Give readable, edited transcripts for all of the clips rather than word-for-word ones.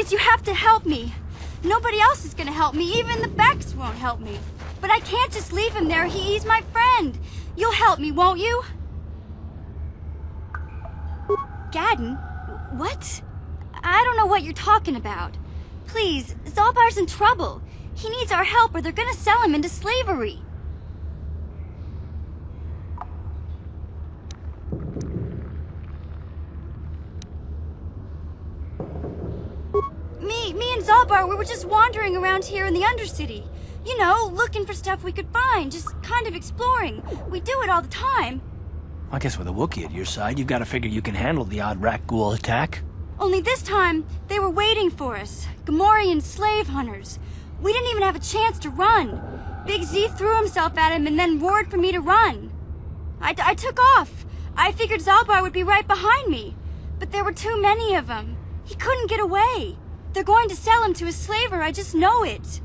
Please, you have to help me. Nobody else is gonna help me. Even the Becks won't help me. But I can't just leave him there. He's my friend. You'll help me, won't you? Gadden? What? I don't know what you're talking about. Please, Zalbar's in trouble. He needs our help or they're gonna sell him into slavery. Me and Zalbar, we were just wandering around here in the Undercity. You know, looking for stuff we could find, just kind of exploring. We do it all the time. I guess with a Wookiee at your side, you've got to figure you can handle the odd rat ghoul attack. Only this time, they were waiting for us. Gamorrean slave hunters. We didn't even have a chance to run. Big Z threw himself at him and then roared for me to run. I took off. I figured Zalbar would be right behind me. But there were too many of them. He couldn't get away. They're going to sell him to a slaver, I just know it.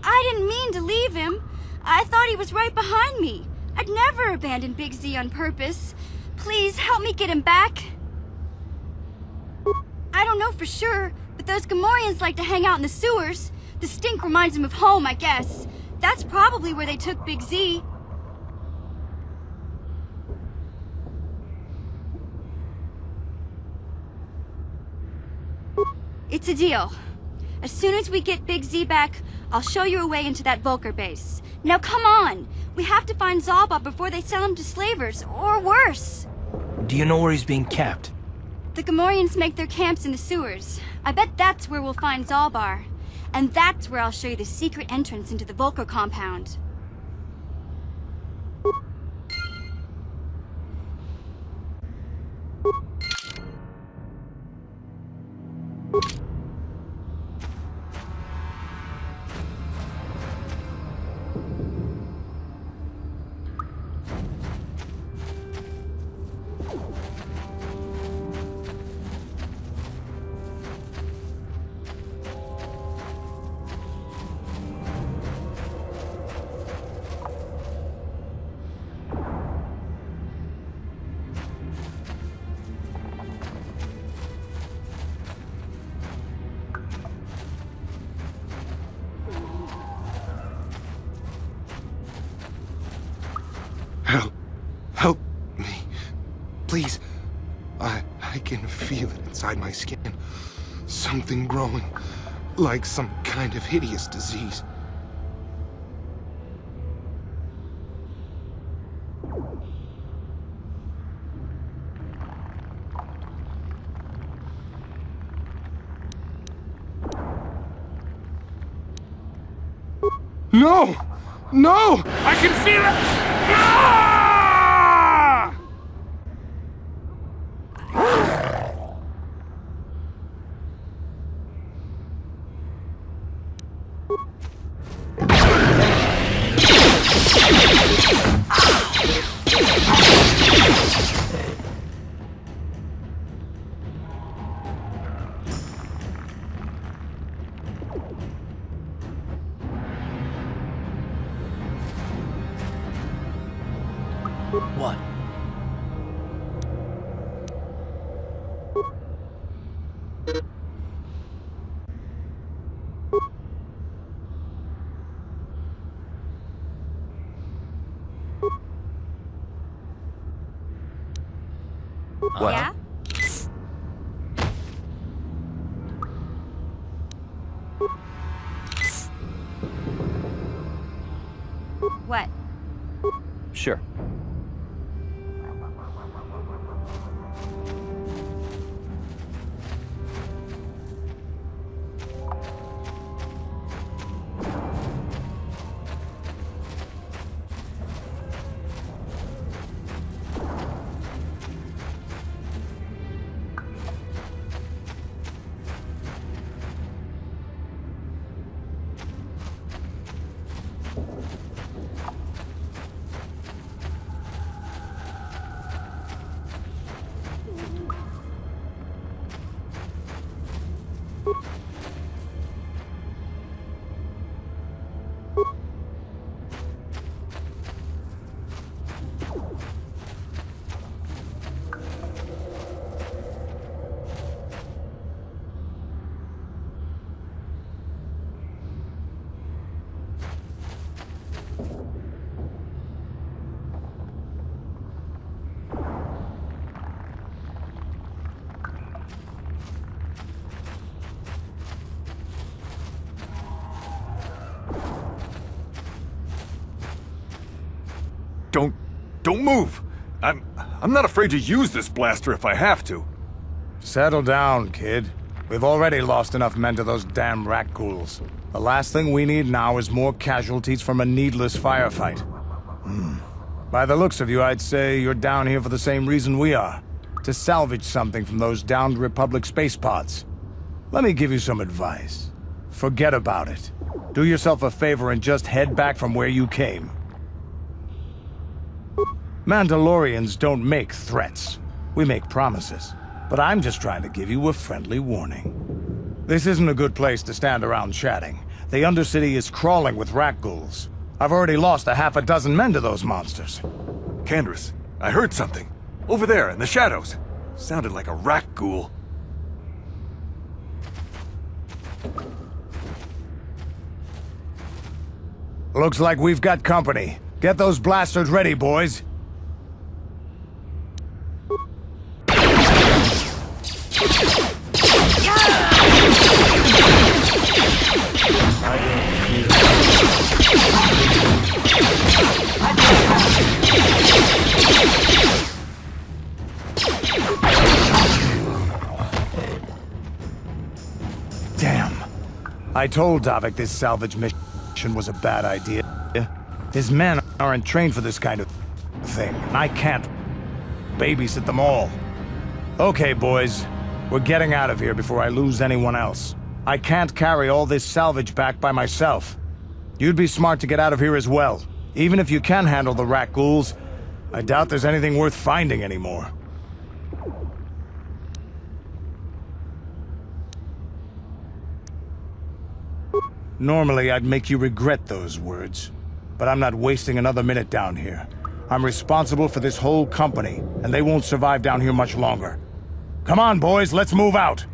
I didn't mean to leave him. I thought he was right behind me. I'd never abandon Big Z on purpose. Please, help me get him back. I don't know for sure, but those Gamorreans like to hang out in the sewers. The stink reminds them of home, I guess. That's probably where they took Big Z. It's a deal. As soon as we get Big Z back, I'll show you a way into that Vulcar base. Now come on! We have to find Zalbar before they sell him to slavers, or worse. Do you know where he's being kept? The Gamorreans make their camps in the sewers. I bet that's where we'll find Zalbar. And that's where I'll show you the secret entrance into the Vulcar compound. Help me. Please. I can feel it inside my skin. Something growing. Like some kind of hideous disease. No! No! I can feel it! Ah! What? What? Yeah? What? Sure. Don't move. I'm not afraid to use this blaster if I have to. Settle down, kid. We've already lost enough men to those damn rat ghouls. The last thing we need now is more casualties from a needless firefight. By the looks of you, I'd say you're down here for the same reason we are. To salvage something from those downed Republic space pods. Let me give you some advice. Forget about it. Do yourself a favor and just head back from where you came. Mandalorians don't make threats. We make promises. But I'm just trying to give you a friendly warning. This isn't a good place to stand around chatting. The Undercity is crawling with rat ghouls. I've already lost a half a dozen men to those monsters. Candace, I heard something. Over there, in the shadows. Sounded like a rat ghoul. Looks like we've got company. Get those blasters ready, boys. Damn. I told Davik this salvage mission was a bad idea. His men aren't trained for this kind of thing, and I can't babysit them all. Okay, boys. We're getting out of here before I lose anyone else. I can't carry all this salvage back by myself. You'd be smart to get out of here as well. Even if you can handle the rat ghouls, I doubt there's anything worth finding anymore. Normally, I'd make you regret those words, but I'm not wasting another minute down here. I'm responsible for this whole company, and they won't survive down here much longer. Come on, boys, let's move out!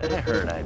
I heard I...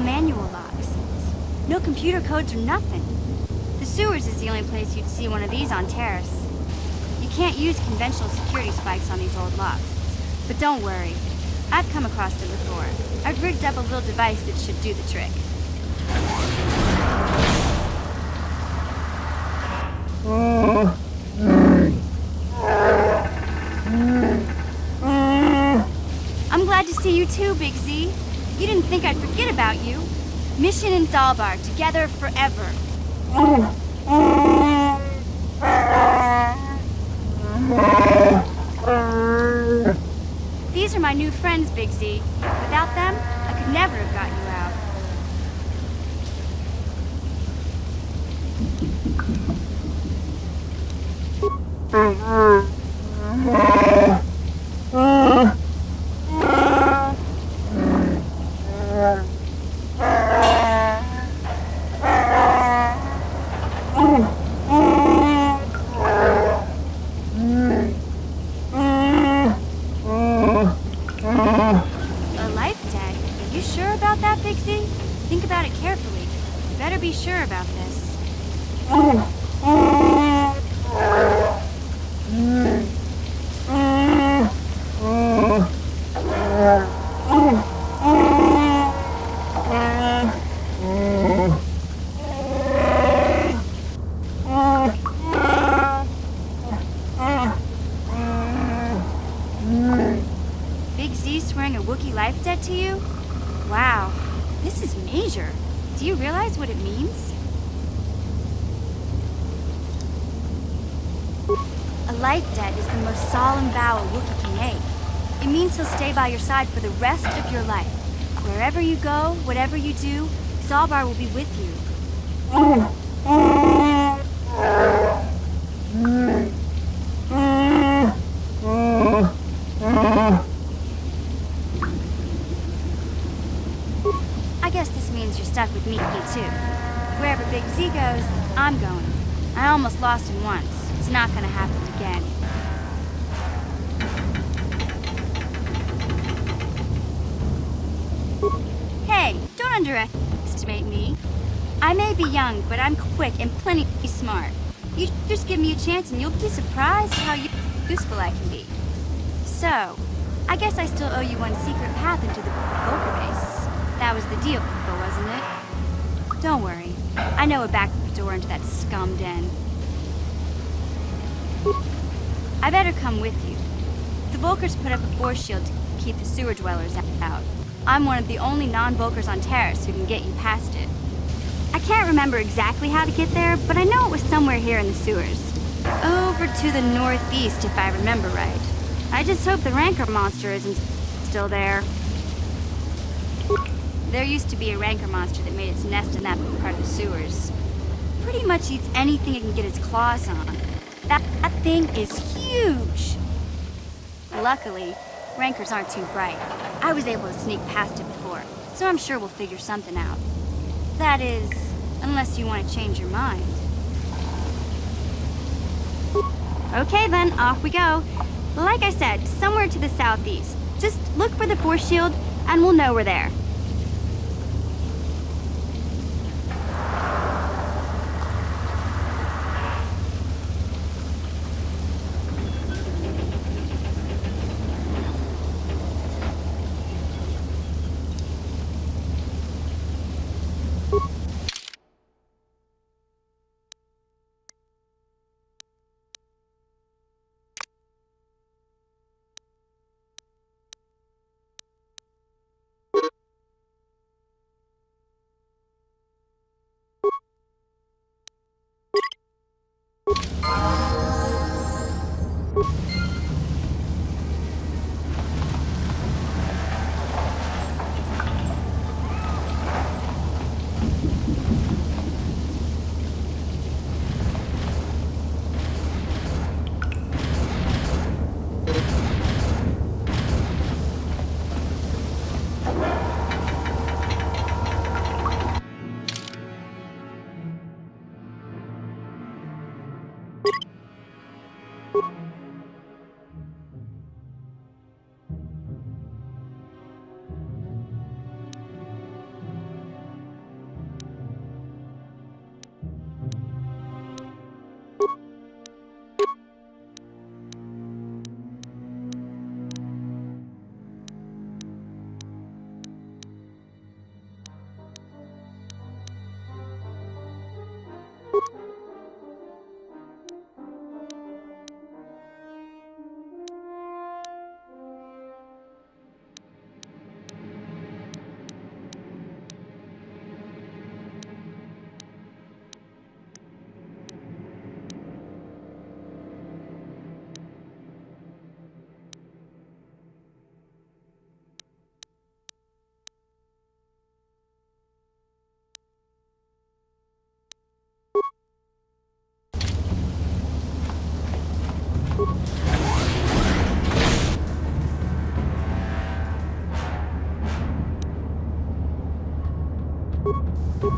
Manual locks. No computer codes or nothing. The sewers is the only place you'd see one of these on Terrace. You can't use conventional security spikes on these old locks. But don't worry. I've come across them before. I've rigged up a little device that should do the trick. I'm glad to see you too, Big Z. You didn't think I'd forget about you. Mission in Zalbar, together forever. These are my new friends, Big Z. Without them, I could never have got you out. debt. Are you sure about that, Big Z? Think about it carefully. You better be sure about this. Big Z swearing a Wookiee life debt to you? Wow, this is major. Do you realize what it means? A life debt is the most solemn vow a Wookiee can make. It means he'll stay by your side for the rest of your life. Wherever you go, whatever you do, Zalbar will be with you. I guess this means you're stuck with me too. Wherever Big Z goes, I'm going. I almost lost him once. It's not gonna happen again. Hey, don't underestimate me. I may be young, but I'm quick and plenty smart. You just give me a chance and you'll be surprised how useful I can be. So, I guess I still owe you one secret path into the Volker base. That was the deal, wasn't it? Don't worry. I know a back door into that scum den. I better come with you. The Volkers put up a force shield to keep the sewer dwellers out. I'm one of the only non-Volkers on Terrace who can get you past it. I can't remember exactly how to get there, but I know it was somewhere here in the sewers. Over to the northeast, if I remember right. I just hope the Rancor monster isn't still there. There used to be a Rancor monster that made its nest in that part of the sewers. Pretty much eats anything it can get its claws on. That thing is huge! Luckily, Rancors aren't too bright. I was able to sneak past it before, so I'm sure we'll figure something out. That is, unless you want to change your mind. Okay then, off we go. Like I said, somewhere to the southeast. Just look for the force shield, and we'll know we're there.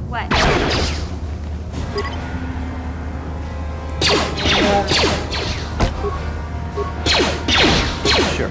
What? Sure.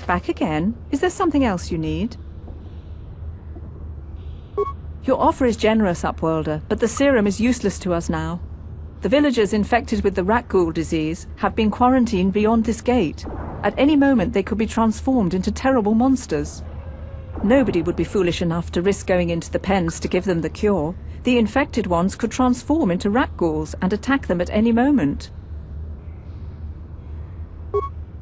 Back again? Is there something else you need? Your offer is generous, Upworlder, but the serum is useless to us now. The villagers infected with the rat ghoul disease have been quarantined beyond this gate. At any moment they could be transformed into terrible monsters. Nobody would be foolish enough to risk going into the pens to give them the cure. The infected ones could transform into rat ghouls and attack them at any moment.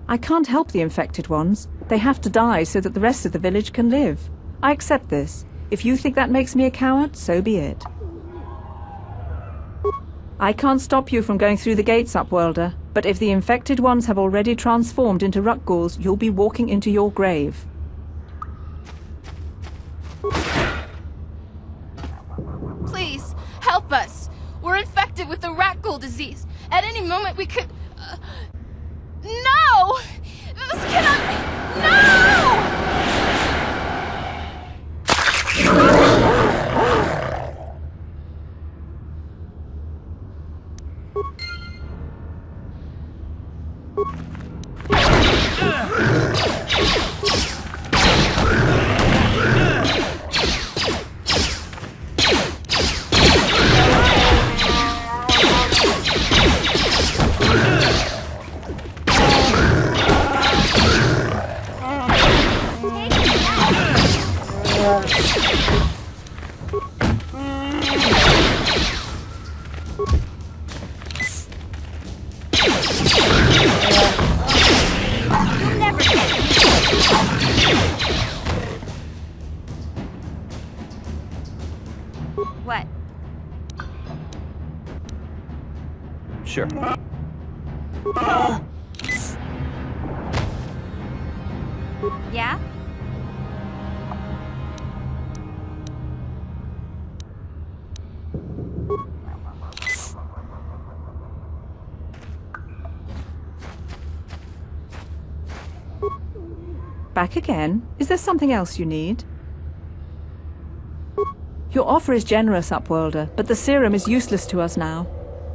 I can't help the infected ones. They have to die so that the rest of the village can live. I accept this. If you think that makes me a coward, so be it. I can't stop you from going through the gates, Upworlder, but if the infected ones have already transformed into rat ghouls, you'll be walking into your grave. Please, help us. We're infected with the rat ghoul disease. At any moment we could... No! This cannot be... No! What? Sure. Yeah? Back again? Is there something else you need? Your offer is generous, Upworlder, but the serum is useless to us now.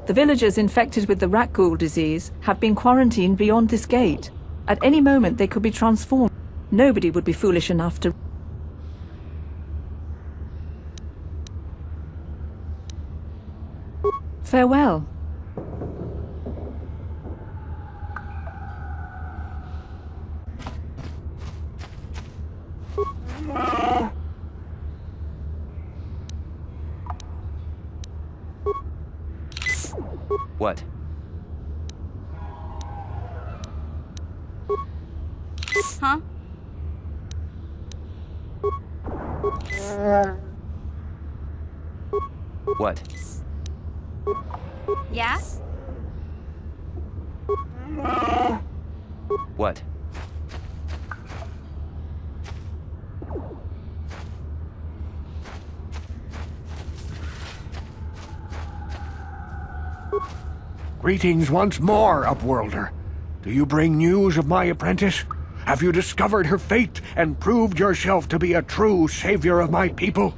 The villagers infected with the rat ghoul disease have been quarantined beyond this gate. At any moment they could be transformed. Nobody would be foolish enough to... Farewell. What? Huh? What? Yeah? What? Greetings once more, Upworlder. Do you bring news of my apprentice? Have you discovered her fate and proved yourself to be a true savior of my people?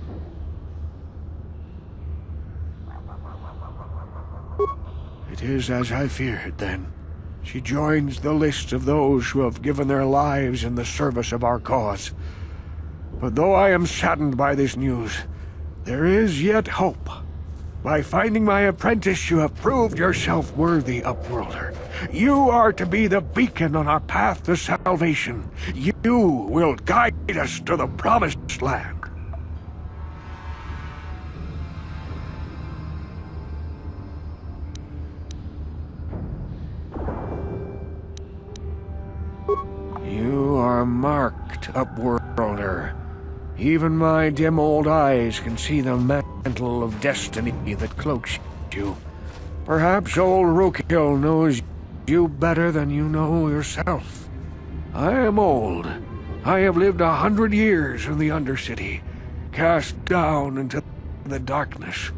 It is as I feared, then. She joins the list of those who have given their lives in the service of our cause. But though I am saddened by this news, there is yet hope. By finding my apprentice, you have proved yourself worthy, Upworlder. You are to be the beacon on our path to salvation. You will guide us to the promised land. Upworlder. Even my dim old eyes can see the mantle of destiny that cloaks you. Perhaps old Rookhill knows you better than you know yourself. I am old. I have lived 100 years in the Undercity, cast down into the darkness.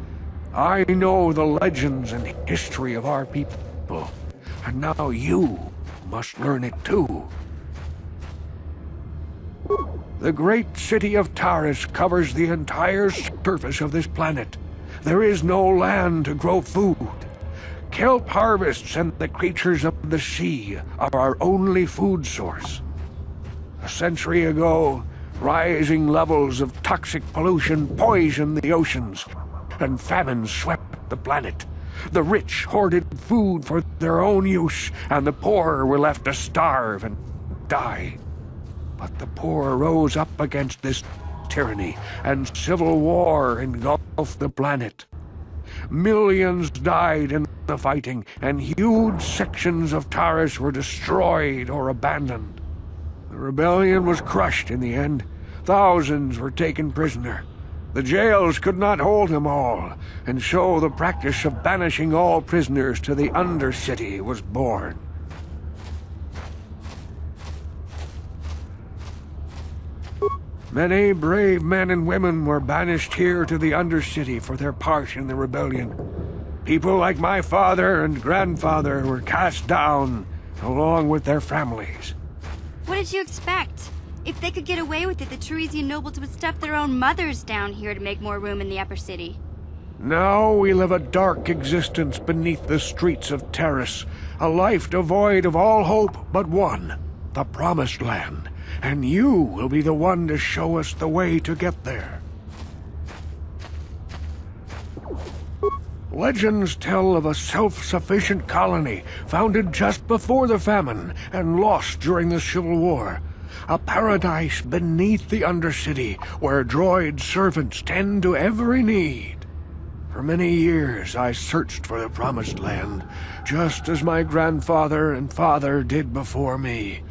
I know the legends and history of our people, and now you must learn it too. The great city of Taris covers the entire surface of this planet. There is no land to grow food. Kelp harvests and the creatures of the sea are our only food source. A century ago, rising levels of toxic pollution poisoned the oceans, and famine swept the planet. The rich hoarded food for their own use, and the poor were left to starve and die. But the poor rose up against this tyranny, and civil war engulfed the planet. Millions died in the fighting, and huge sections of Taris were destroyed or abandoned. The rebellion was crushed in the end. Thousands were taken prisoner. The jails could not hold them all, and so the practice of banishing all prisoners to the Undercity was born. Many brave men and women were banished here to the Undercity for their part in the rebellion. People like my father and grandfather were cast down, along with their families. What did you expect? If they could get away with it, the Teresian nobles would stuff their own mothers down here to make more room in the upper city. Now we live a dark existence beneath the streets of Taris, a life devoid of all hope but one, the Promised Land. And you will be the one to show us the way to get there. Legends tell of a self-sufficient colony founded just before the famine and lost during the Civil War. A paradise beneath the Undercity where droid servants tend to every need. For many years I searched for the Promised Land, just as my grandfather and father did before me.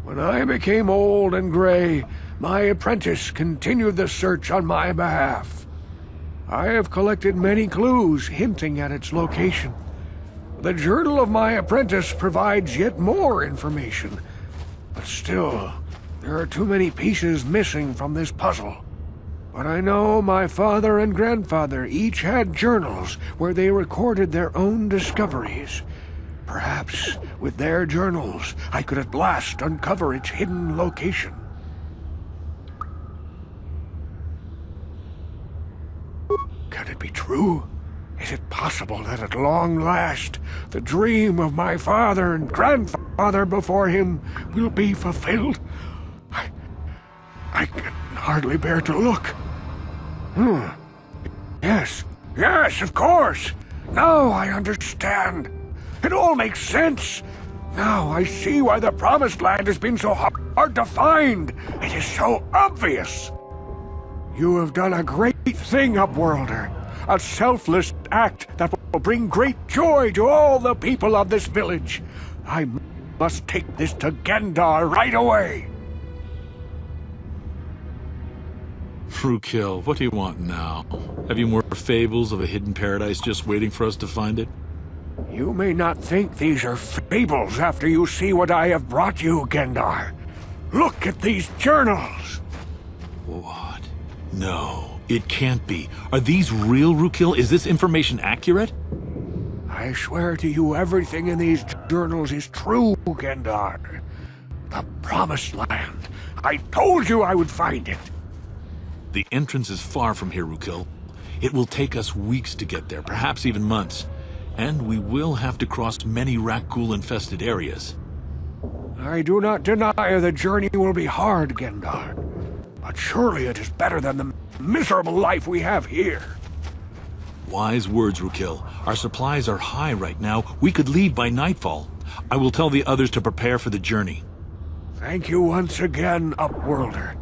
When I became old and gray, my apprentice continued the search on my behalf. I have collected many clues hinting at its location. The journal of my apprentice provides yet more information. But still, there are too many pieces missing from this puzzle. But I know my father and grandfather each had journals where they recorded their own discoveries. Perhaps, with their journals, I could at last uncover its hidden location. Can it be true? Is it possible that at long last, the dream of my father and grandfather before him will be fulfilled? I can hardly bear to look. Yes, of course. Now I understand. It all makes sense. Now I see why the Promised Land has been so hard to find. It is so obvious. You have done a great thing, Upworlder. A selfless act that will bring great joy to all the people of this village. I must take this to Gendar right away. Rookhill, what do you want now? Have you more fables of a hidden paradise just waiting for us to find it? You may not think these are fables after you see what I have brought you, Gendar. Look at these journals! What? No, it can't be. Are these real, Rookhill? Is this information accurate? I swear to you everything in these journals is true, Gendar. The Promised Land. I told you I would find it. The entrance is far from here, Rookhill. It will take us weeks to get there, perhaps even months. And we will have to cross many Rakghoul-infested areas. I do not deny the journey will be hard, Gendar. But surely it is better than the miserable life we have here. Wise words, Rookhill. Our supplies are high right now. We could leave by nightfall. I will tell the others to prepare for the journey. Thank you once again, Upworlder.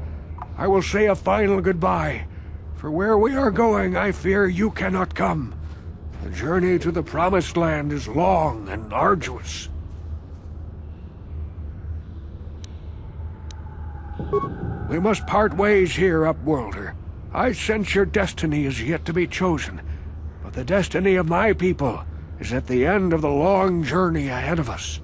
I will say a final goodbye. For where we are going, I fear you cannot come. The journey to the Promised Land is long and arduous. We must part ways here, Upworlder. I sense your destiny is yet to be chosen, but the destiny of my people is at the end of the long journey ahead of us.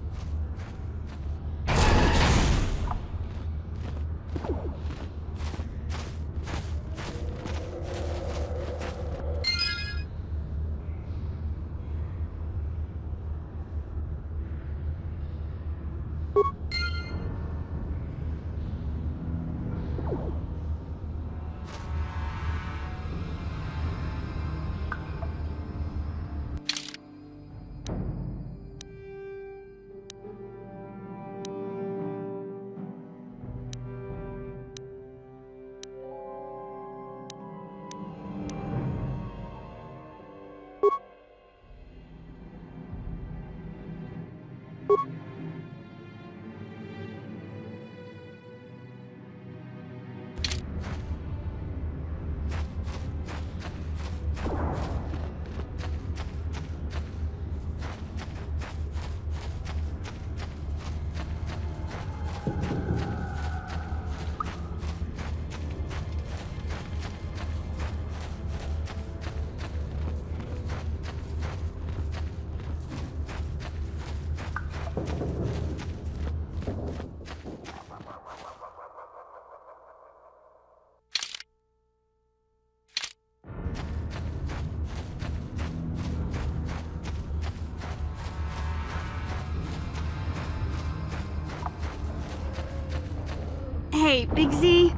Hey, Big Z,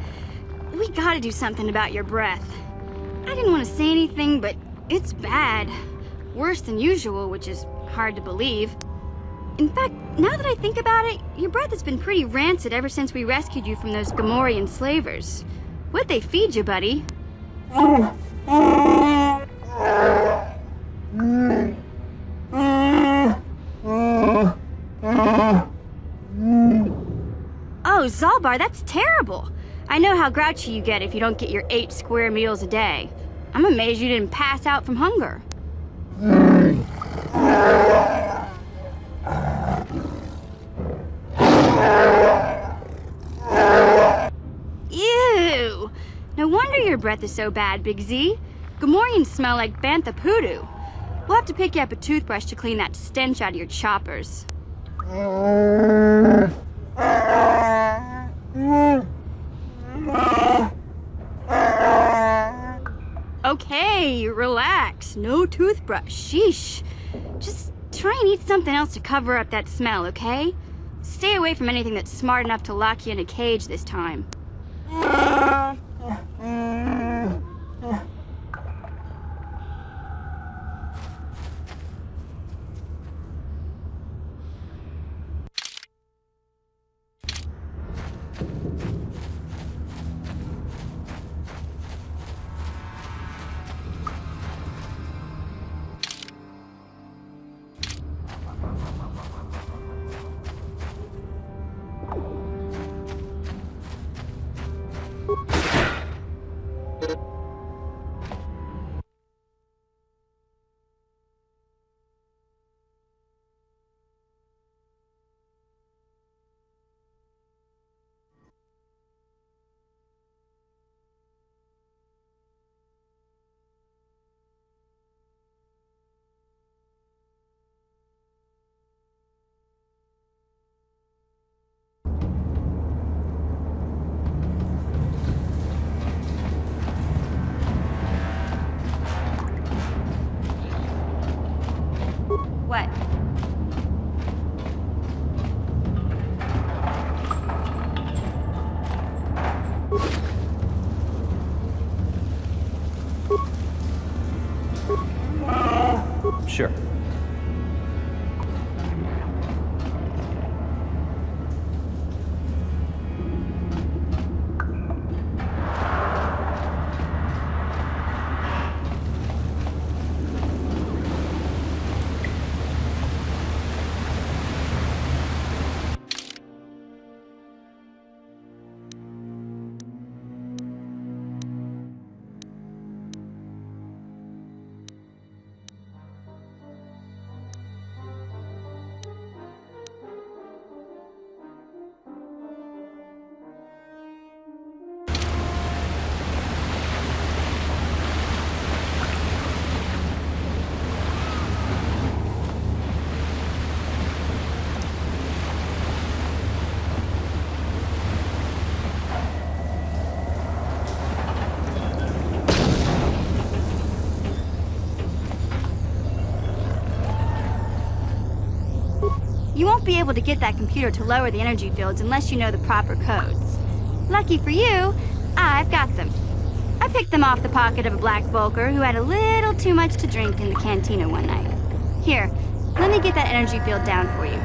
we gotta do something about your breath. I didn't want to say anything, but it's bad. Worse than usual, which is hard to believe. In fact, now that I think about it, your breath has been pretty rancid ever since we rescued you from those Gamorrean slavers. What'd they feed you, buddy? Oh, Zalbar, that's terrible. I know how grouchy you get if you don't get your 8 square meals a day. I'm amazed you didn't pass out from hunger. Ew! No wonder your breath is so bad, Big Z. Gamorreans smell like bantha poodoo. We'll have to pick you up a toothbrush to clean that stench out of your choppers. Okay, relax. No toothbrush. Sheesh. Just try and eat something else to cover up that smell, okay? Stay away from anything that's smart enough to lock you in a cage this time. What? Sure. You won't be able to get that computer to lower the energy fields unless you know the proper codes. Lucky for you, I've got them. I picked them off the pocket of a black Volker who had a little too much to drink in the cantina one night. Here, let me get that energy field down for you.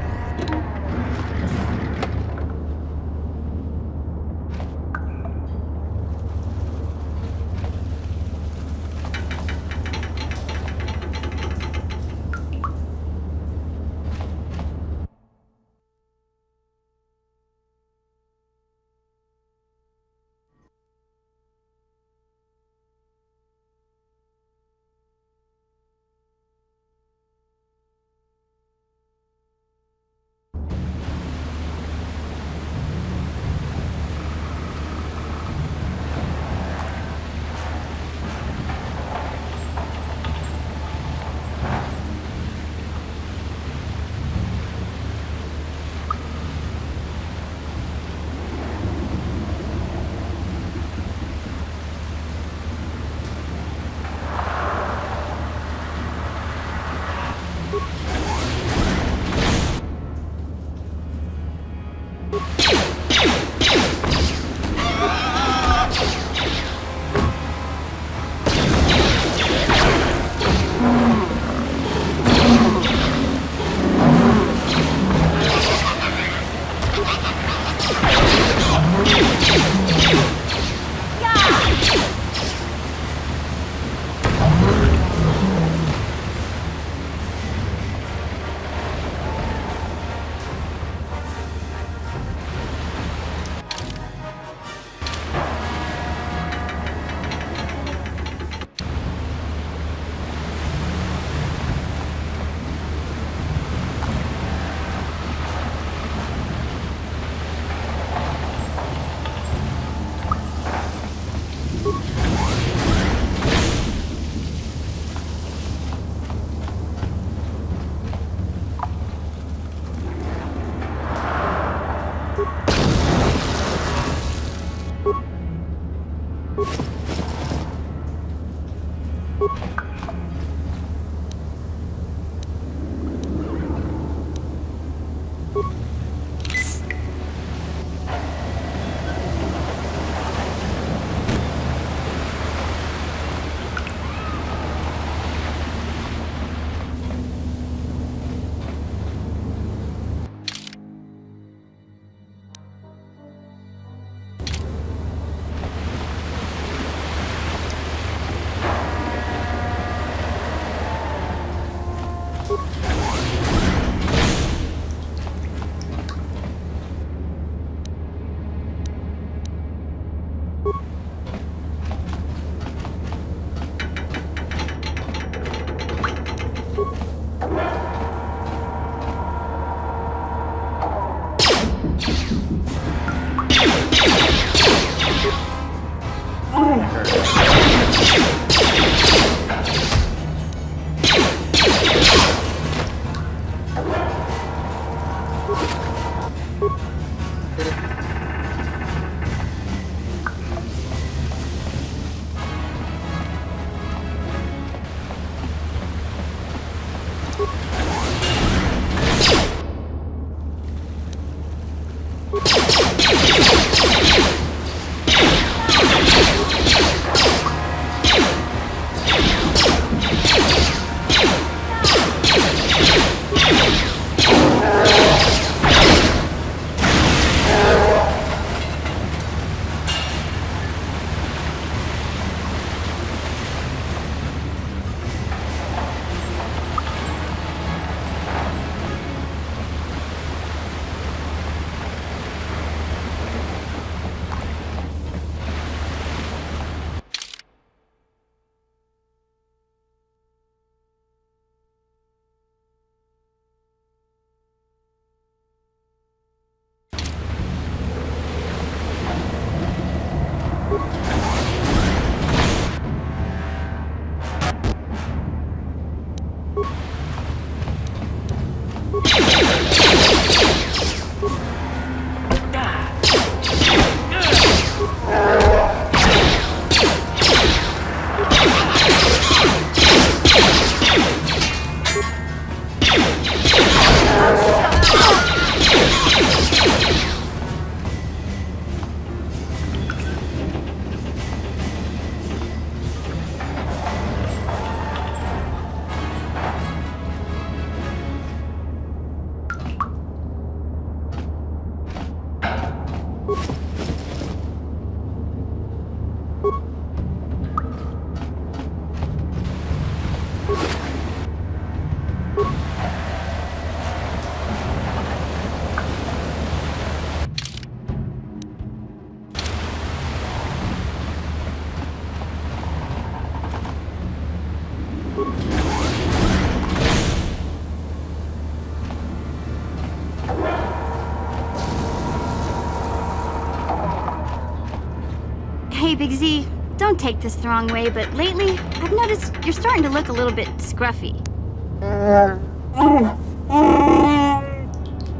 Big Z, don't take this the wrong way, but lately, I've noticed you're starting to look a little bit scruffy.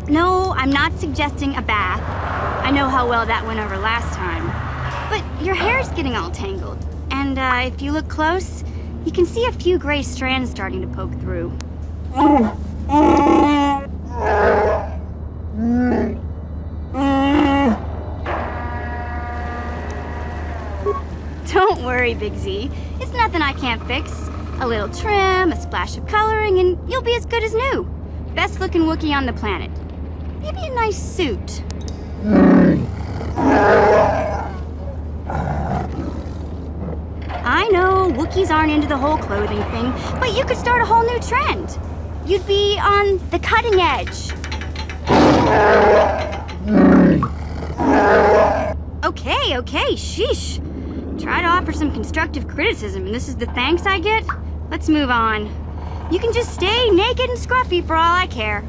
No, I'm not suggesting a bath. I know how well that went over last time. But your hair's getting all tangled. And if you look close, you can see a few gray strands starting to poke through. Don't worry, Big Z. It's nothing I can't fix. A little trim, a splash of coloring, and you'll be as good as new. Best looking Wookiee on the planet. Maybe a nice suit. I know, Wookiees aren't into the whole clothing thing, but you could start a whole new trend. You'd be on the cutting edge. Okay, sheesh. Try to offer some constructive criticism, and this is the thanks I get? Let's move on. You can just stay naked and scruffy for all I care.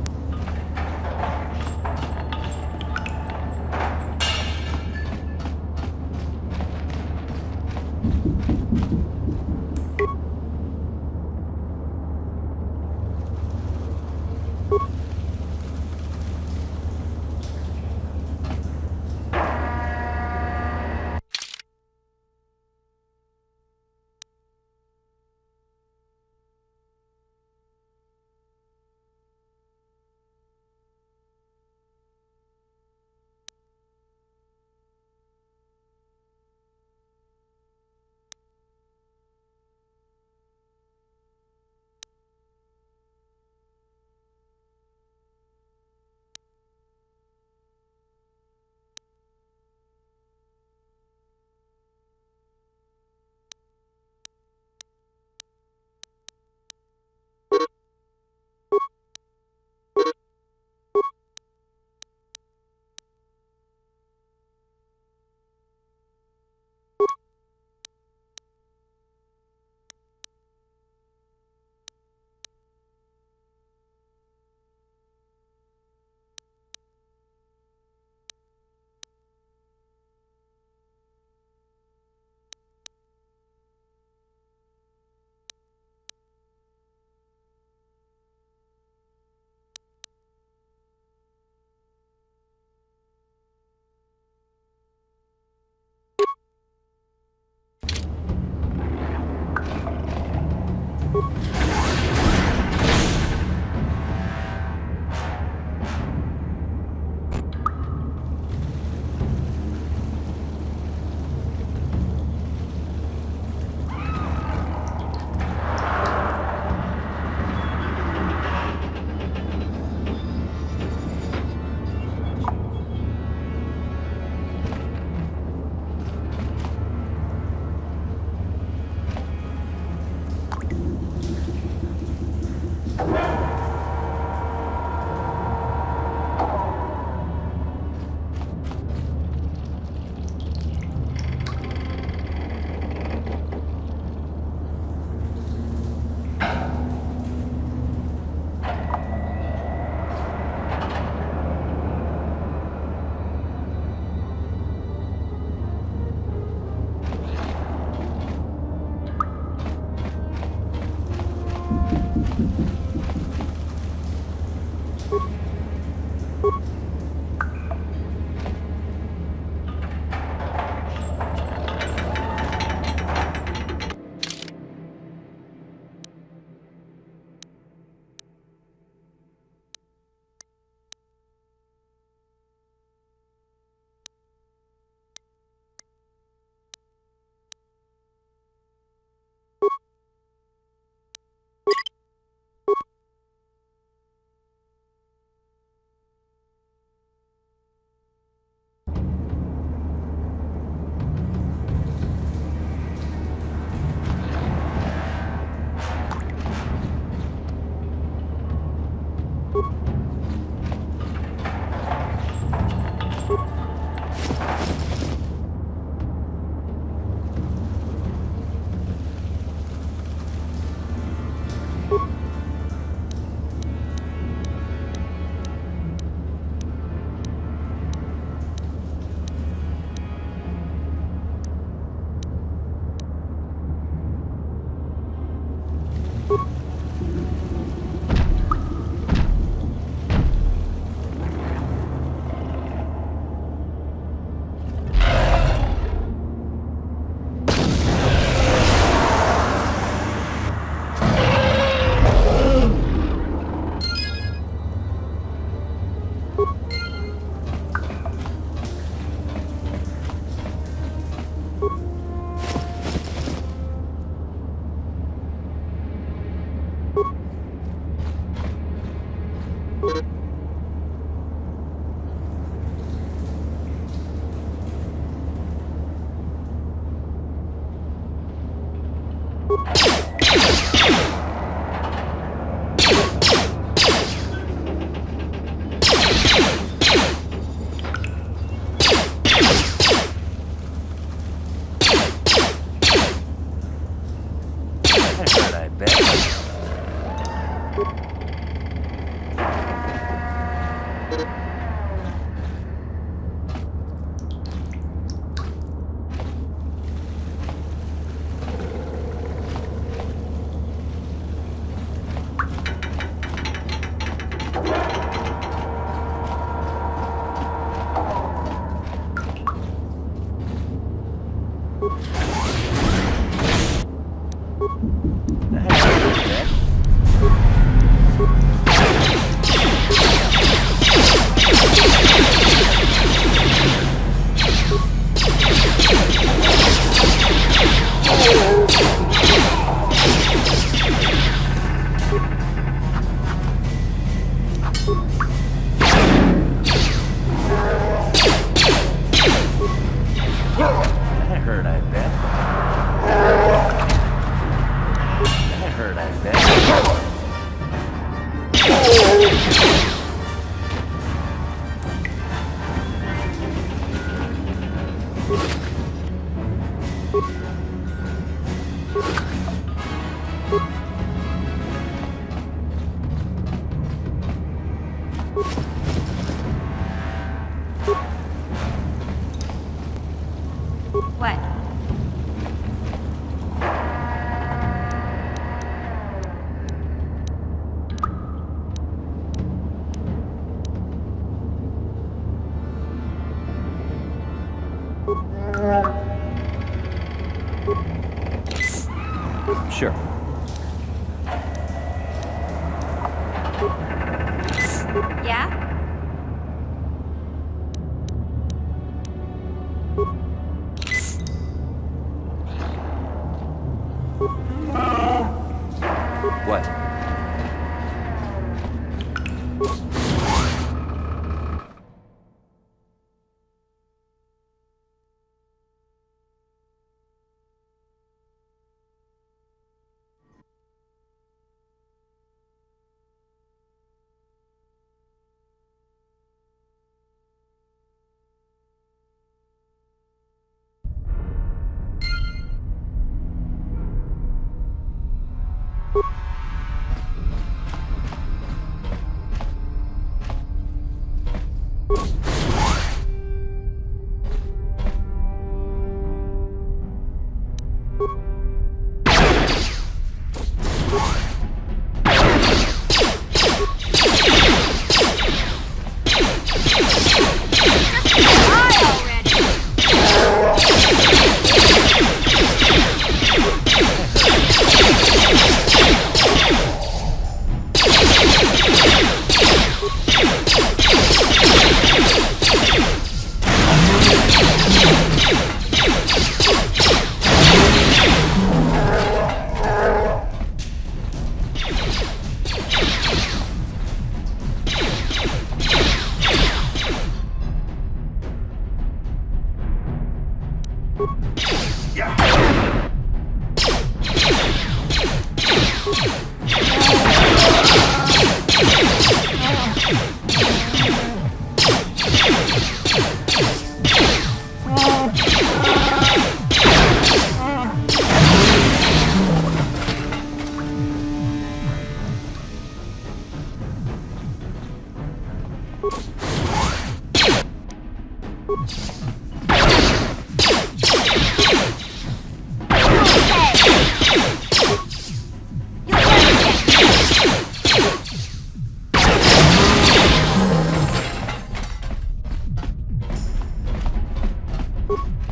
What? Sure. Yeah? What?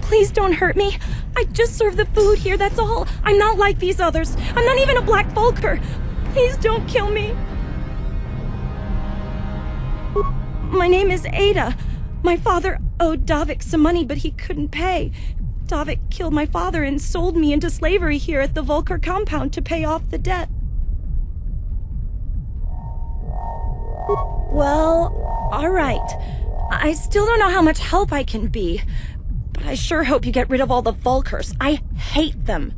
Please don't hurt me. I just serve the food here, that's all. I'm not like these others. I'm not even a Black Vulker. Please don't kill me. My name is Ada. My father owed Davik some money, but he couldn't pay. Davik killed my father and sold me into slavery here at the Vulker compound to pay off the debt. Well, all right. I still don't know how much help I can be, but I sure hope you get rid of all the Vulkers. I hate them.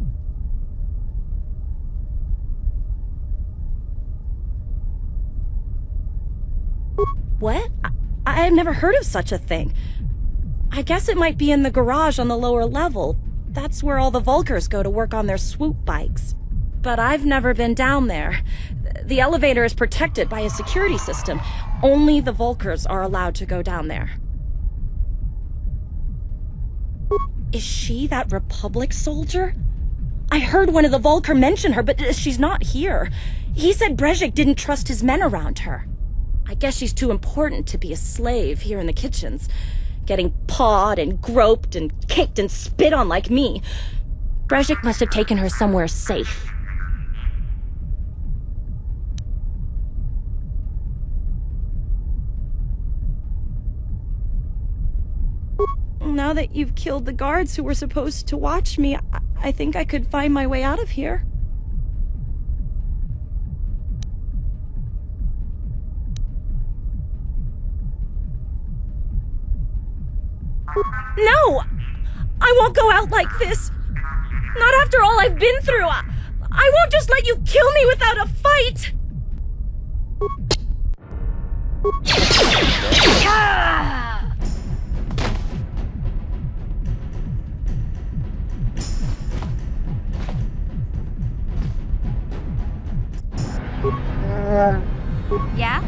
What? I've never heard of such a thing. I guess it might be in the garage on the lower level. That's where all the Vulkers go to work on their swoop bikes. But I've never been down there. The elevator is protected by a security system. Only the Vulkers are allowed to go down there. Is she that Republic soldier? I heard one of the Vulker mention her, but she's not here. He said Brezhik didn't trust his men around her. I guess she's too important to be a slave here in the kitchens, getting pawed and groped and kicked and spit on like me. Brezhik must have taken her somewhere safe. Now that you've killed the guards who were supposed to watch me, I think I could find my way out of here. No! I won't go out like this! Not after all I've been through! I won't just let you kill me without a fight! Yeah?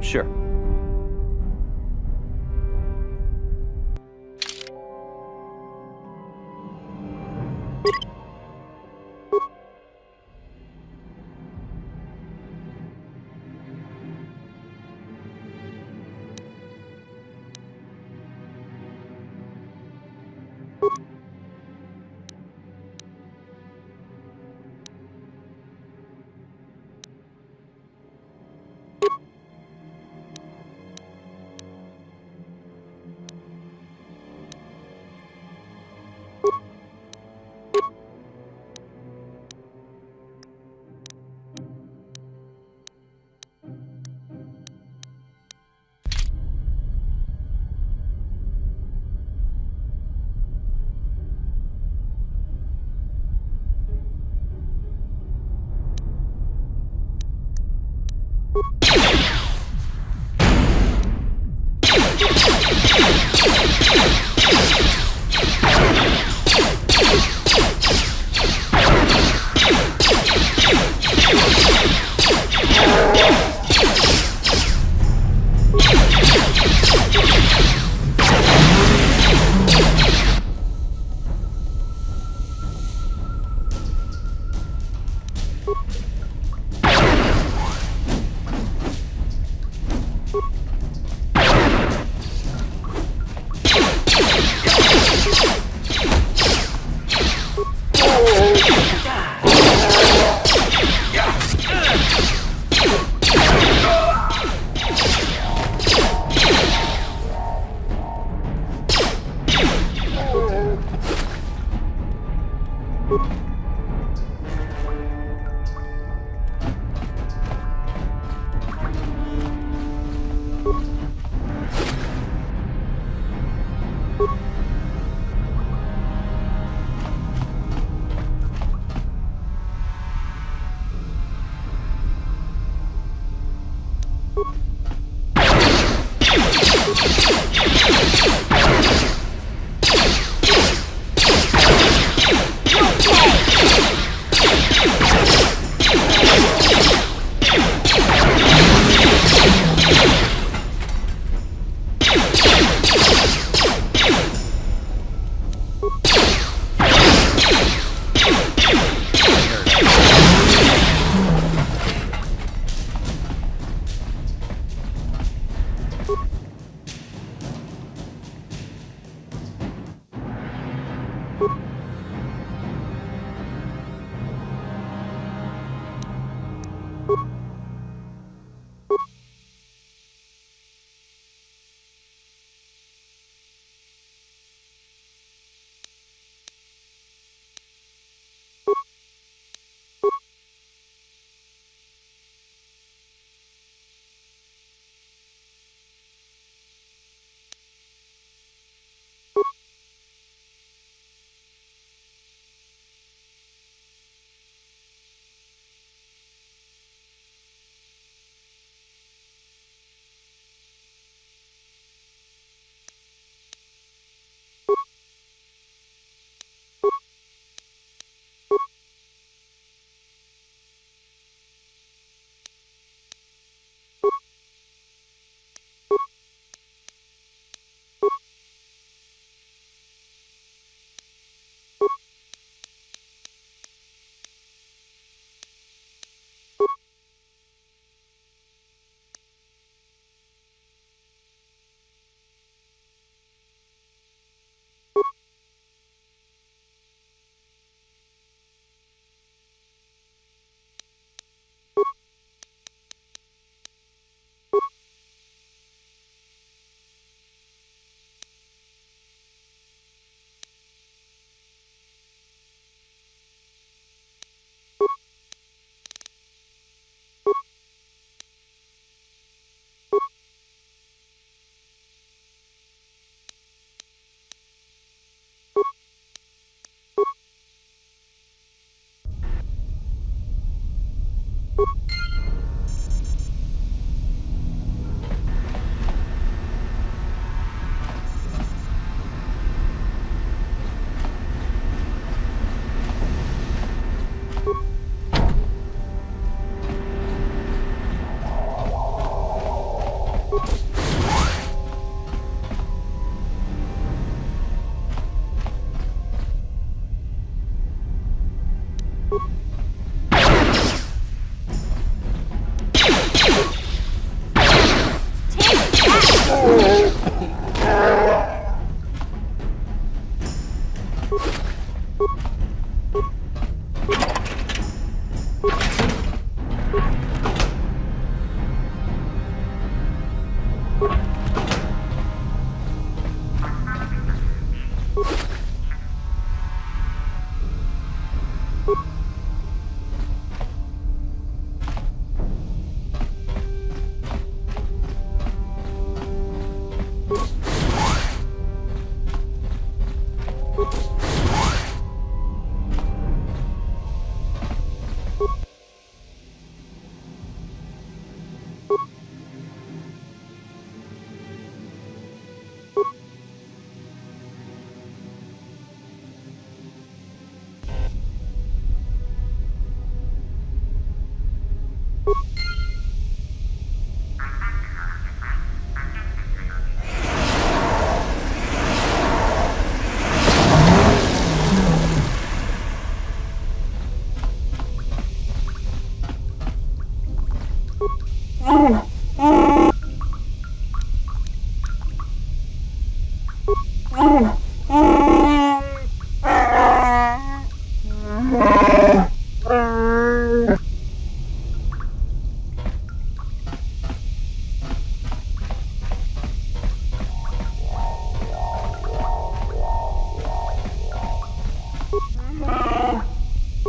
Sure.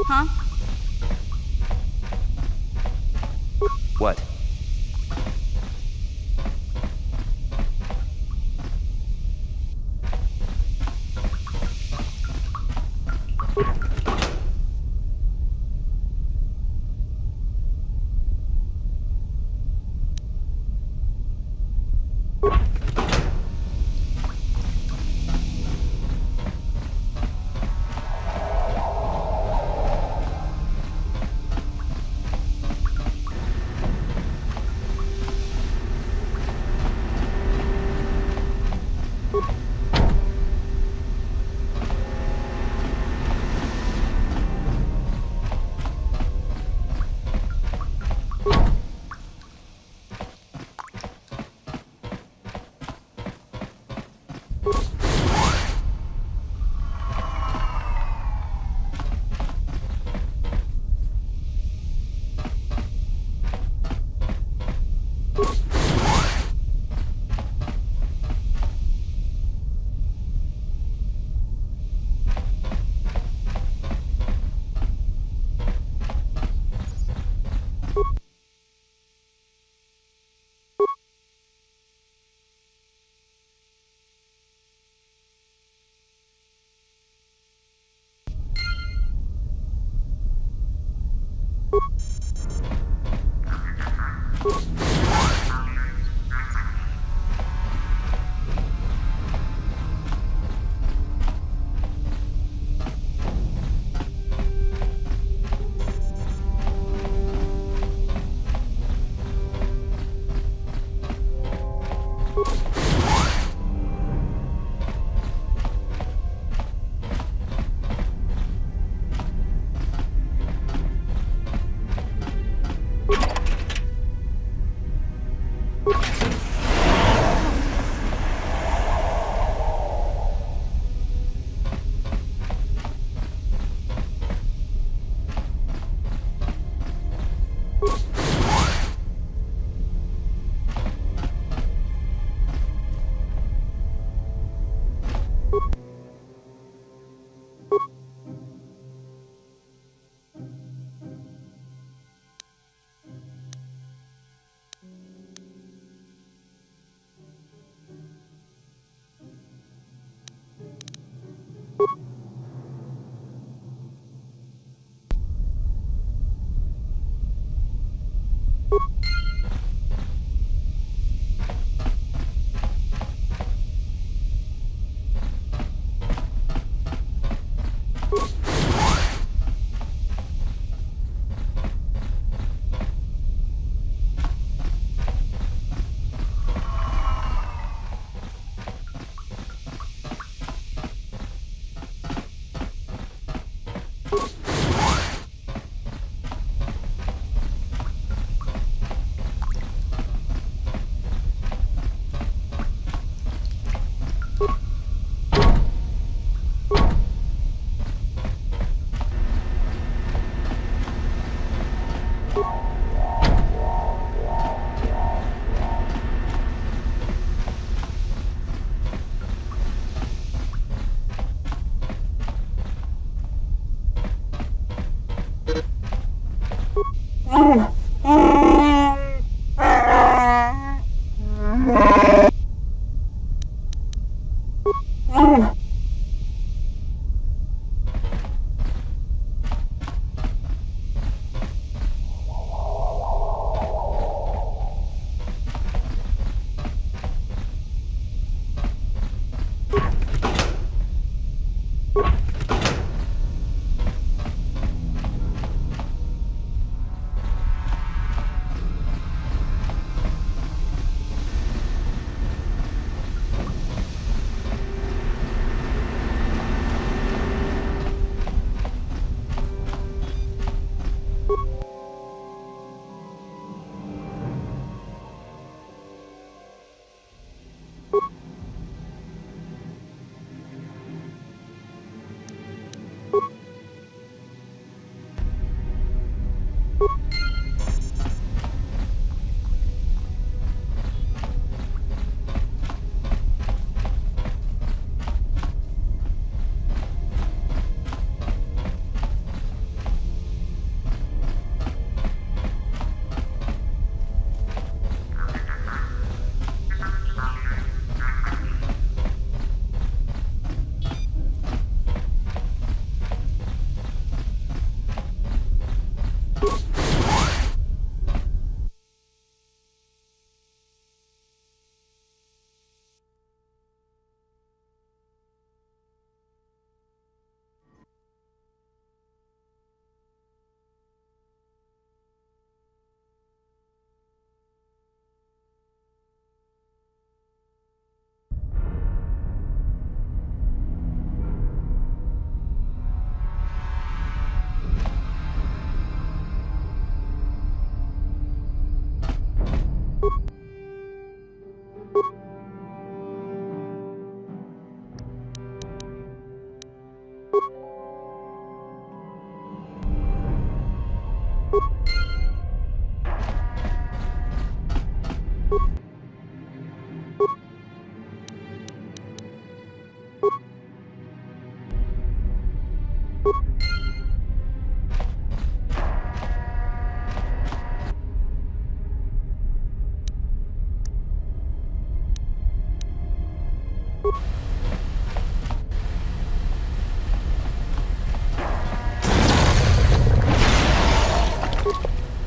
Huh? What?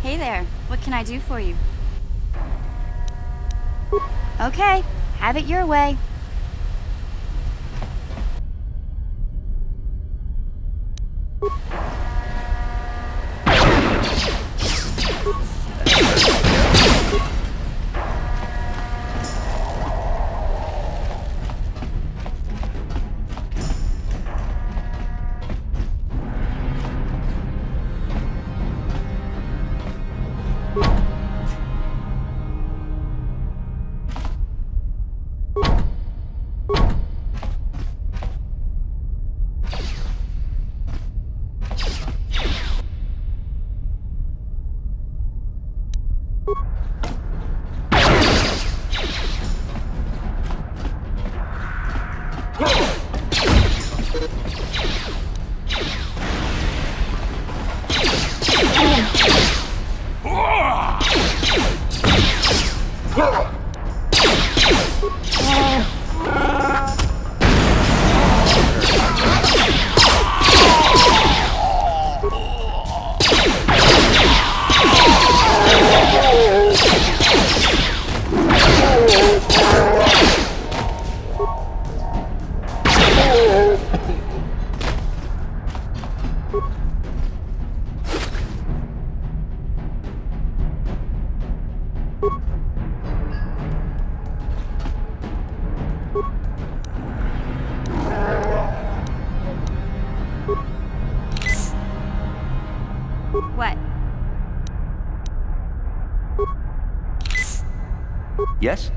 Hey there, what can I do for you? Okay, have it your way. What? Yes?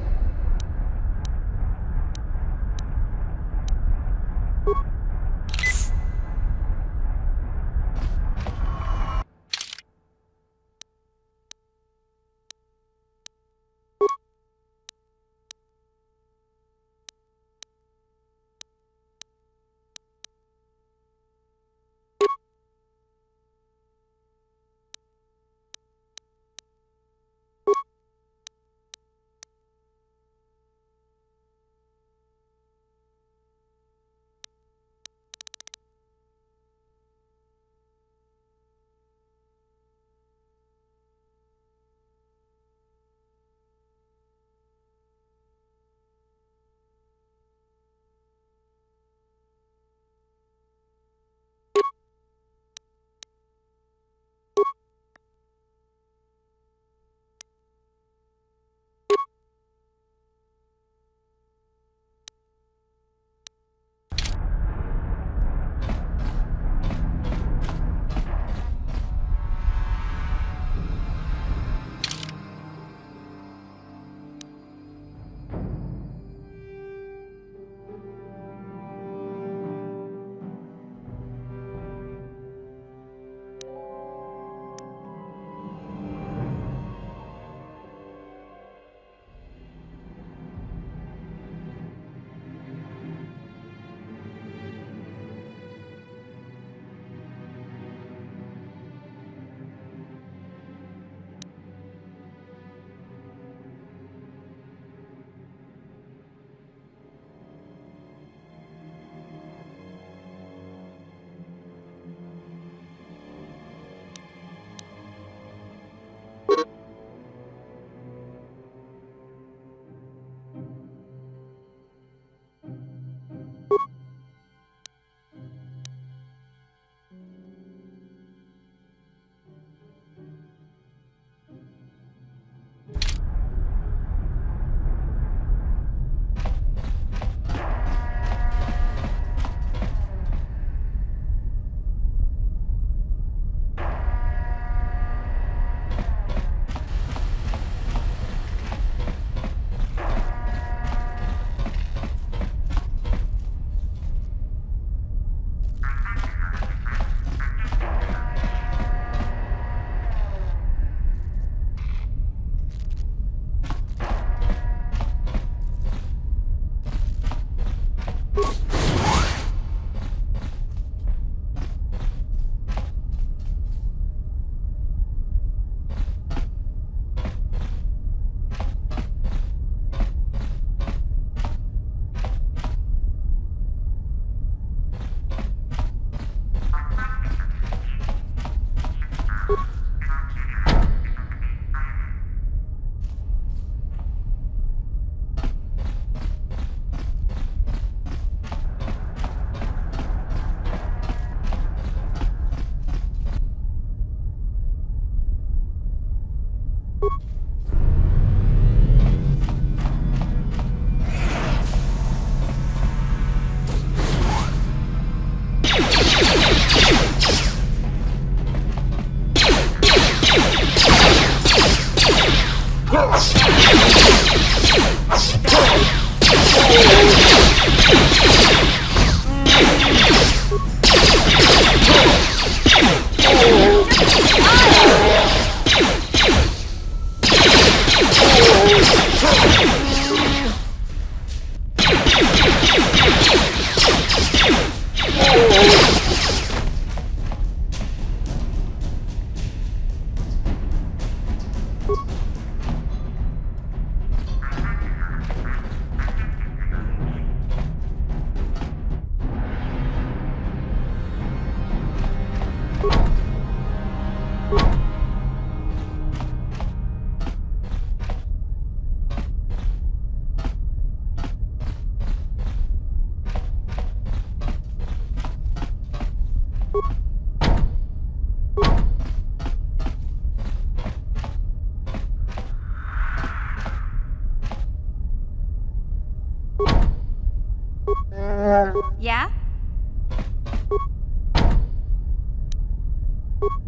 Yeah?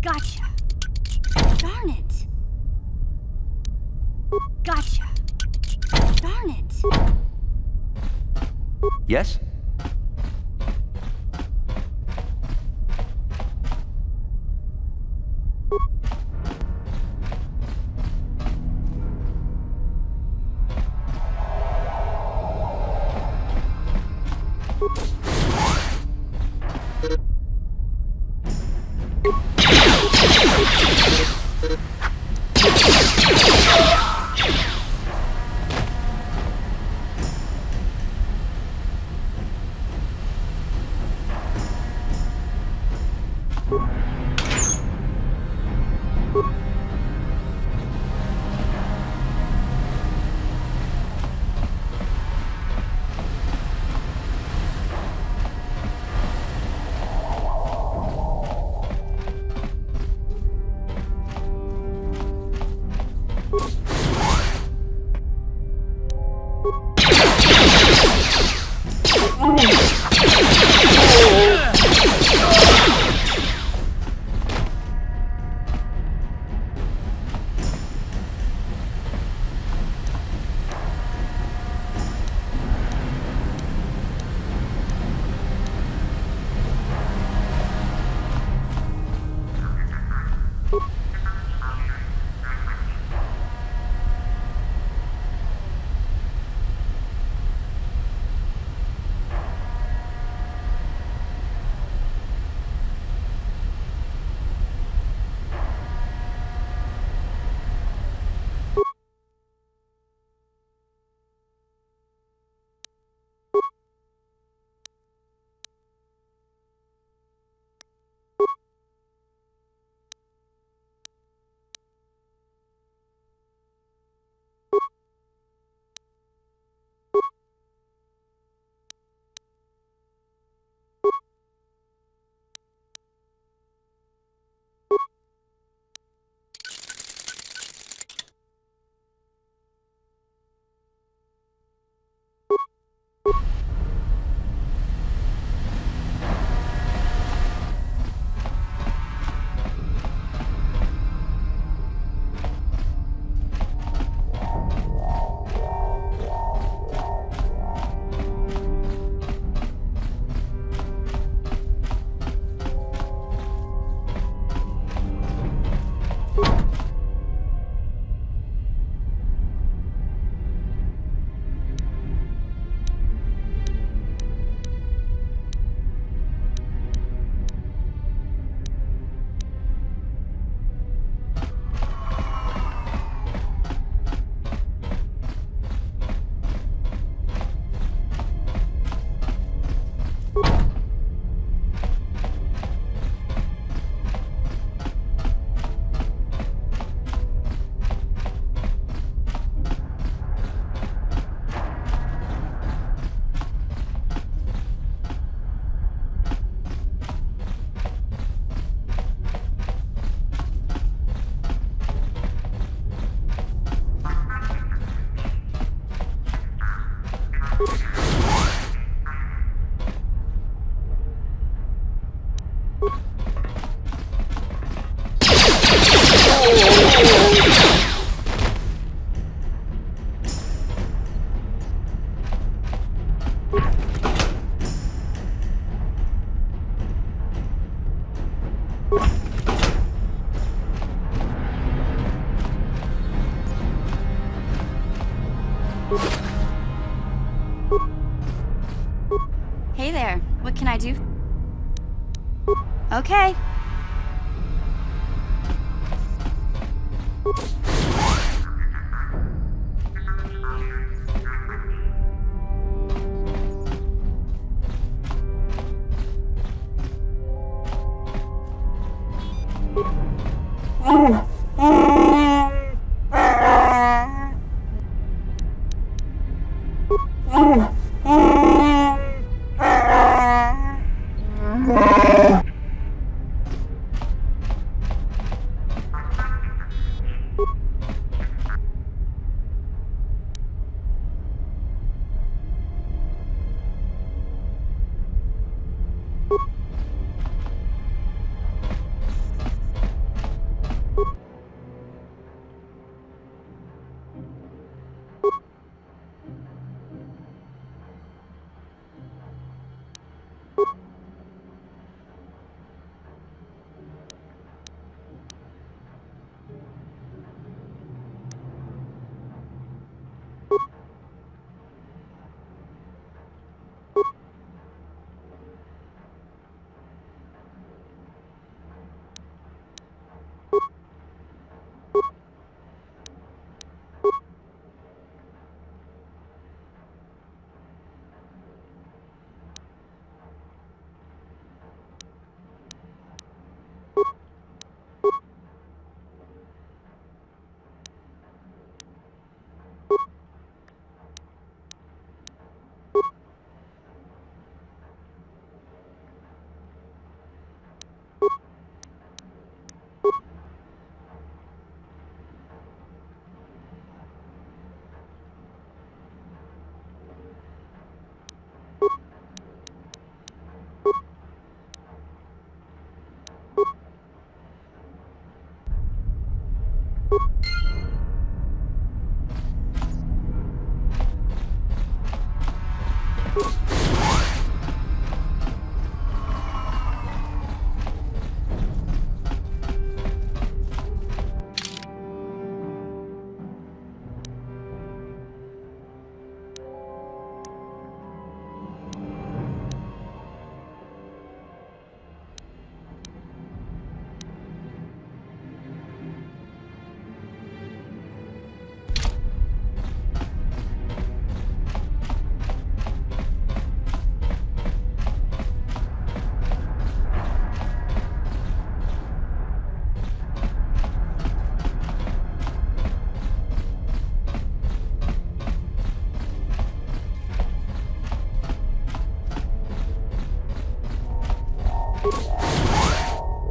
Gotcha. Darn it. Gotcha. Darn it. Yes? Hey there, what can I do? Okay.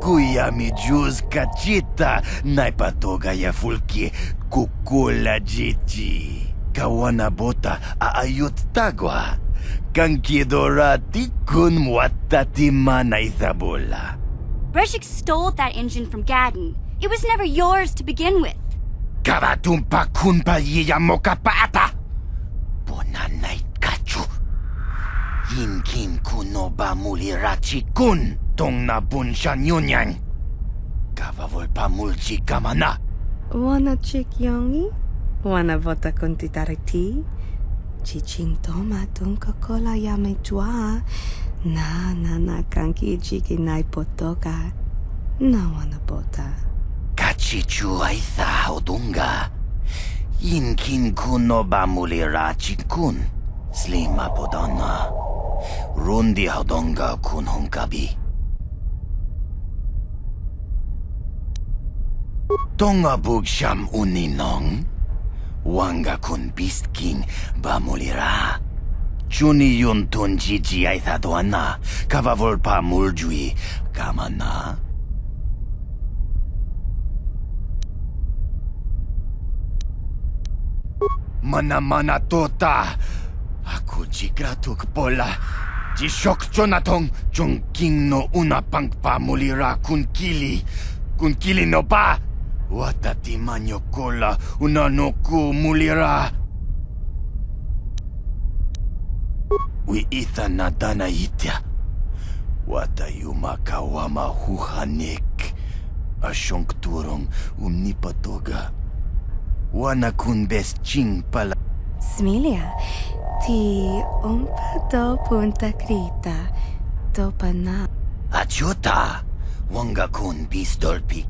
Kuya mi juz kachita naipatoga ya fulki kukula jichi. Kawana bota aayot tagwa. Kankidorati kun watati manaizabola. Breshik stole that engine from Gadden. It was never yours to begin with. Karatumpa kunpa yiyamoka paata. Bonanay kachu. Yinkin kunoba mulirachi kun. Tong na bunshan yunyang. Kavavol pa mulchi kamana. Wana chik yongi? Wana vota kontitariti? Chichintoma tunka kola yame chua. Na kanki chiki nai potoka. Na wana bota. Kachichu aitha odunga. Yinkin kuno ba mulirachi kun. Slima podana. Rundi hodonga kun hunkabi. Tonga bugsham uninong. Wanga kun Beast King ba mulira. Chuni yun tun jiji aitha doana. Kavavol pa muljui. Kamana. Mana tota. Aku jigratuk pola. Jishok Jonatong. Jongking no una pangpa mulira kun kili. Kun kili no pa. Watati manyokola unanoku mulira. Wi itha nadana itya. Watayuma kawama huhanik. Ashonkturong umnipatoga. Wana kun bes ching pala. Smilia, ti umpa do punta krita. Do pana. Achuta. Wanga kun pistolpi.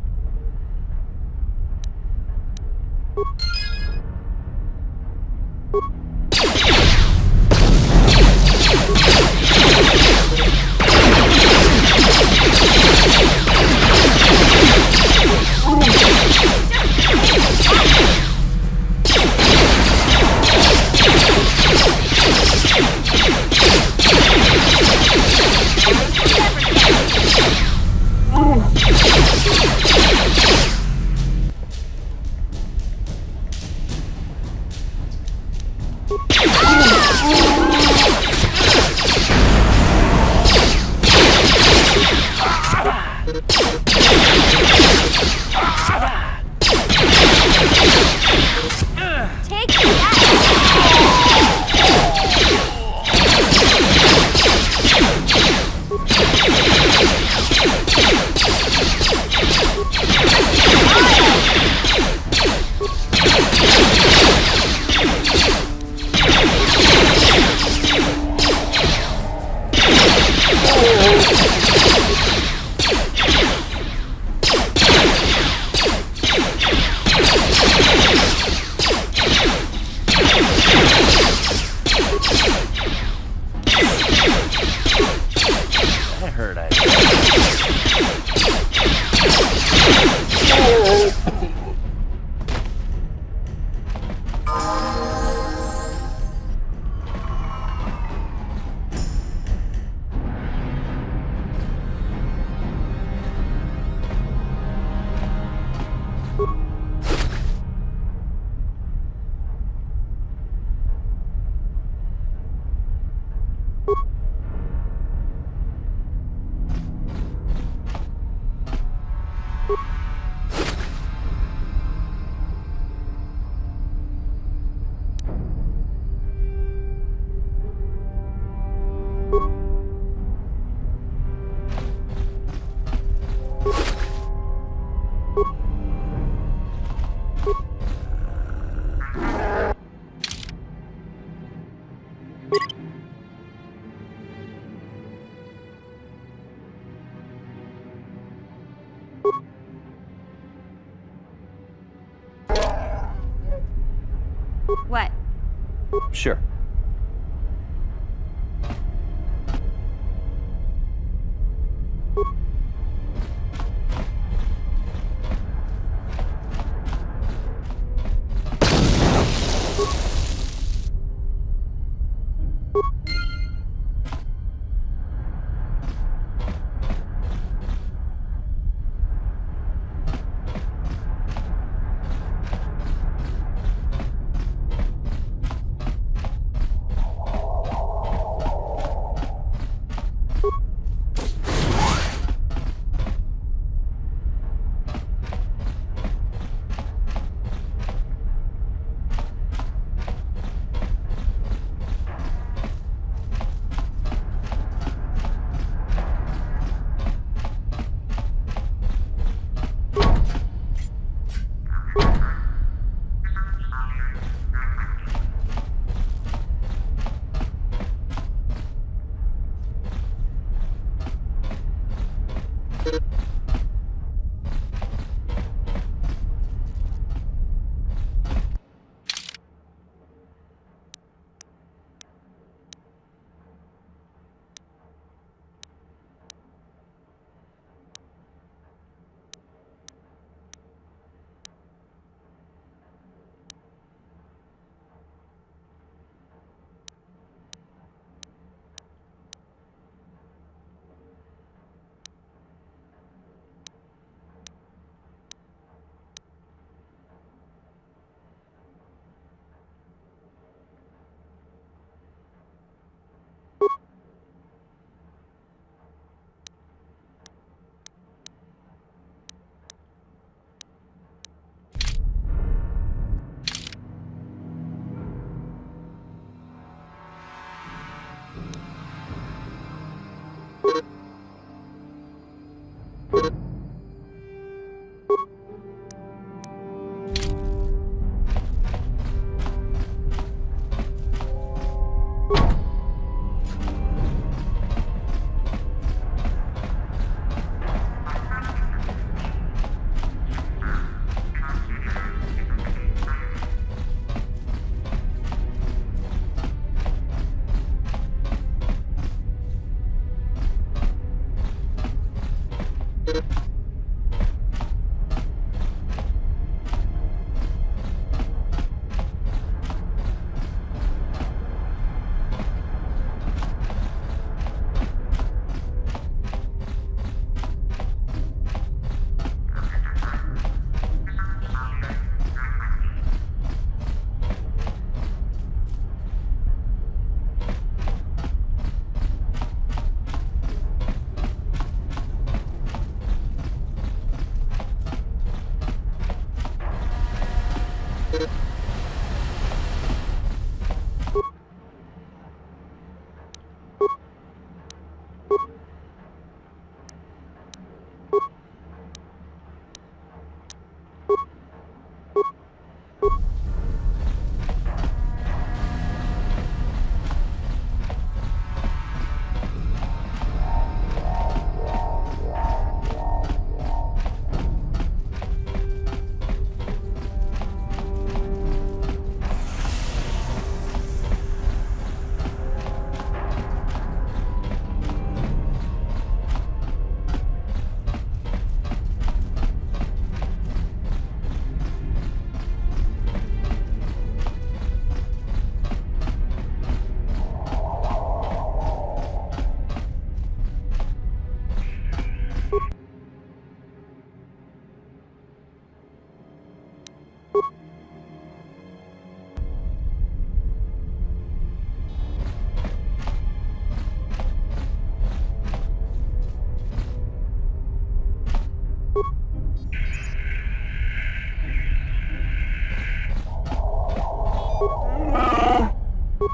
Sure.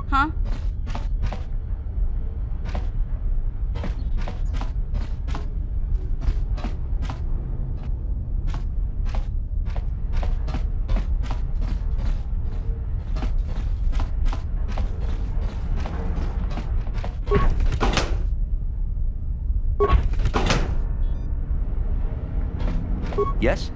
Huh? Yes?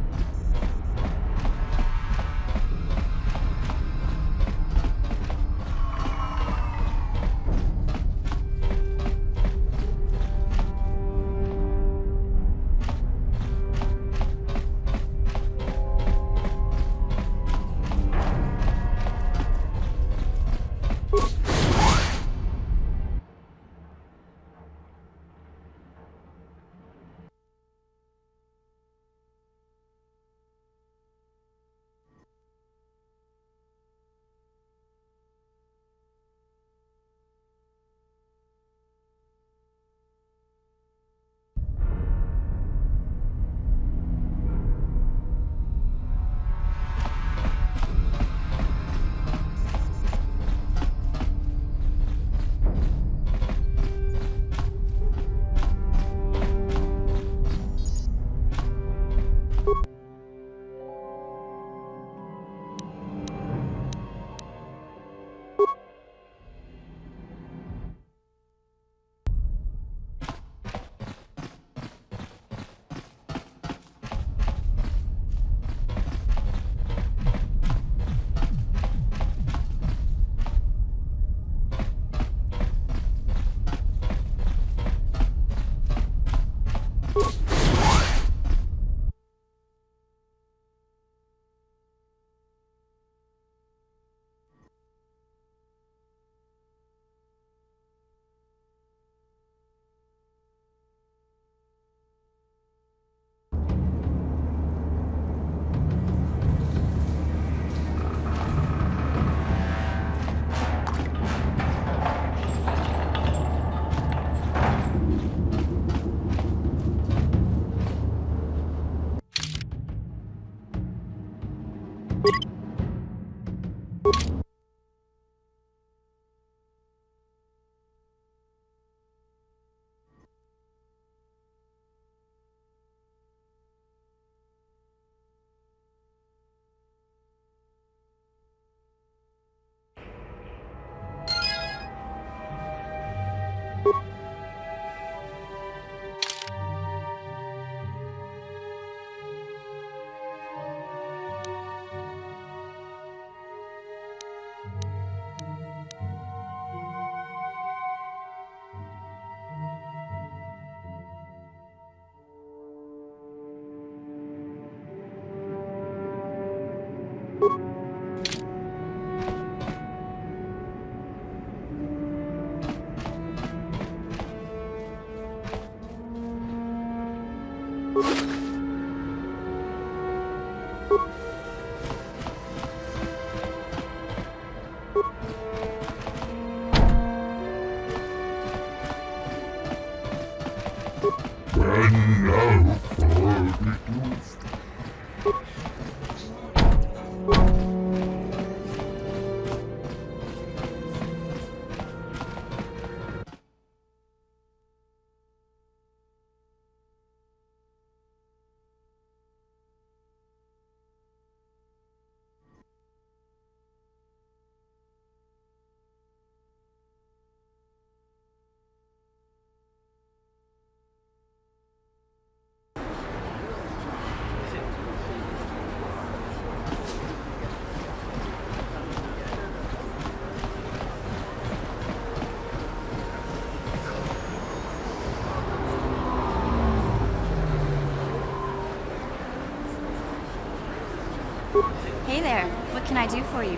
Hey there, what can I do for you?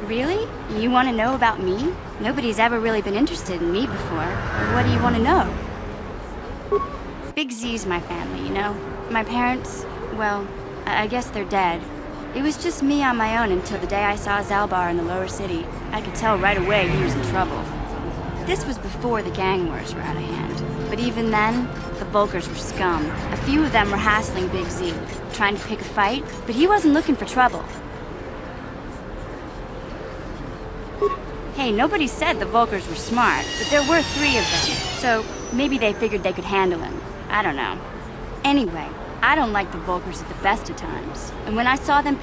Really? You want to know about me? Nobody's ever really been interested in me before. What do you want to know? Big Z's my family, you know? My parents, well, I guess they're dead. It was just me on my own until the day I saw Zalbar in the lower city. I could tell right away he was in trouble. This was before the gang wars were out of hand. But even then, the Volkers were scum. A few of them were hassling Big Z, trying to pick a fight, but he wasn't looking for trouble. Hey, nobody said the Volkers were smart, but there were 3 of them, so maybe they figured they could handle him. I don't know. Anyway, I don't like the Volkers at the best of times, and when I saw them,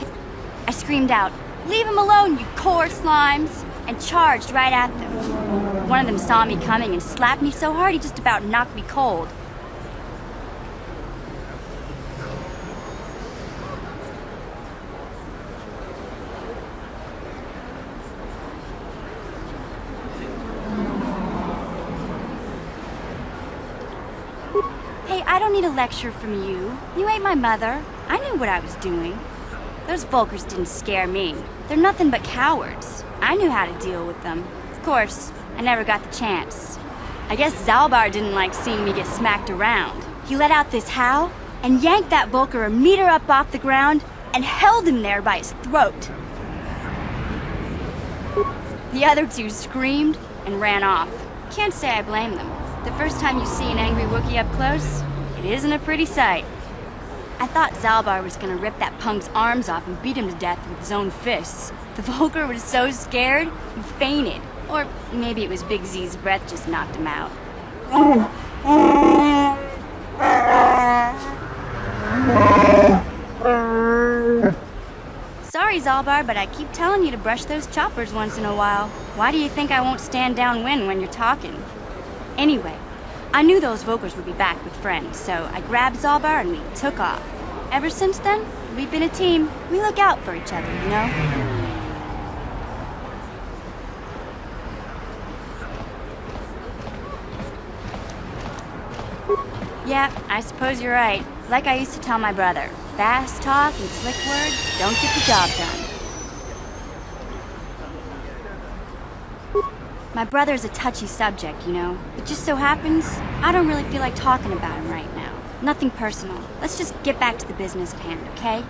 I screamed out, "Leave him alone, you core slimes!" and charged right at them. One of them saw me coming and slapped me so hard he just about knocked me cold. Hey, I don't need a lecture from you. You ain't my mother. I knew what I was doing. Those Volkers didn't scare me. They're nothing but cowards. I knew how to deal with them. Of course, I never got the chance. I guess Zalbar didn't like seeing me get smacked around. He let out this howl and yanked that Volker a meter up off the ground and held him there by his throat. The other 2 screamed and ran off. Can't say I blame them. The first time you see an angry Wookiee up close, it isn't a pretty sight. I thought Zalbar was gonna rip that punk's arms off and beat him to death with his own fists. The Volker was so scared, he fainted. Or maybe it was Big Z's breath just knocked him out. Sorry, Zalbar, but I keep telling you to brush those choppers once in a while. Why do you think I won't stand downwind when you're talking? Anyway, I knew those Volkers would be back with friends, so I grabbed Zalbar and we took off. Ever since then, we've been a team. We look out for each other, you know? Yeah, I suppose you're right. Like I used to tell my brother, fast talk and slick words don't get the job done. My brother's a touchy subject, you know. It just so happens, I don't really feel like talking about him right now. Nothing personal. Let's just get back to the business at hand, okay?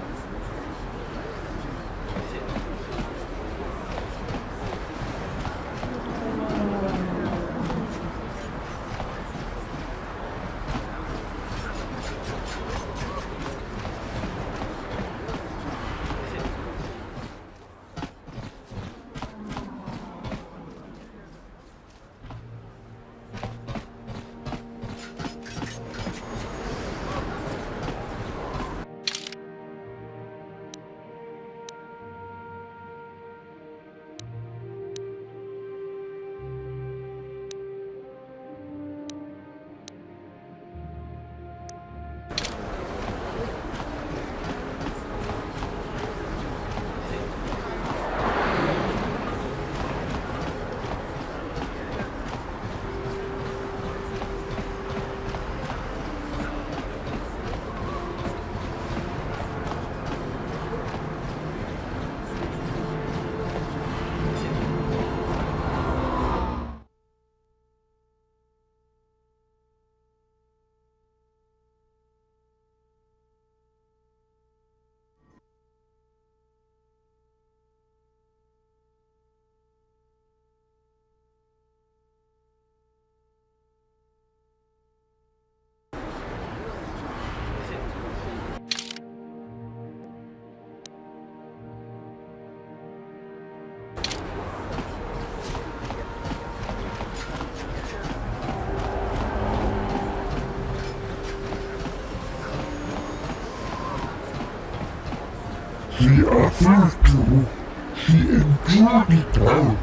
The other two, she entered it out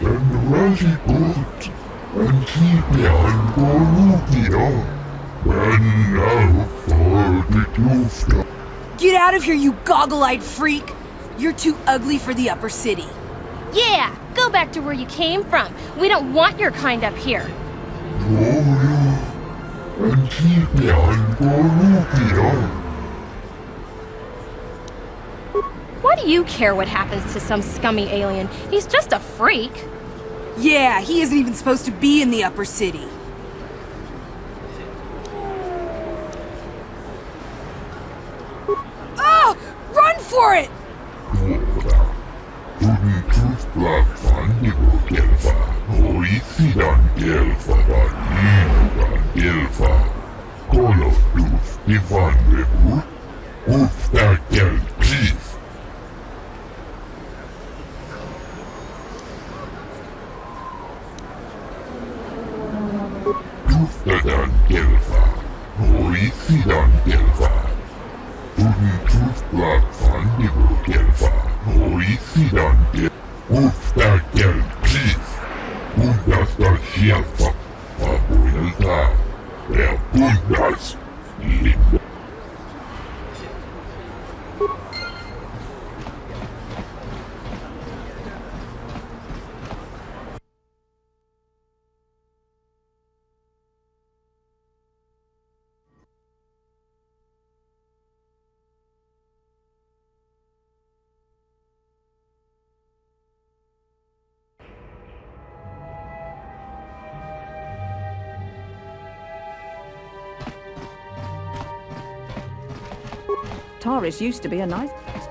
and was it good, and she began Bolivia. And now for the Klufta. Get out of here, you goggle-eyed freak! You're too ugly for the upper city. Yeah, go back to where you came from. We don't want your kind up here. And she began Bolivia. Why do you care what happens to some scummy alien? He's just a freak. Yeah, he isn't even supposed to be in the upper city. Oh! Run for it! Taris used to be a nice place.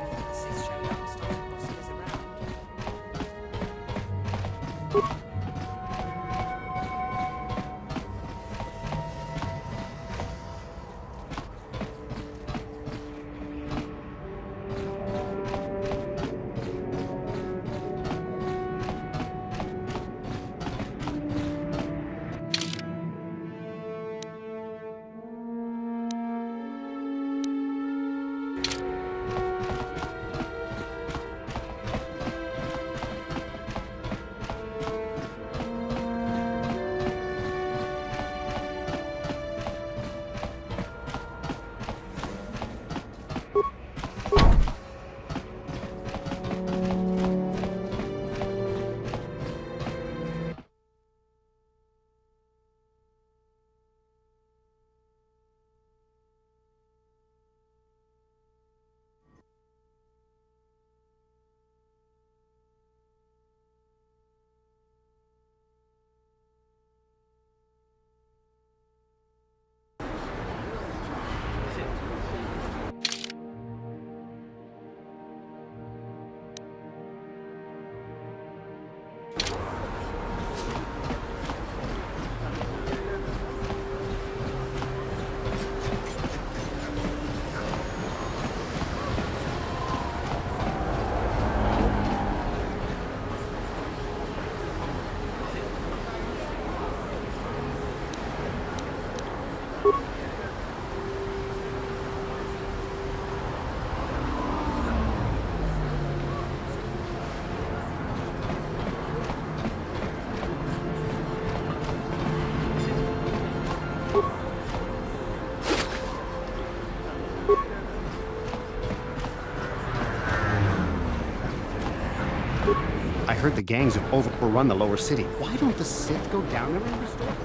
I heard the gangs have overrun the lower city. Why don't the Sith go down there and restore them?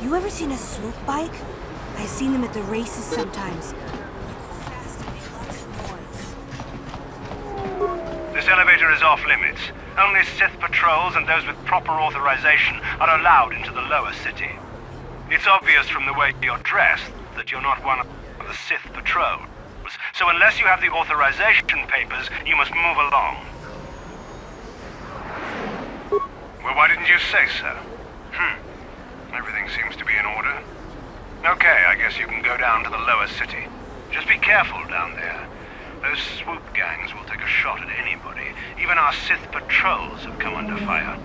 You ever seen a swoop bike? I've seen them at the races sometimes. This elevator is off limits. Only Sith patrols and those with proper authorization are allowed into the lower city. It's obvious from the way you're dressed that you're not one of the Sith patrols. So unless you have the authorization papers, you must move along. Well, why didn't you say so? Everything seems to be in order. Okay, I guess you can go down to the lower city. Just be careful down there. Those swoop gangs will take a shot at anybody. Even our Sith patrols have come under fire.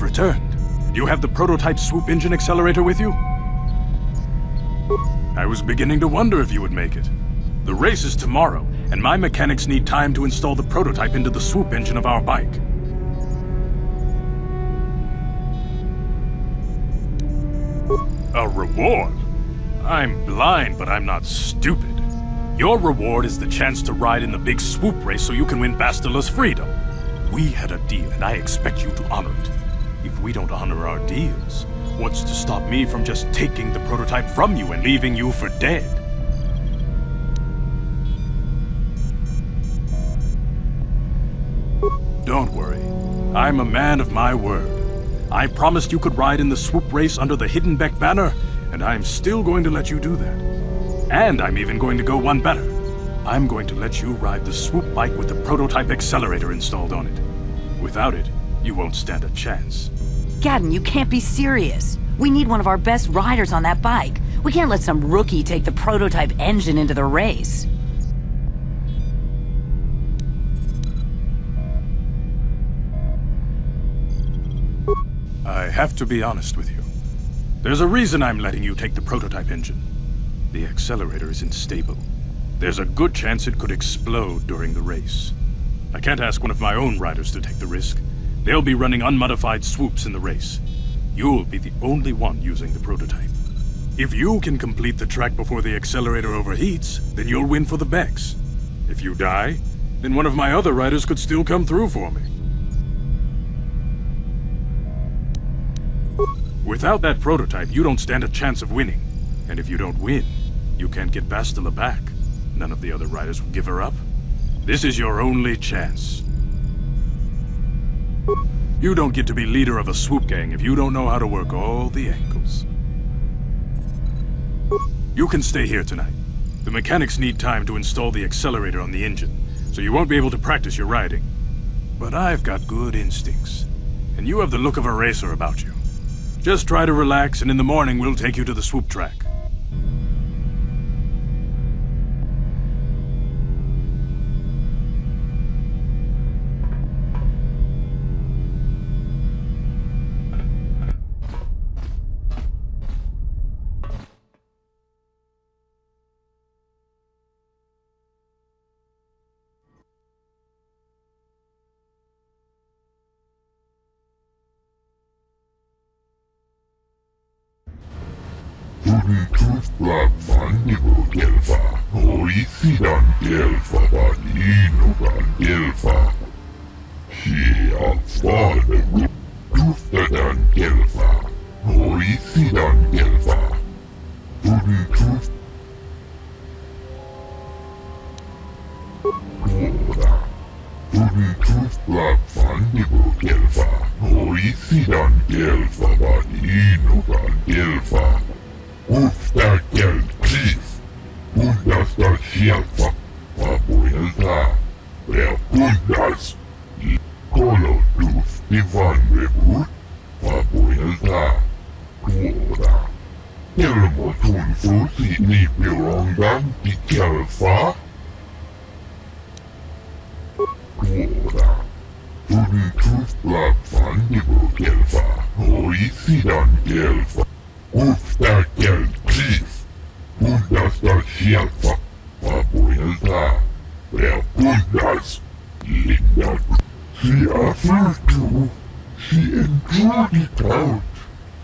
Returned. You have the prototype swoop engine accelerator with you? I was beginning to wonder if you would make it. The race is tomorrow, and my mechanics need time to install the prototype into the swoop engine of our bike. A reward? I'm blind, but I'm not stupid. Your reward is the chance to ride in the big swoop race so you can win Bastila's freedom. We had a deal, and I expect you to honor it. If we don't honor our deals, what's to stop me from just taking the prototype from you and leaving you for dead? Don't worry. I'm a man of my word. I promised you could ride in the swoop race under the Hidden Beck banner, and I'm still going to let you do that. And I'm even going to go one better. I'm going to let you ride the swoop bike with the prototype accelerator installed on it. Without it, you won't stand a chance. Gadden, you can't be serious. We need one of our best riders on that bike. We can't let some rookie take the prototype engine into the race. I have to be honest with you. There's a reason I'm letting you take the prototype engine. The accelerator isn't stable. There's a good chance it could explode during the race. I can't ask one of my own riders to take the risk. They'll be running unmodified swoops in the race. You'll be the only one using the prototype. If you can complete the track before the accelerator overheats, then you'll win for the Becks. If you die, then one of my other riders could still come through for me. Without that prototype, you don't stand a chance of winning. And if you don't win, you can't get Bastila back. None of the other riders will give her up. This is your only chance. You don't get to be leader of a swoop gang if you don't know how to work all the angles. You can stay here tonight. The mechanics need time to install the accelerator on the engine, so you won't be able to practice your riding. But I've got good instincts, and you have the look of a racer about you. Just try to relax, and in the morning we'll take you to the swoop track. Tuntutla fandigo gelfa, oisidan gelfa badinogan gelfa. Hia fade tuftadan gelfa, oisidan gelfa. Tuntut Tuoda. Tuntutla fandigo gelfa, oisidan gelfa badinogan gelfa. Ufta gel pris, Bundasta shelfa, Papuelta, Rea Bundas, Colo duf divan rebut, Papuelta, Tuoda. Elmo tun fusi ni pirongan di kelfa, Tuoda. Tuntutla fandigo gelfa, oisidan gelfa. Ufta gel pris, Bundasta shelfa, Papuelta, Rea Bundas, Linda. She offered to, she enjoyed it out,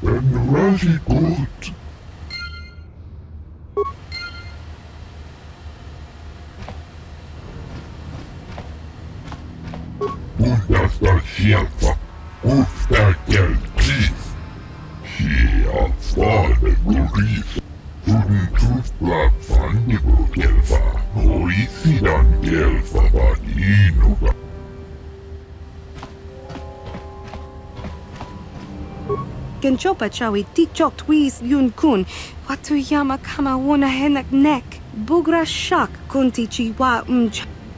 and very good. Bundasta shelfa, Ufta gel pris. Hia fade guris, Tuntutla fandigo gelfa, oisidan gelfa badinoga. Genchopa chawi tichok twis yun kun. Watuyama kama wona henak nek. Bugra shak kunti chiwa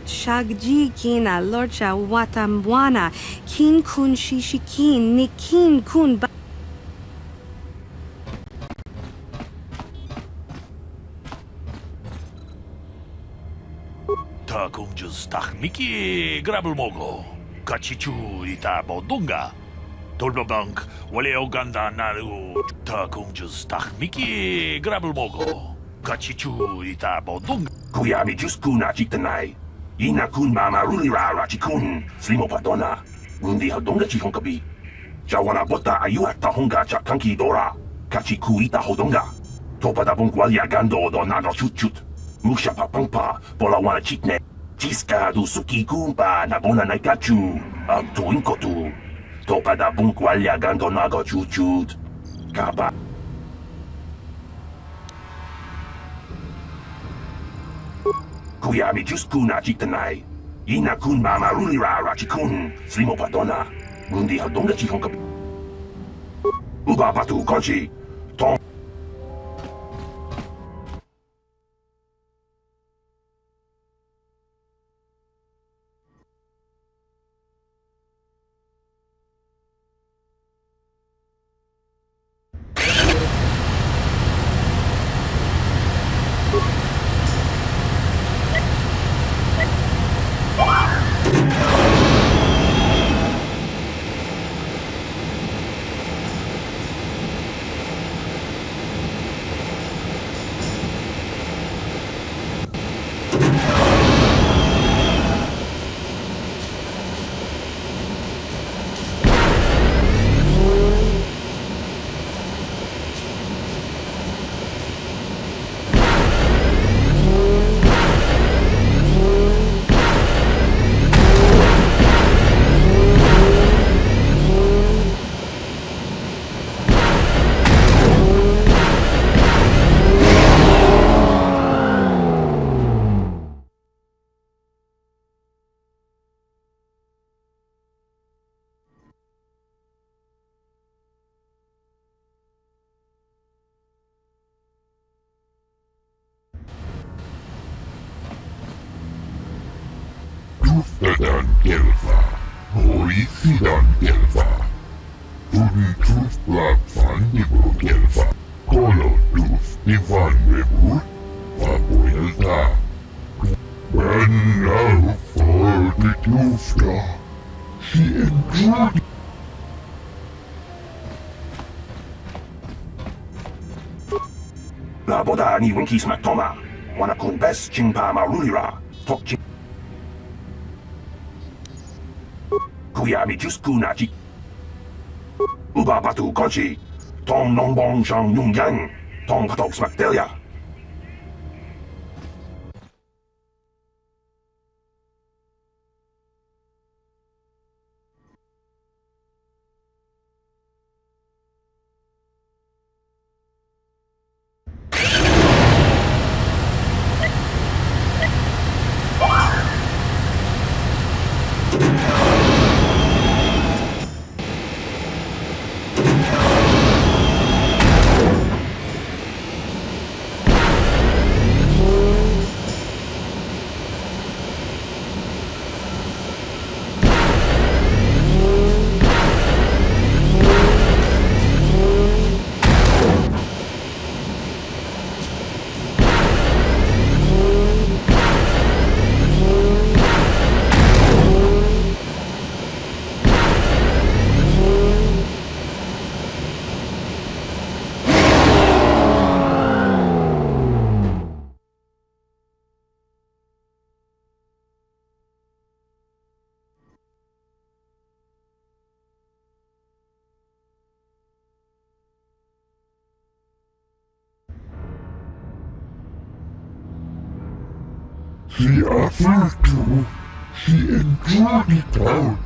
Shagji kina lorcha watambwana. Kin kun shishikin ni kin kun ba. Takumjus takmiki grabulmogo. Kachichu ita bodunga. Tolbabank wale oganda naru. Takumjus takmiki grabulmogo. Kachichu ita bodunga. Kuyami juskuna chitanai. Ina kun mama rulira rachikun. Slimo padona. Rundi hodonga chihonkabi. Jawana bota ayua tahonga chakanki dora. Kachiku ita hodonga. Topada bongwalia gando do nano chut. Musha papangpa, pola wana chitne. Tiska du suki kumpa na bona naikachu. Tu inkotu. Topa da bunkwalia gando nago chuchut. Kaba. Kuyami juskuna chitanai. Ina kun mama rulira rachikun. Slimo padona. Rundi hadonga chihonkabi. Uba patu konchi. Tom. Tuftadan gelfa, oisidan gelfa. Tuntutla fandigo gelfa, Colo duf divan rebut, Papuelta. And now for the Tufta. She enjoyed it. La boda ni winki smaktoma. Wana kun bes chingpa marulira. Tok ching. Kuyami juskuna chi. Uba patu konchi. Tom nongbong shang yung yang. tong patok smaktelia. She offered to. She enjoyed it out.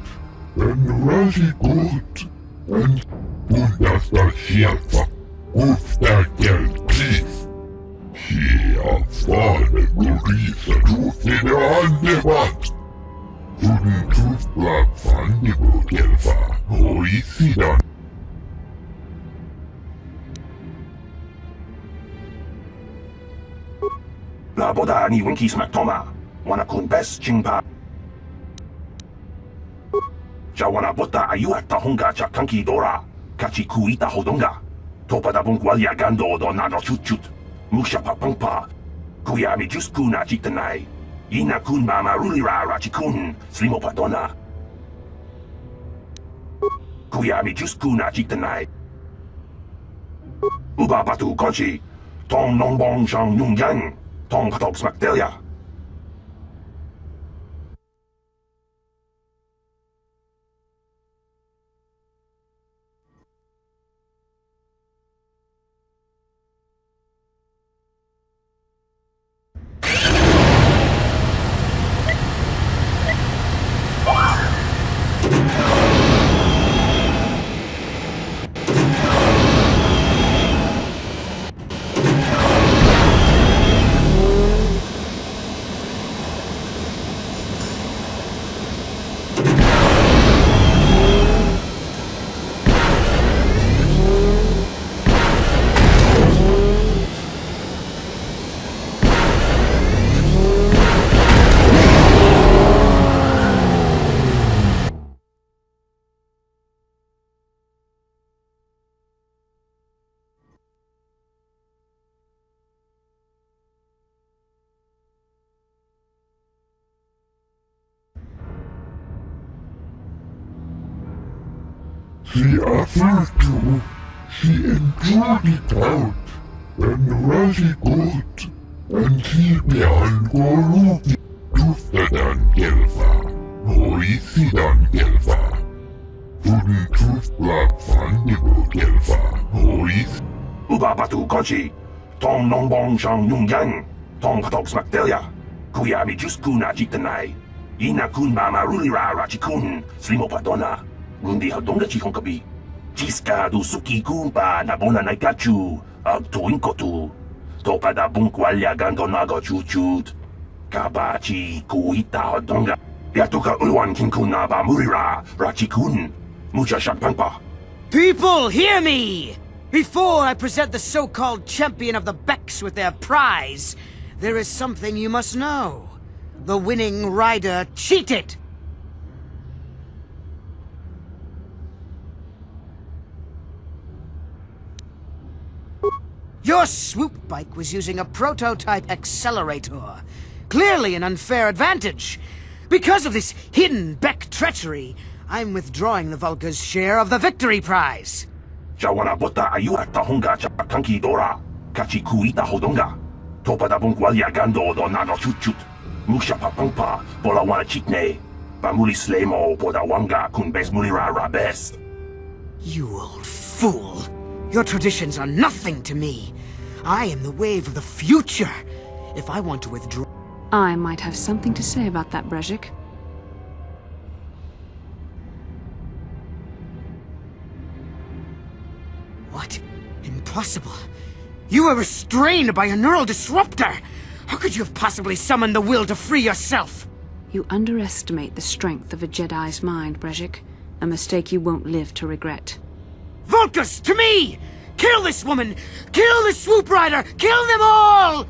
And really good. And wunderbar Schäfer. Hofstärkel Pris. She erfahren Gurisa Tufine Andebat. Huden Tufbla Fandibo Gelfa. Oisidan. La boda ni winki smaktoma. Wana kun bes chingpa. Ja wana bota ayu at tahonga cha kanki dora. Kachi kuita hodonga. Topa da bunkwalia gando do nado chut. Musha papangpa. Kuya mi just kuna chitanai. Ina kun mama rulira rachikun. Slimo padona. Kuya mi just kuna chitanai. Uba batu konchi. Tong nongbong shang yung yang. Tong patok smaktelia. She offered to. She enjoyed it out. And really good. And she behind Goruki. Tuftadan Gelfa. Oisidan Gelfa. Huden Tufbla Fandibo Gelfa. Ois. Uba batu konchi. Tong nongbong shang yung yang. Tong patok smaktelia. Kuya mi just kuna chitanai. Ina kun mama rulira rachikun. Slimo padona. Rundi hadonga chihonkabi. Chiska du suki kumpa na bona naikachu. Ag tuin kotu. Topa da bunkwalia gando nago chuchut. Kabachi kuita hadonga. Yatuka ulwan kinkuna ba murira rachikun. Mucha shakpangpa. People, hear me! Before I present the so-called champion of the Becks with their prize, there is something you must know. The winning rider cheated! Your swoop bike was using a prototype accelerator. Clearly an unfair advantage. Because of this hidden Beck treachery, I'm withdrawing the Vulca's share of the victory prize. Jawana bota ayu at tahonga cha kanki dora. Kachi kuita hodonga. Topa da bunkwalia gando do nado chut. Musha papangpa pola wana chitne. Bamuli slemo poda wanga kun bes mulira rabes. You old fool. Your traditions are nothing to me. I am the wave of the future. If I want to withdraw... I might have something to say about that, Brejik. What? Impossible. You were restrained by a neural disruptor! How could you have possibly summoned the will to free yourself? You underestimate the strength of a Jedi's mind, Brejik. A mistake you won't live to regret. Vulcus, to me! Kill this woman! Kill the swoop rider! Kill them all!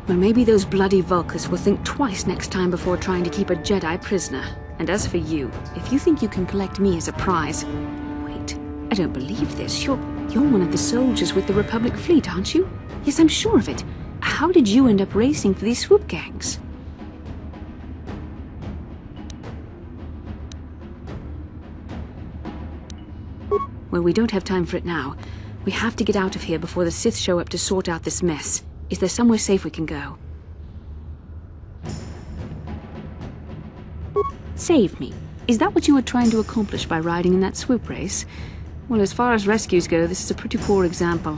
Well, maybe those bloody Vulcans will think twice next time before trying to keep a Jedi prisoner. And as for you, if you think you can collect me as a prize... Wait, I don't believe this. You're one of the soldiers with the Republic fleet, aren't you? Yes, I'm sure of it. How did you end up racing for these swoop gangs? Well, we don't have time for it now. We have to get out of here before the Sith show up to sort out this mess. Is there somewhere safe we can go? Save me. Is that what you were trying to accomplish by riding in that swoop race? Well, as far as rescues go, this is a pretty poor example.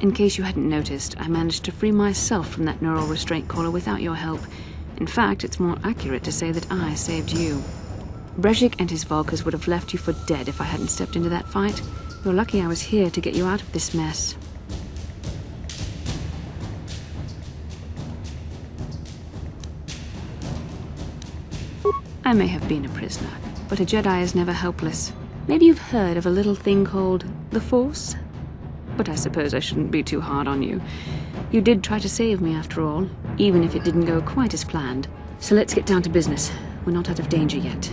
In case you hadn't noticed, I managed to free myself from that neural restraint collar without your help. In fact, it's more accurate to say that I saved you. Brejik and his Vulcans would have left you for dead if I hadn't stepped into that fight. You're lucky I was here to get you out of this mess. I may have been a prisoner, but a Jedi is never helpless. Maybe you've heard of a little thing called the Force? But I suppose I shouldn't be too hard on you. You did try to save me after all, even if it didn't go quite as planned. So let's get down to business. We're not out of danger yet.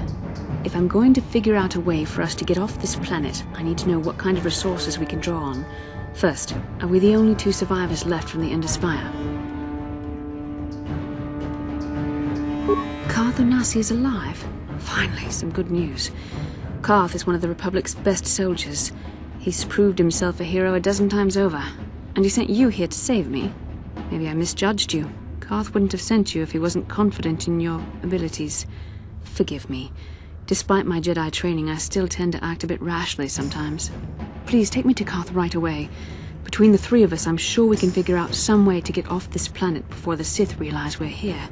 If I'm going to figure out a way for us to get off this planet, I need to know what kind of resources we can draw on. First, are we the only two survivors left from the Endless Fire? Karth Onasi is alive. Finally, some good news. Karth is one of the Republic's best soldiers. He's proved himself a hero a dozen times over. And he sent you here to save me. Maybe I misjudged you. Karth wouldn't have sent you if he wasn't confident in your abilities. Forgive me. Despite my Jedi training, I still tend to act a bit rashly sometimes. Please take me to Karth right away. Between the three of us, I'm sure we can figure out some way to get off this planet before the Sith realize we're here.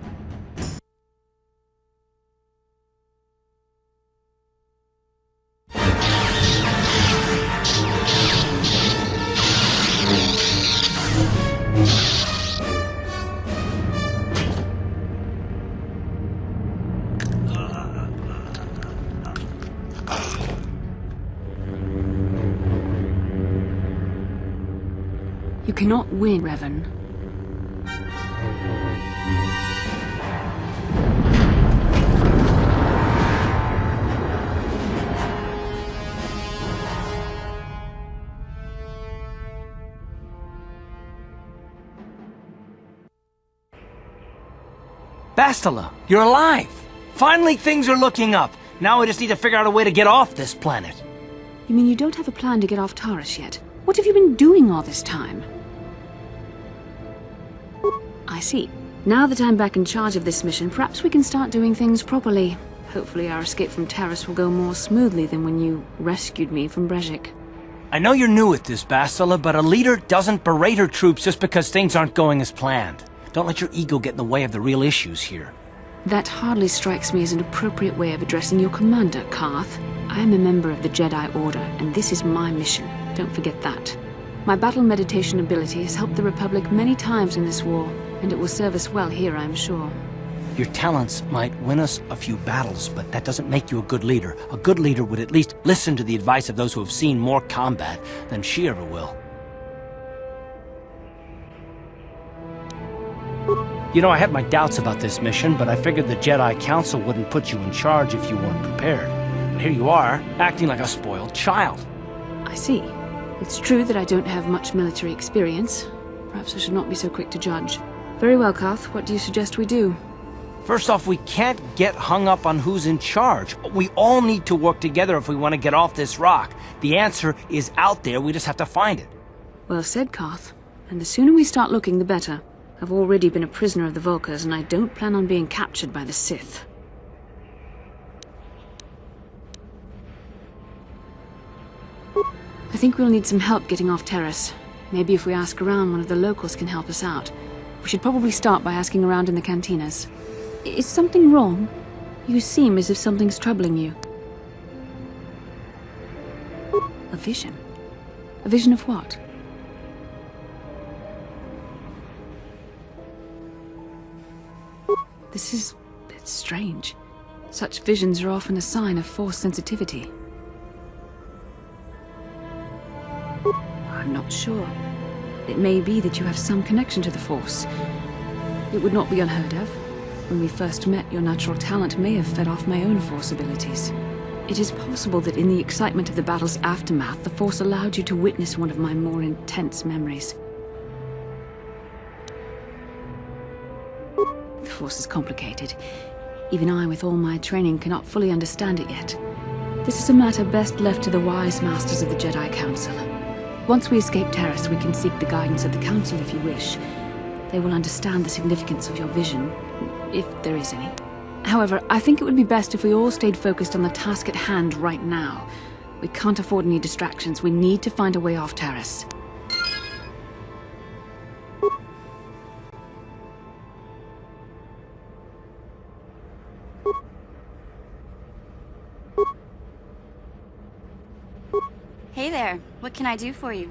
You cannot win, Revan. Bastila, you're alive! Finally things are looking up. Now we just need to figure out a way to get off this planet. You mean you don't have a plan to get off Taris yet? What have you been doing all this time? I see. Now that I'm back in charge of this mission, perhaps we can start doing things properly. Hopefully our escape from Taris will go more smoothly than when you rescued me from Brejik. I know you're new at this, Bastila, but a leader doesn't berate her troops just because things aren't going as planned. Don't let your ego get in the way of the real issues here. That hardly strikes me as an appropriate way of addressing your commander, Karth. I am a member of the Jedi Order, and this is my mission. Don't forget that. My battle meditation ability has helped the Republic many times in this war, and it will serve us well here, I'm sure. Your talents might win us a few battles, but that doesn't make you a good leader. A good leader would at least listen to the advice of those who have seen more combat than she ever will. You know, I had my doubts about this mission, but I figured the Jedi Council wouldn't put you in charge if you weren't prepared. And here you are, acting like a spoiled child. I see. It's true that I don't have much military experience. Perhaps I should not be so quick to judge. Very well, Karth. What do you suggest we do? First off, we can't get hung up on who's in charge. We all need to work together if we want to get off this rock. The answer is out there, we just have to find it. Well said, Karth. And the sooner we start looking, the better. I've already been a prisoner of the Vulkars, and I don't plan on being captured by the Sith. I think we'll need some help getting off Taris. Maybe if we ask around, one of the locals can help us out. We should probably start by asking around in the cantinas. Is something wrong? You seem as if something's troubling you. A vision? A vision of what? This is a bit strange. Such visions are often a sign of Force sensitivity. I'm not sure. It may be that you have some connection to the Force. It would not be unheard of. When we first met, your natural talent may have fed off my own Force abilities. It is possible that in the excitement of the battle's aftermath, the Force allowed you to witness one of my more intense memories. The Force is complicated. Even I, with all my training, cannot fully understand it yet. This is a matter best left to the wise masters of the Jedi Council. Once we escape Taris, we can seek the guidance of the Council if you wish. They will understand the significance of your vision, if there is any. However, I think it would be best if we all stayed focused on the task at hand right now. We can't afford any distractions. We need to find a way off Taris. Hey there, what can I do for you?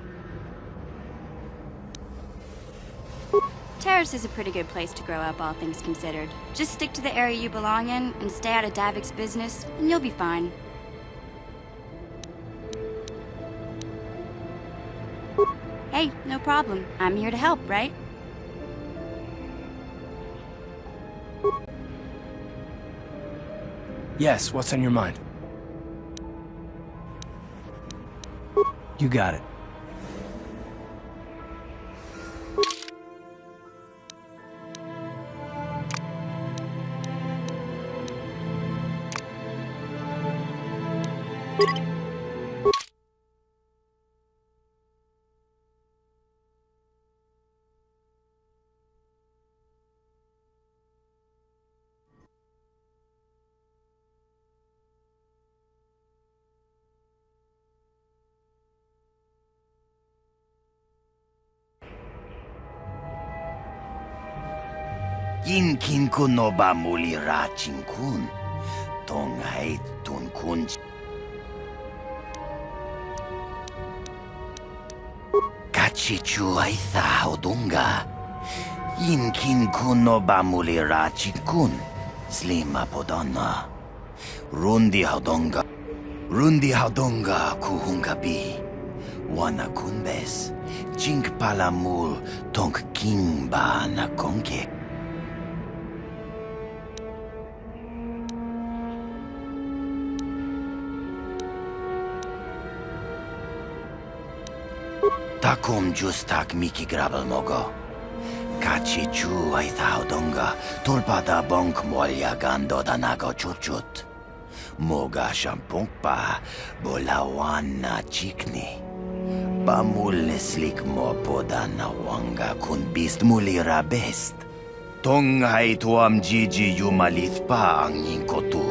Taris is a pretty good place to grow up, all things considered. Just stick to the area you belong in and stay out of Davik's business, and you'll be fine. Hey, no problem. I'm here to help, right? Yes, what's on your mind? You got it. Inkin kun no ba mulira chinkun. Tongay tun kun. Kachichu ay odunga. Inkin kun no ba mulira chinkun. Slima podonna. Rundi haudonga kuhungabi. Wana kunbes. Chink palamul tonk kimba na konke. Takum justak miki grabel mogo. Kachi chu ay haudonga. Tulpada bonk molya gando danago chuchut. Moga shampongpa bolawan na chikni. Pamuleslik mo poda na wanga kun bist mulira best. Tonghay tuam jiji yumalit pa ang yingkotu.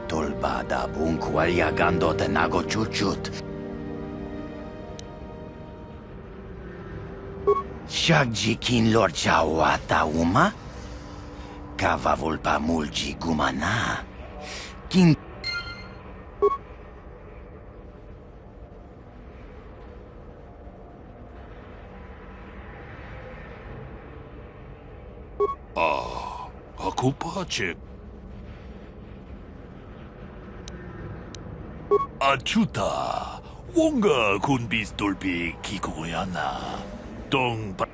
Tolbada bunk walyagando tenago chuchut. Shagji kin lord chawata uma? Kavavulpa mulji gumana. Kin Ako pa, Chick. Achuta, wonga kun bistolpi kikukoyana. Tong pa...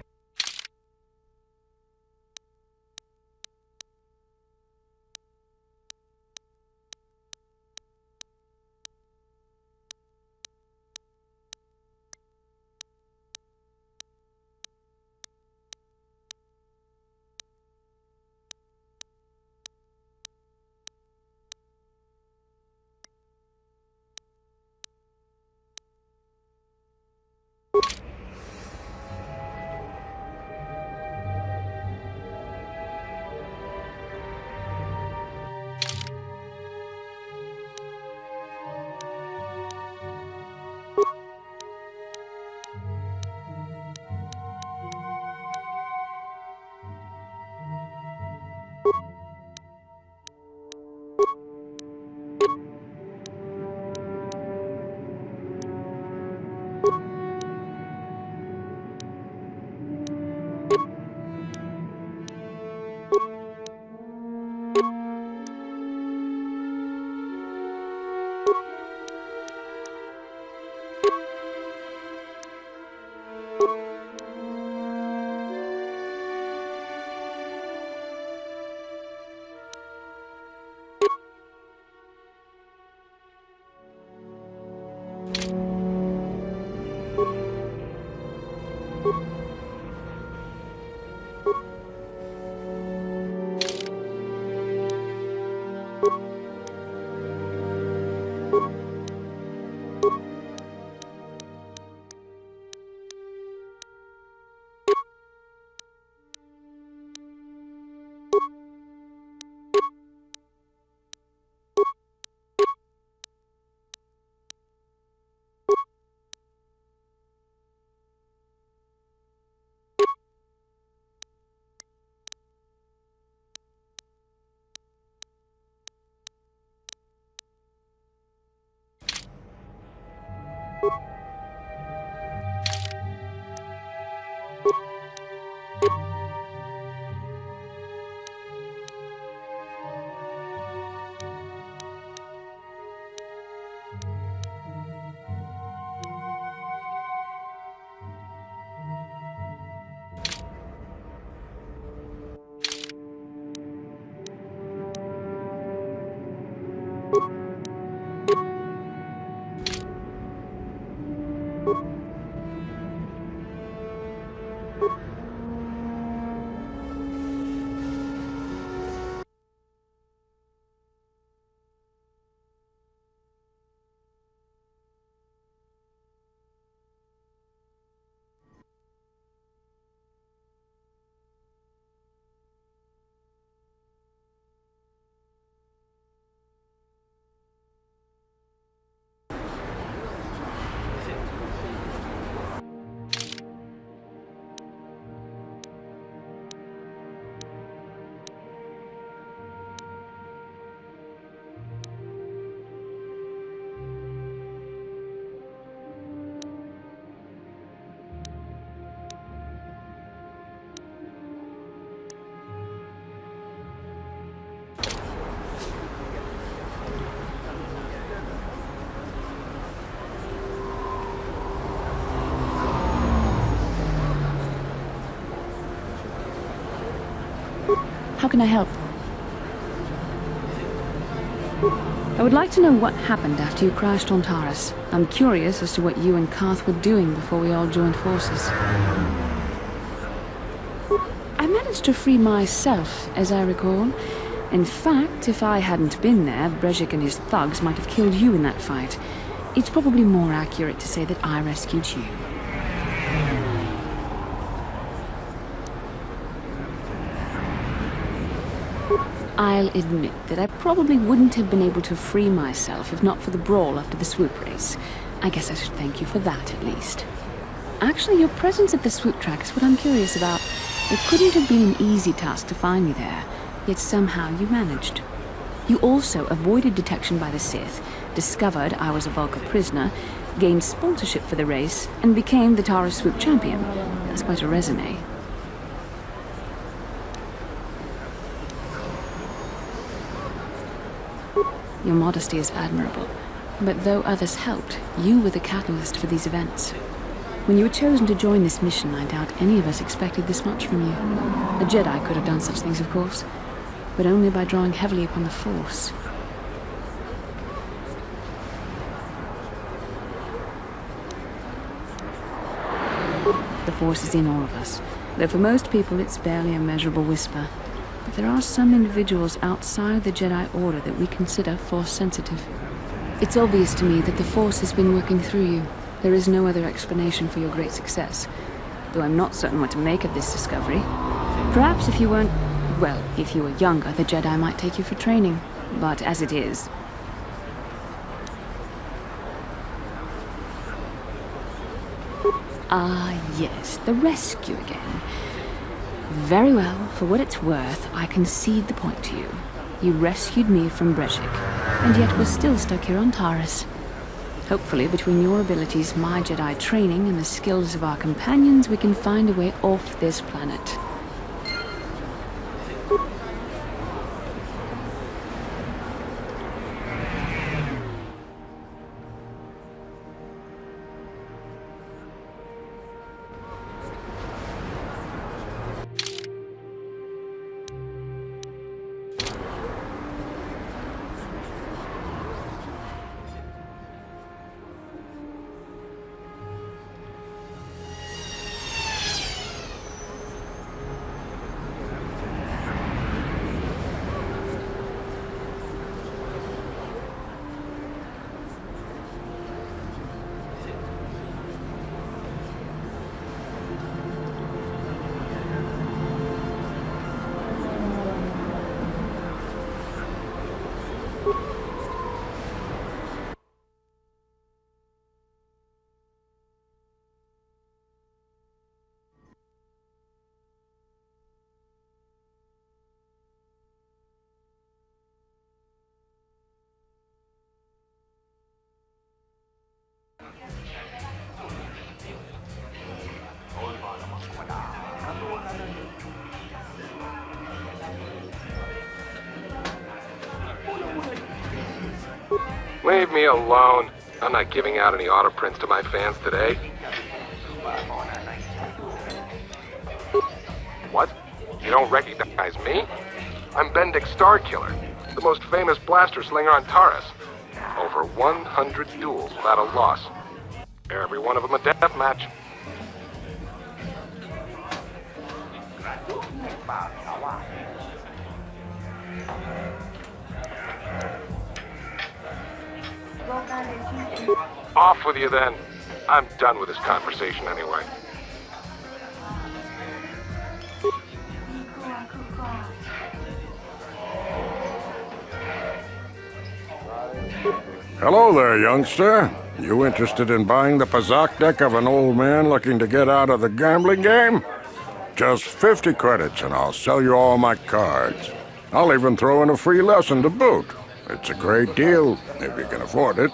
can I help? I would like to know what happened after you crashed on Taurus. I'm curious as to what you and Karth were doing before we all joined forces. I managed to free myself, as I recall. In fact, if I hadn't been there, Brejik and his thugs might have killed you in that fight. It's probably more accurate to say that I rescued you. I'll admit that I probably wouldn't have been able to free myself if not for the brawl after the swoop race. I guess I should thank you for that, at least. Actually, your presence at the swoop track is what I'm curious about. It couldn't have been an easy task to find me there, yet somehow you managed. You also avoided detection by the Sith, discovered I was a Vulca prisoner, gained sponsorship for the race, and became the Taurus swoop champion. That's quite a resume. Your modesty is admirable, but though others helped, you were the catalyst for these events. When you were chosen to join this mission, I doubt any of us expected this much from you. A Jedi could have done such things, of course, but only by drawing heavily upon the Force. The Force is in all of us, though for most people it's barely a measurable whisper. But there are some individuals outside the Jedi Order that we consider Force-sensitive. It's obvious to me that the Force has been working through you. There is no other explanation for your great success, though I'm not certain what to make of this discovery. Perhaps if you weren't... well, if you were younger, the Jedi might take you for training. But as it is... Ah, yes, the rescue again. Very well, for what it's worth, I concede the point to you. You rescued me from Brejik, and yet we're still stuck here on Taurus. Hopefully, between your abilities, my Jedi training, and the skills of our companions, we can find a way off this planet. Leave me alone. I'm not giving out any auto prints to my fans today. What? You don't recognize me? I'm Bendick Starkiller, the most famous blaster slinger on Taurus. Over 100 duels without a loss. Every one of them a death match. Off with you then. I'm done with this conversation anyway. Hello there, youngster. You interested in buying the Pazak deck of an old man looking to get out of the gambling game? Just 50 credits and I'll sell you all my cards. I'll even throw in a free lesson to boot. It's a great deal, if you can afford it.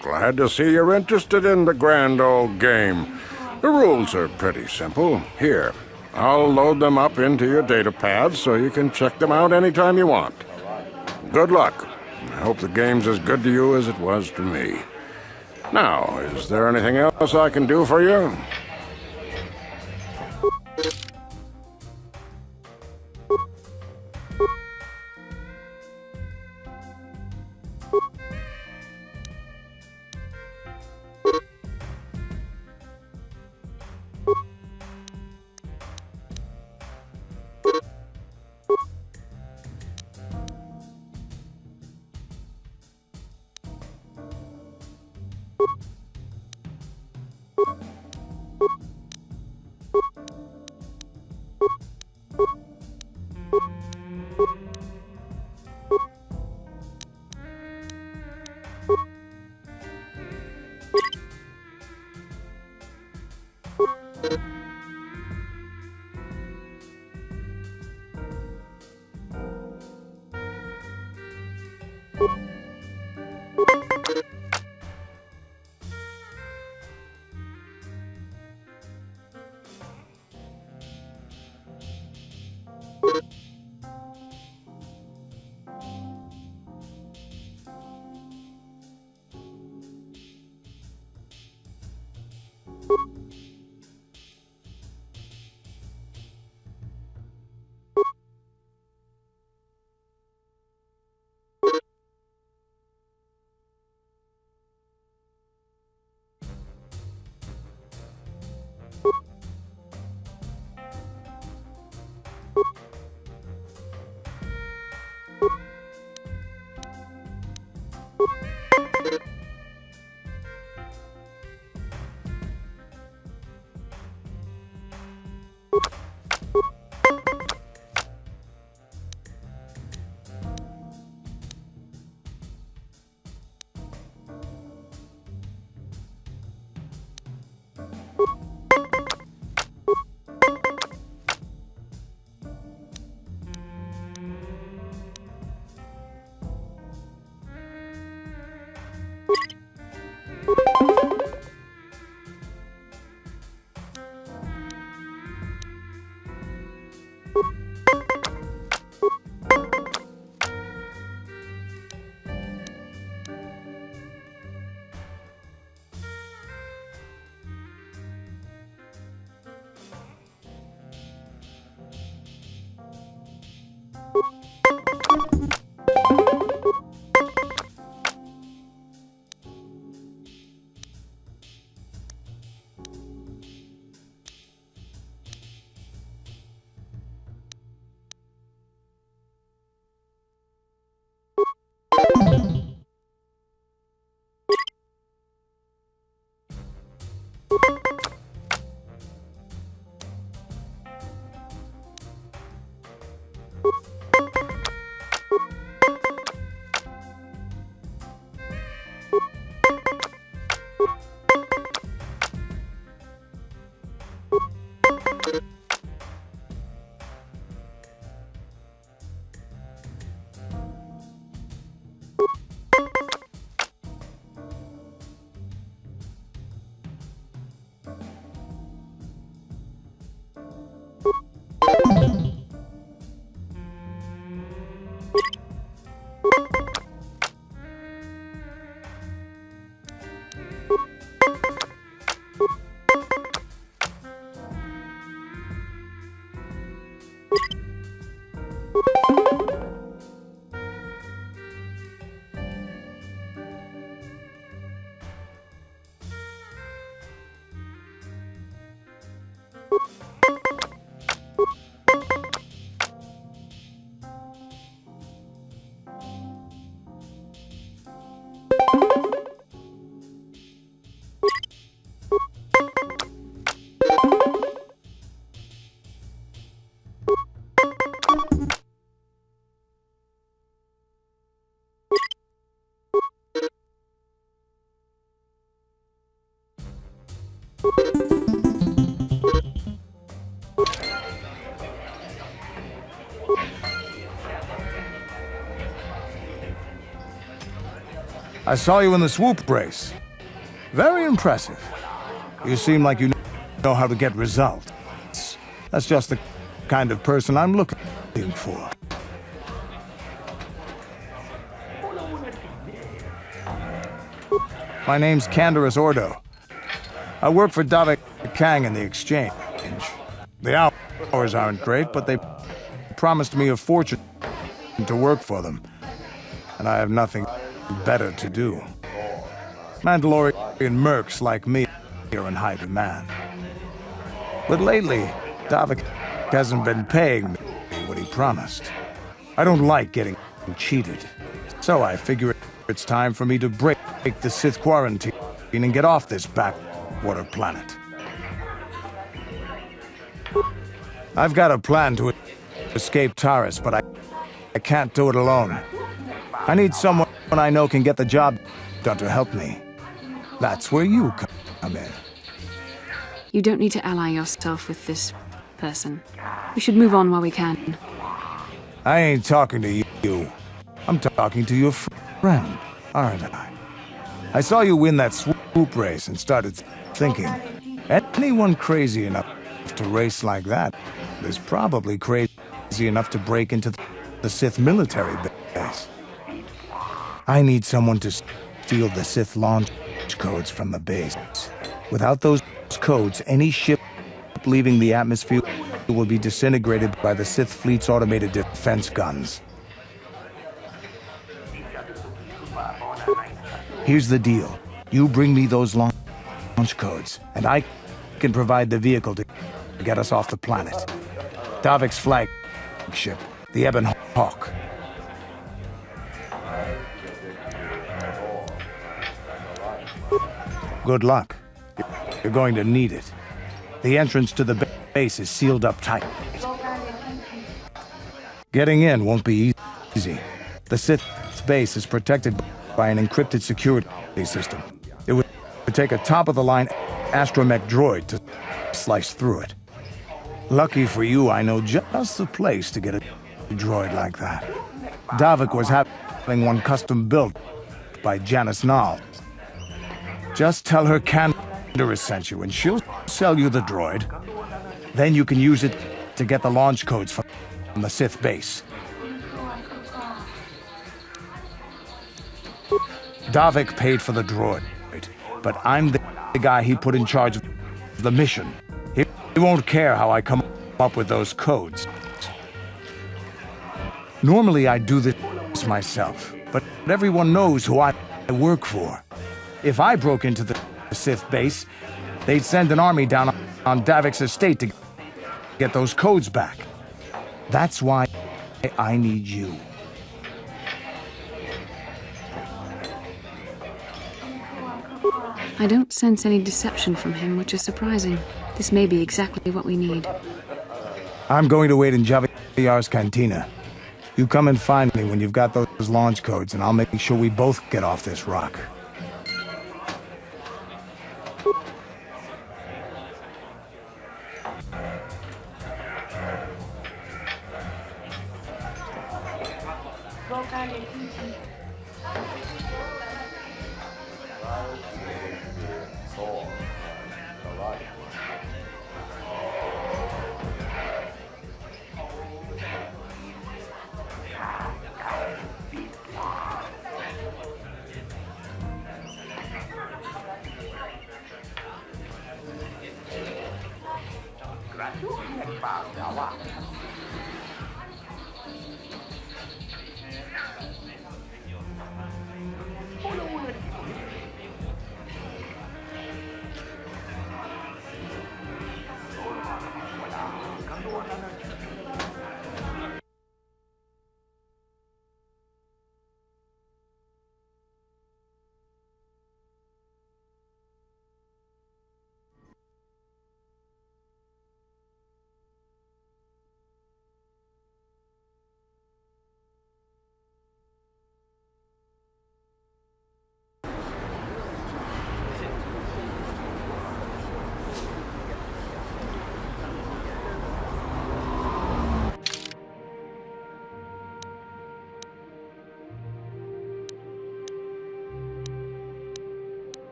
Glad to see you're interested in the grand old game. The rules are pretty simple. Here, I'll load them up into your data pad so you can check them out anytime you want. Good luck. I hope the game's as good to you as it was to me. Now, is there anything else I can do for you? I saw you in the swoop race. Very impressive. You seem like you know how to get results. That's just the kind of person I'm looking for. My name's Canderous Ordo. I work for Davik Kang in the exchange. The hours aren't great, but they promised me a fortune to work for them. And I have nothing better to do. Mandalorian mercs like me are in high demand. But lately, Davik hasn't been paying me what he promised. I don't like getting cheated. So I figure it's time for me to break the Sith quarantine and get off this backwater planet. I've got a plan to escape Taris, but I can't do it alone. I need someone I know can get the job done to help me. That's where you come in. You don't need to ally yourself with this person. We should move on while we can. I ain't talking to you. I'm talking to your friend, aren't I? I saw you win that swoop race and started thinking, anyone crazy enough to race like that is probably crazy enough to break into the Sith military base. I need someone to steal the Sith launch codes from the base. Without those codes, any ship leaving the atmosphere will be disintegrated by the Sith fleet's automated defense guns. Here's the deal. You bring me those launch codes, and I can provide the vehicle to get us off the planet. Davik's flagship, the Ebon Hawk. Good luck. You're going to need it. The entrance to the base is sealed up tight. Getting in won't be easy. The Sith base is protected by an encrypted security system. It would take a top-of-the-line astromech droid to slice through it. Lucky for you, I know just the place to get a droid like that. Davik was having one custom built by Janice Nall. Just tell her Canderous sent you, and she'll sell you the droid. Then you can use it to get the launch codes from the Sith base. Davik paid for the droid, but I'm the guy he put in charge of the mission. He won't care how I come up with those codes. Normally I do this myself, but everyone knows who I work for. If I broke into the Sith base, they'd send an army down on Davik's estate to get those codes back. That's why I need you. I don't sense any deception from him, which is surprising. This may be exactly what we need. I'm going to wait in Javier's cantina. You come and find me when you've got those launch codes, and I'll make sure we both get off this rock.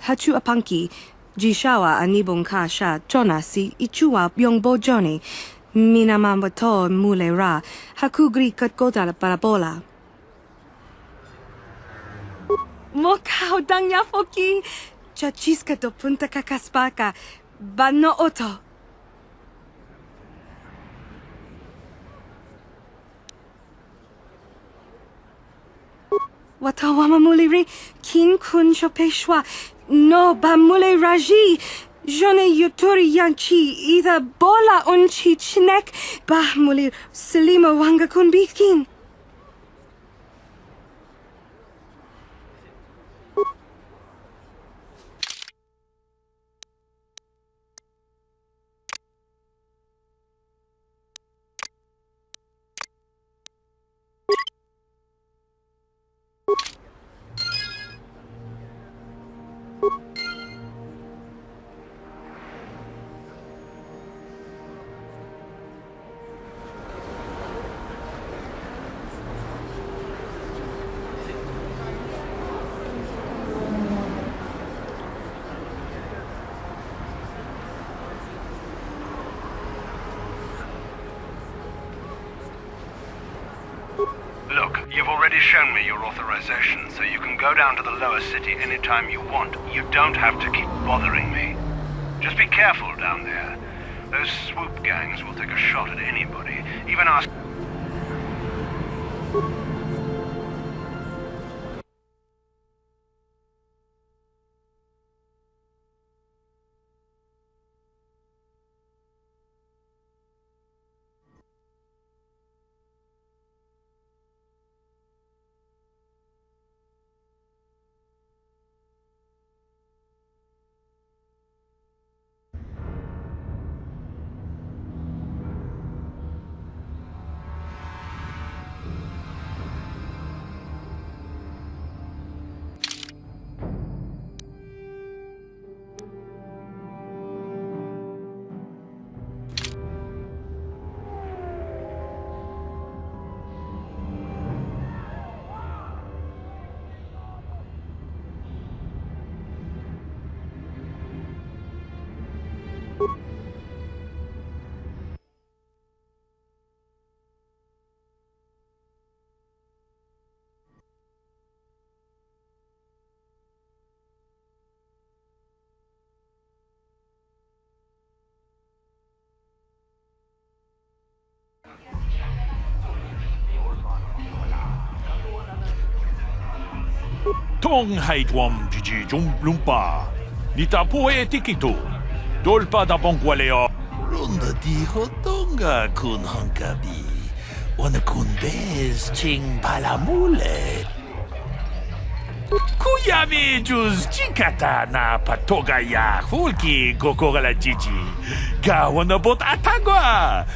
Hachu apanki, Jishawa anibong ka sha chona si ichua byongbo joni, minamambato mule ra, hakugri katkota parabola. Mokao dangya foki, chachiska do punta kakaspaka, bano oto. Watawama muliri, kin kun chopeshwa, no bamule raji, jone yuturi yanchi, either bola unchi chinek, bah mulir, selima wanga kun bikin. Look, you've already shown me your authorization, so you can go down to the lower city anytime you want. You don't have to keep bothering me. Just be careful down there. Those swoop gangs will take a shot at anybody, even us. Tong haitwam jiji lumpa. Nita poe tikito. Dolpa da bonqualeo. Runda di hotonga kun hankabi. Wana kun bez ching palamule. Kuyami juz chikata na patoga ya hulki gokogala jiji. Gawana bot atagwa.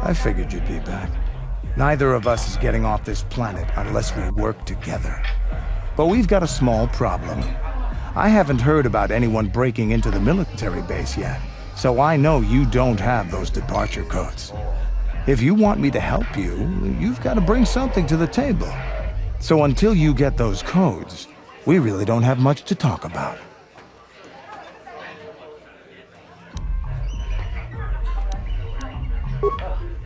I figured you'd be back. Neither of us is getting off this planet unless we work together. But we've got a small problem. I haven't heard about anyone breaking into the military base yet, so I know you don't have those departure codes. If you want me to help you, you've got to bring something to the table. So until you get those codes, we really don't have much to talk about.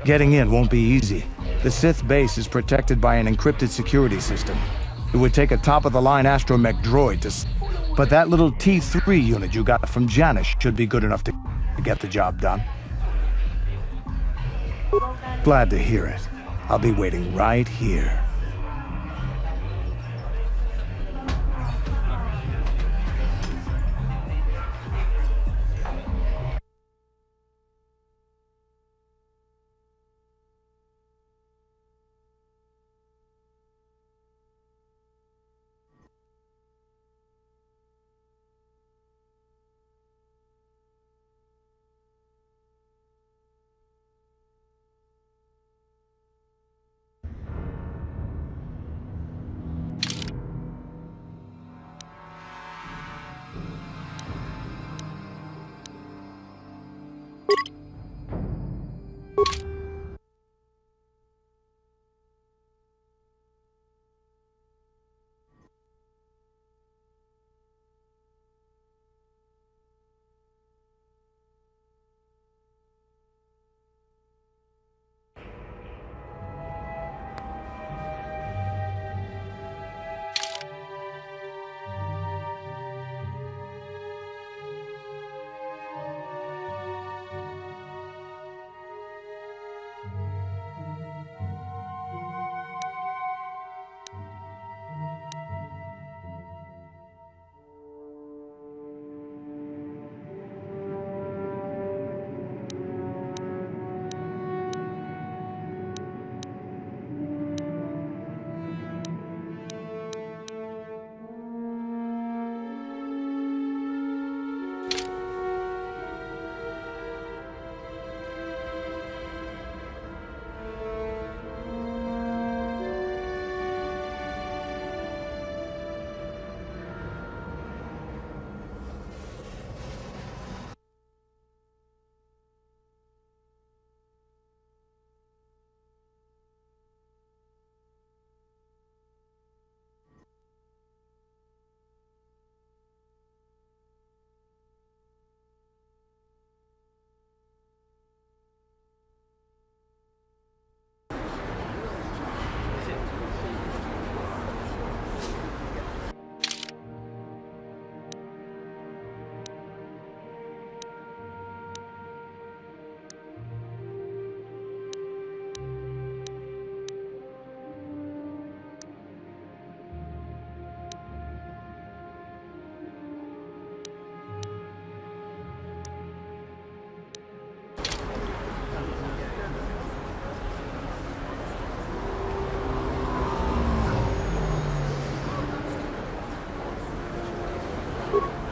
Getting in won't be easy. The Sith base is protected by an encrypted security system. It would take a top-of-the-line astromech droid to... But that little T3 unit you got from Janice should be good enough to get the job done. Glad to hear it. I'll be waiting right here.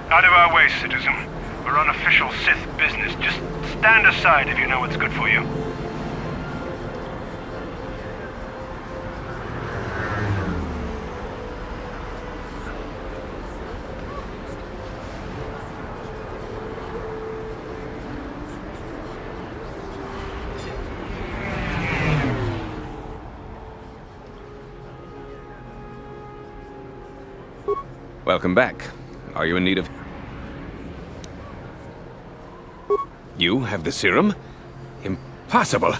Out of our way, citizen. We're on official Sith business. Just stand aside if you know what's good for you. Welcome back. Are you in need of... You have the serum? Impossible!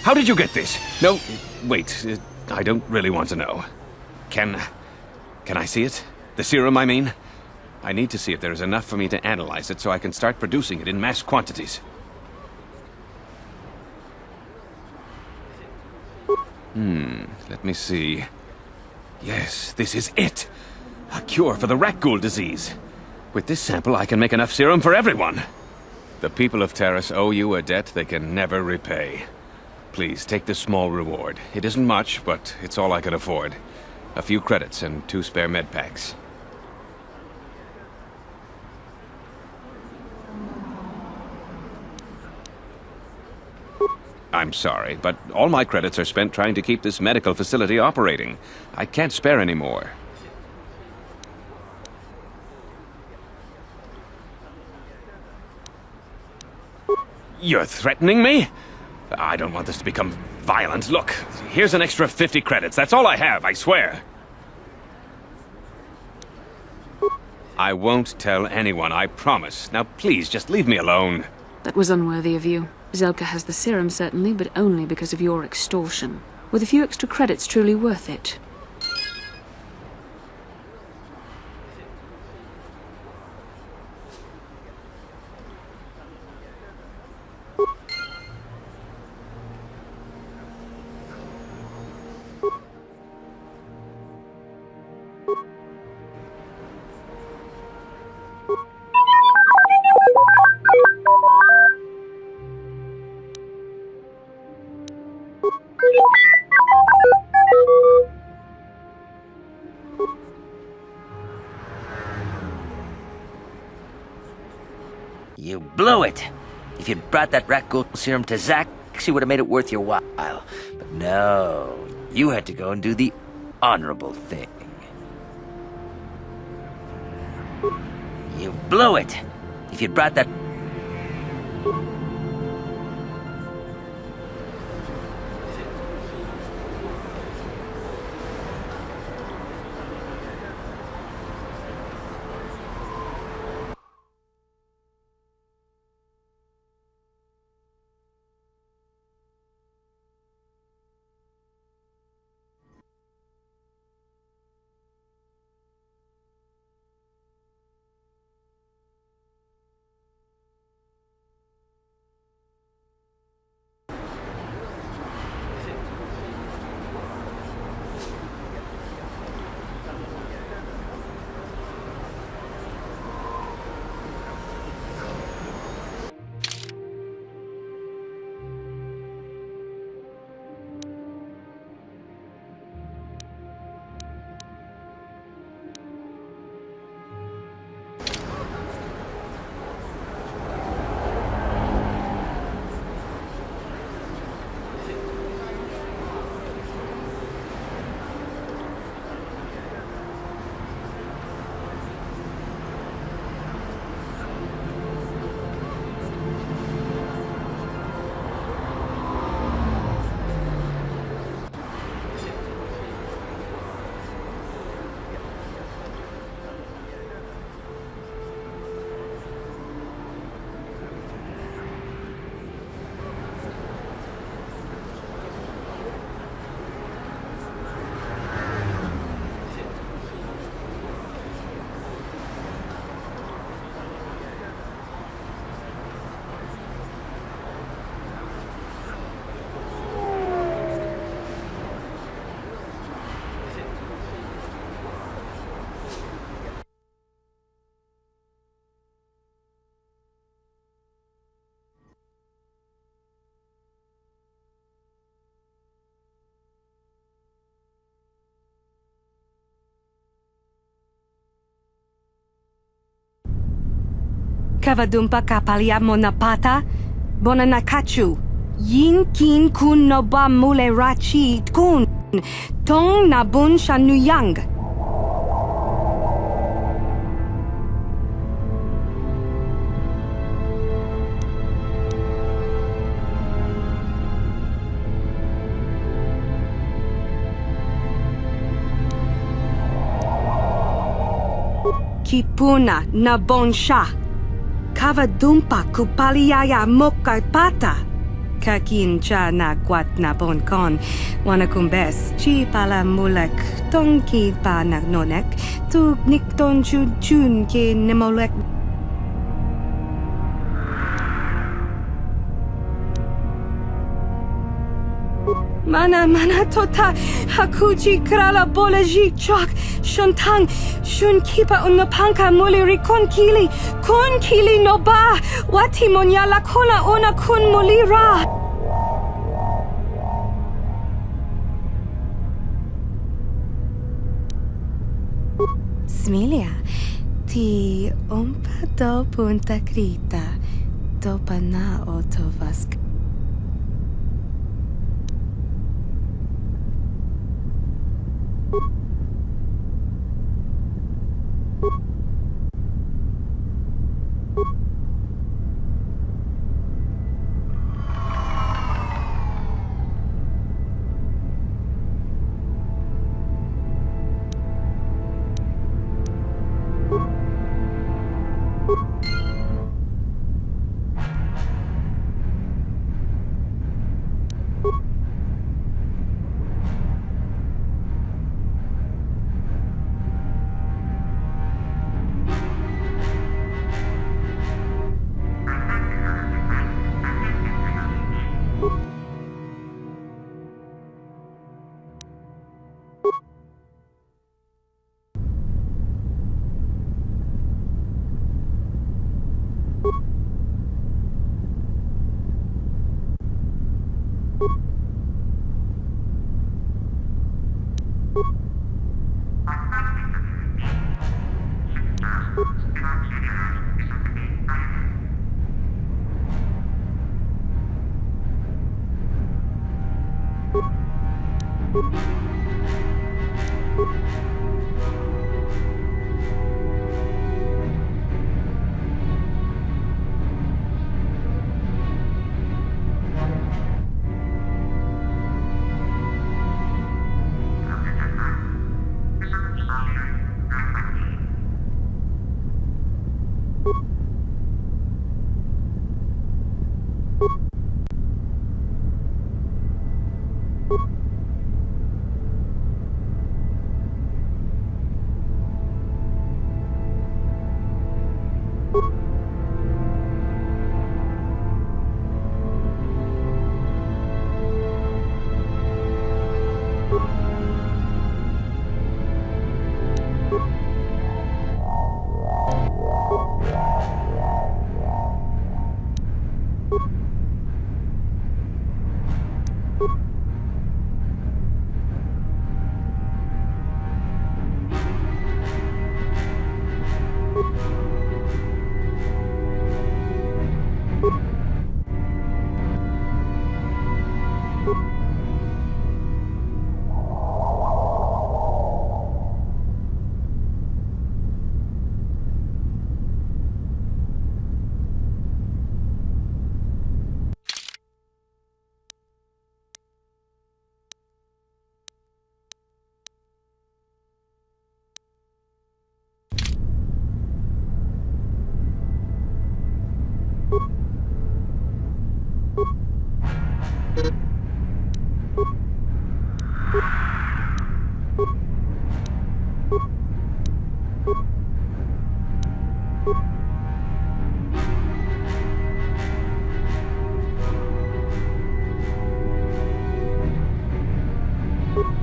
How did you get this? No, wait. I don't really want to know. Can I see it? The serum, I mean? I need to see if there is enough for me to analyze it so I can start producing it in mass quantities. Let me see. Yes, this is it! A cure for the rat ghoul disease. With this sample, I can make enough serum for everyone. The people of Terrace owe you a debt they can never repay. Please, take this small reward. It isn't much, but it's all I can afford. A few credits and 2 spare med packs. I'm sorry, but all my credits are spent trying to keep this medical facility operating. I can't spare any more. You're threatening me? I don't want this to become violent. Look, here's an extra 50 credits. That's all I have, I swear. I won't tell anyone, I promise. Now please, just leave me alone. That was unworthy of you. Zelka has the serum, certainly, but only because of your extortion. With a few extra credits truly worth it. You blew it. If you'd brought that rat ghoul serum to Zack, she would have made it worth your while. But no, you had to go and do the honorable thing. You blew it. If you'd brought that... Kavadumpa kapalia monapata, bonanakachu. Yin kin kun noba mule rachi kun. Tong nabun shanuyang. Kipuna na bonsha. Kavadumpa kupaliaya mokapata. Kakincha na kwat na bonkon. Wanakumbes chi pala mulek. Tongki pa nagnonek. Tu nikton chun chun ki nemolek. Mana tota hakuji krala bolaji chok shuntang shun kipa unapanka muliri kun kili no ba wati monyala kuna una kun mulira. Smilia, ti ompa do punta krita do pana otovask.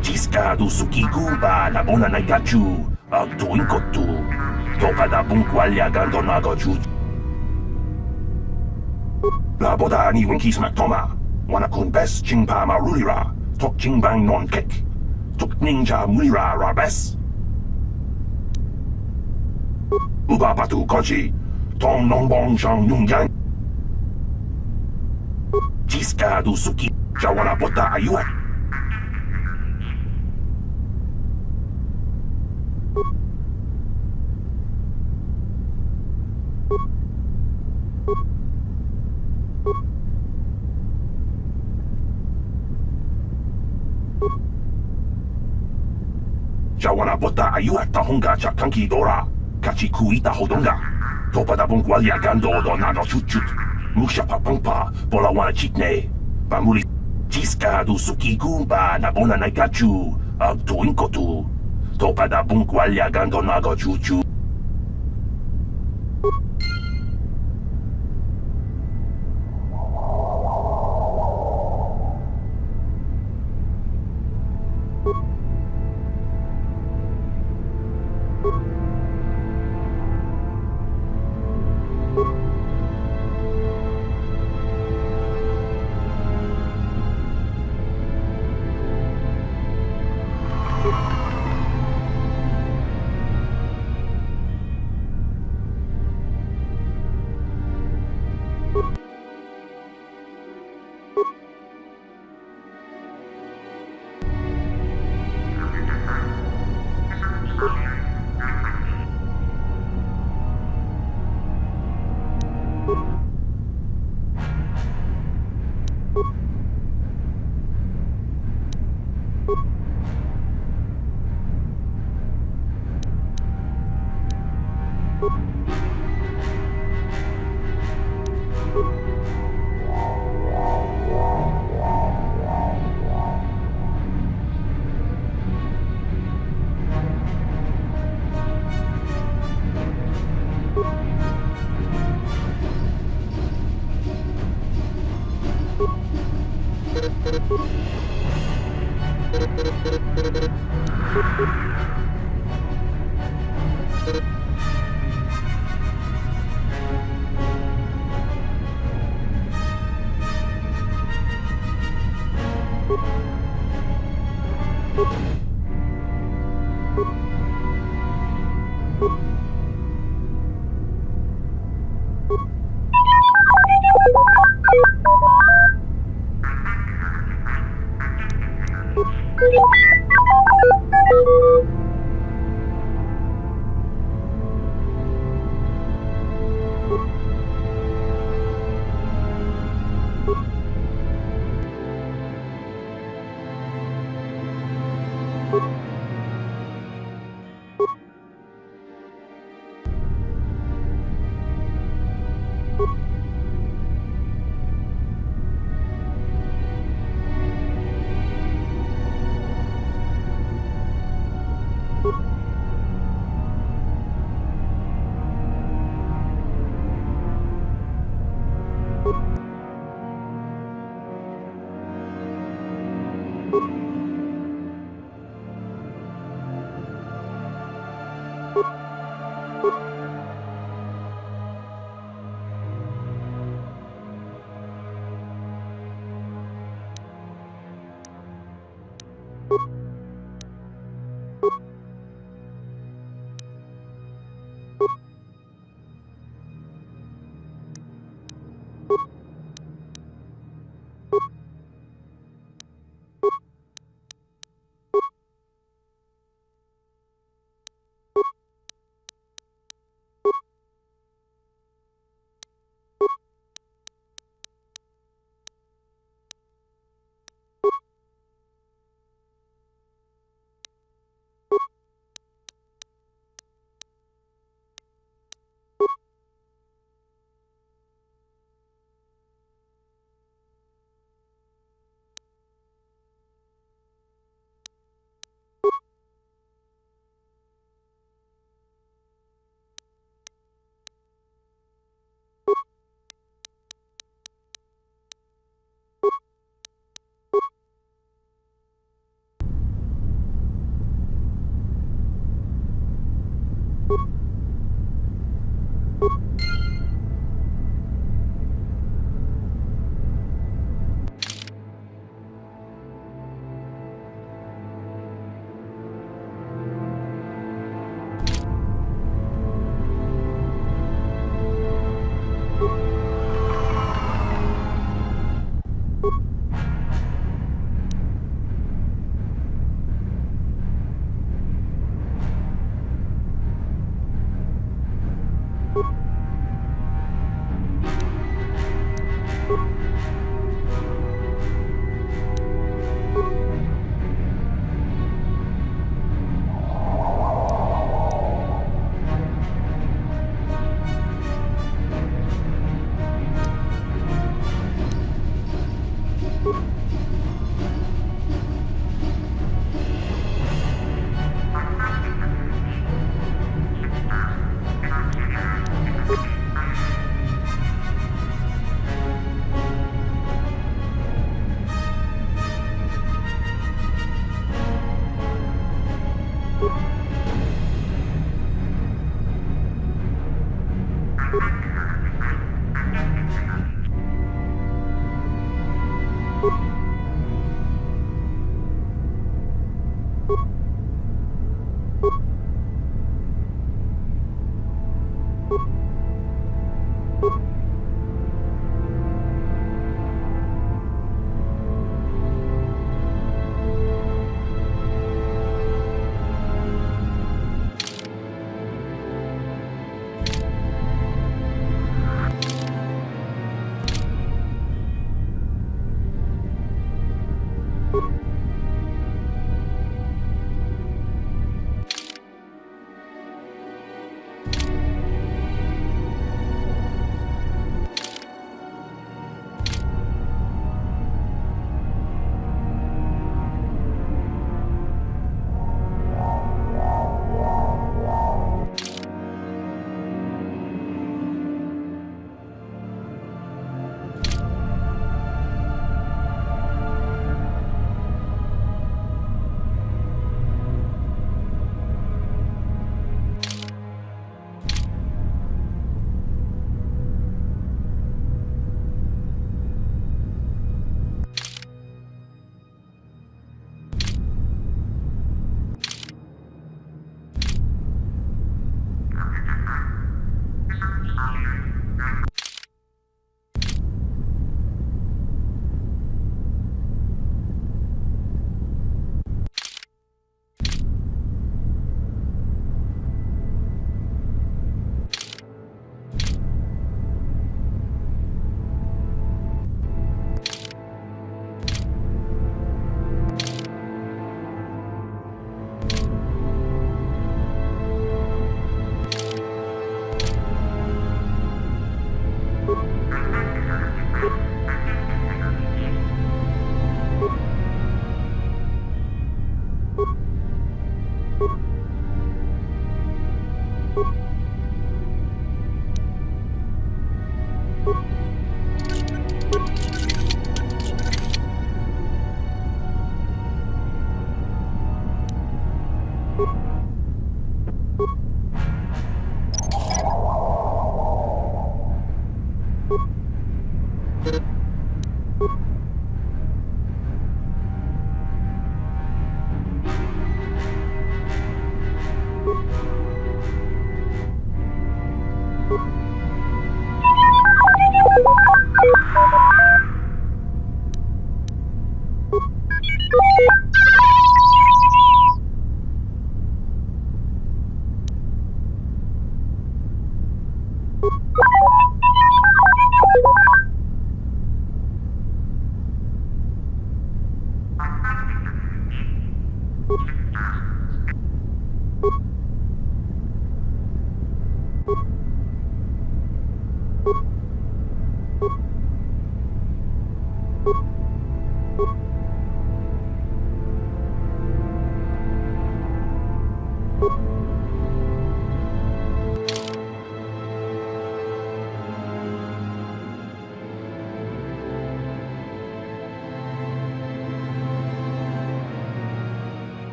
Jiska du sukiku ba la bona naikachu ag tuin kotu. Toka da bunkwalya gardonago ju. La boda ni winkis maktoma. Wanakun bes chingpa marulira. Tok chingbang non kek. Tok ninja mulira rabes. Uba patu koji. Tong nong bong shang yung yan. Jiska du suki. Jawana bota ayuat. Jawana bota ayuat tahonga cha kanki dora. Kachi kuita hodonga. Topada bong gualia gando do nano chuchut. Musha papangpa pola wana chitne. Pamuli jiska du suki gumba na bona naikachu. Ag tuinkotu. Topada bong gualia gando nago chuchu.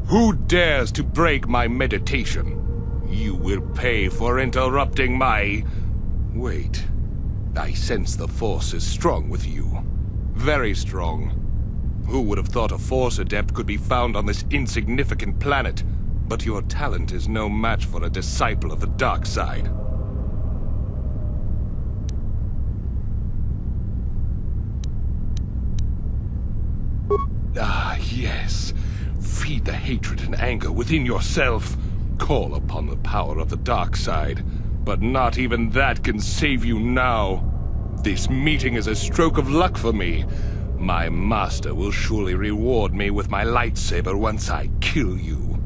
Who dares to break my meditation? You will pay for interrupting my... Wait. I sense the Force is strong with you. Very strong. Who would have thought a Force adept could be found on this insignificant planet? But your talent is no match for a disciple of the dark side. Ah, yes. Feed the hatred and anger within yourself. Call upon the power of the dark side. But not even that can save you now. This meeting is a stroke of luck for me. My master will surely reward me with my lightsaber once I kill you.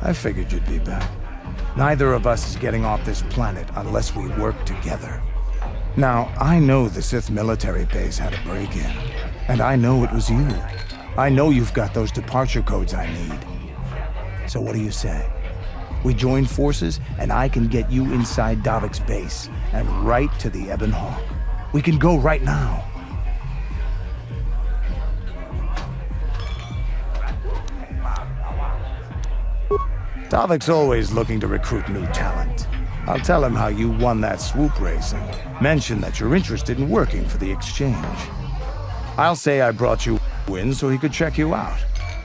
I figured you'd be back. Neither of us is getting off this planet unless we work together. Now, I know the Sith military base had a break-in, and I know it was you. I know you've got those departure codes I need. So what do you say? We join forces, and I can get you inside Davik's base, and right to the Ebon Hawk. We can go right now. Davik's always looking to recruit new talent. I'll tell him how you won that swoop race and mention that you're interested in working for the exchange. I'll say I brought you in so he could check you out.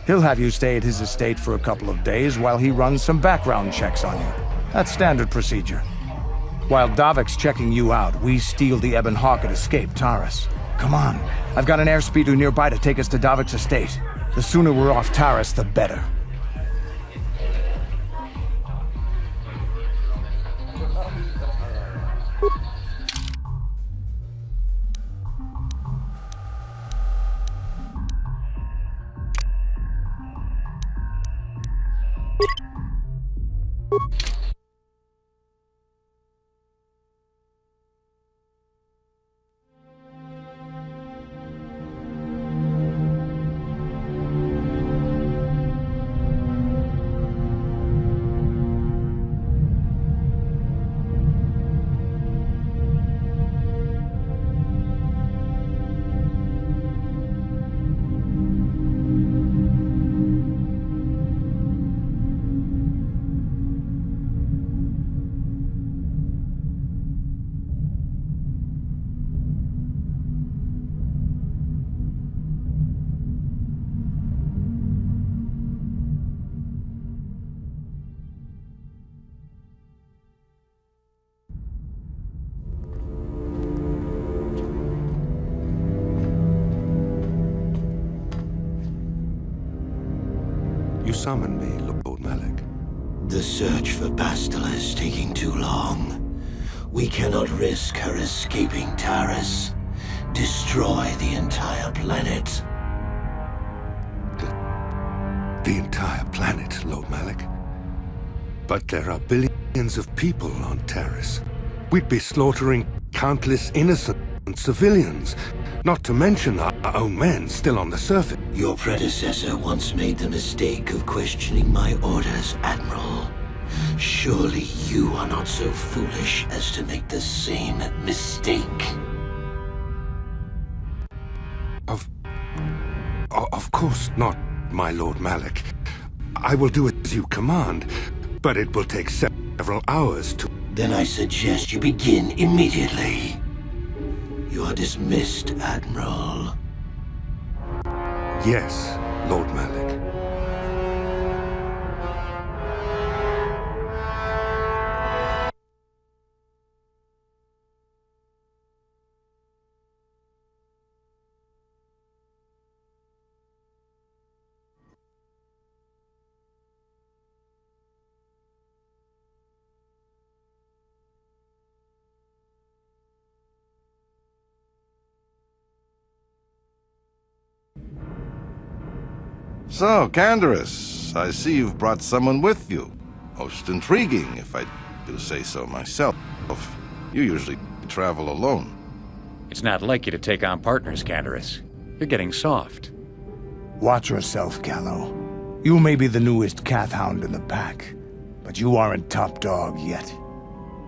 He'll have you stay at his estate for a couple of days while he runs some background checks on you. That's standard procedure. While Davik's checking you out, we steal the Ebon Hawk and escape Taris. Come on, I've got an airspeeder nearby to take us to Davik's estate. The sooner we're off Taris, the better. You summoned me, Lord Malak. The search for Bastila is taking too long. We cannot risk her escaping Taris. Destroy the entire planet. The entire planet, Lord Malak. But there are billions of people on Taris. We'd be slaughtering countless innocent civilians, not to mention our own men still on the surface. Your predecessor once made the mistake of questioning my orders, Admiral. Surely you are not so foolish as to make the same mistake. Of course not, my Lord Malak. I will do as you command, but it will take several hours to... Then I suggest you begin immediately. You are dismissed, Admiral. Yes, Lord Malak. So, Canderous, I see you've brought someone with you. Most intriguing, if I do say so myself. You usually travel alone. It's not like you to take on partners, Canderous. You're getting soft. Watch yourself, Callow. You may be the newest Cath Hound in the pack, but you aren't top dog yet.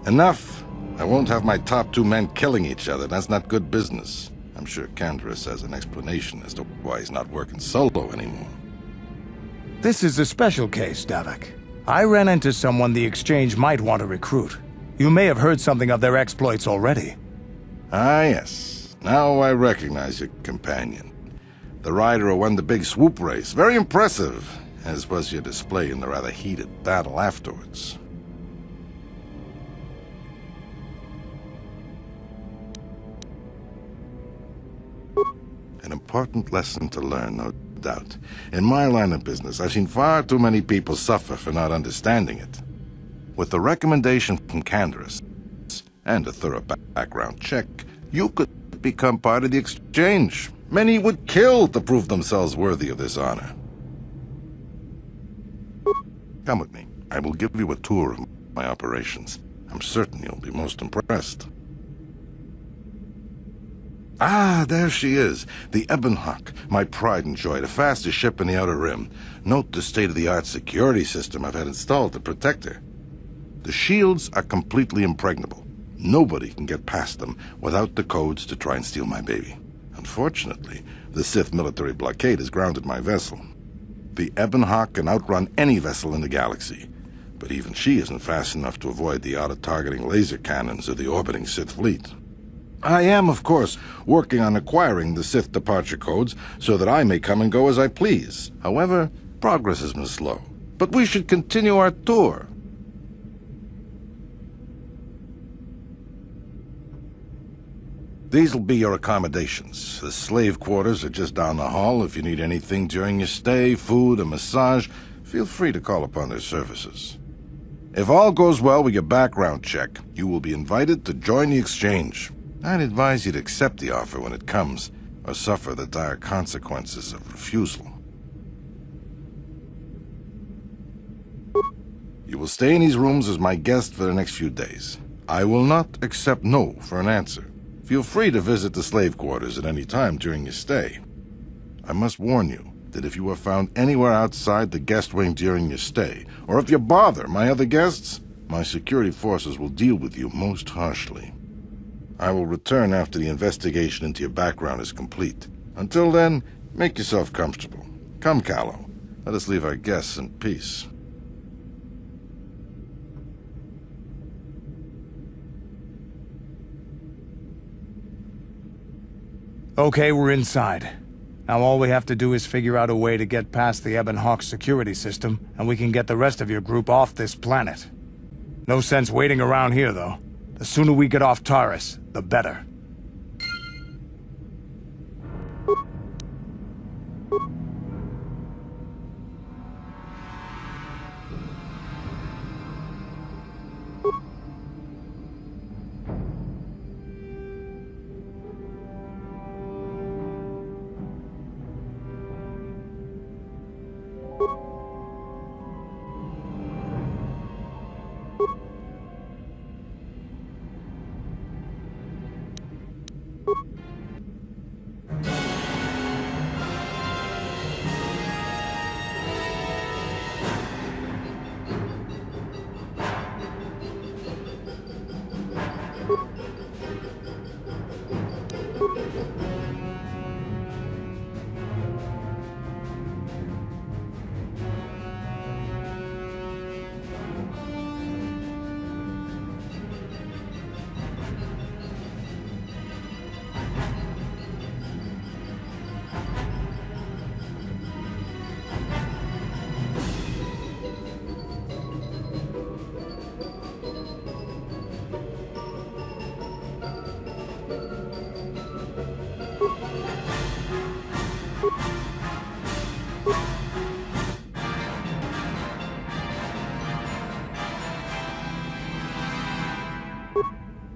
Enough! I won't have my top two men killing each other. That's not good business. I'm sure Canderous has an explanation as to why he's not working solo anymore. This is a special case, Davik. I ran into someone the Exchange might want to recruit. You may have heard something of their exploits already. Ah, yes. Now I recognize your companion. The rider who won the big swoop race. Very impressive, as was your display in the rather heated battle afterwards. An important lesson to learn, no doubt. In my line of business, I've seen far too many people suffer for not understanding it. With the recommendation from Canderous and a thorough background check, you could become part of the Exchange. Many would kill to prove themselves worthy of this honor. Come with me. I will give you a tour of my operations. I'm certain you'll be most impressed. Ah, there she is. The Ebonhawk, my pride and joy, the fastest ship in the Outer Rim. Note the state-of-the-art security system I've had installed to protect her. The shields are completely impregnable. Nobody can get past them without the codes to try and steal my baby. Unfortunately, the Sith military blockade has grounded my vessel. The Ebonhawk can outrun any vessel in the galaxy, but even she isn't fast enough to avoid the auto-targeting laser cannons of the orbiting Sith fleet. I am, of course, working on acquiring the Sith departure codes so that I may come and go as I please. However, progress has been slow. But we should continue our tour. These'll be your accommodations. The slave quarters are just down the hall. If you need anything during your stay, food, a massage, feel free to call upon their services. If all goes well with your background check, you will be invited to join the exchange. I'd advise you to accept the offer when it comes, or suffer the dire consequences of refusal. You will stay in these rooms as my guest for the next few days. I will not accept no for an answer. Feel free to visit the slave quarters at any time during your stay. I must warn you that if you are found anywhere outside the guest wing during your stay, or if you bother my other guests, my security forces will deal with you most harshly. I will return after the investigation into your background is complete. Until then, make yourself comfortable. Come, Callow. Let us leave our guests in peace. Okay, we're inside. Now all we have to do is figure out a way to get past the Ebonhawk security system, and we can get the rest of your group off this planet. No sense waiting around here, though. The sooner we get off Taurus, the better.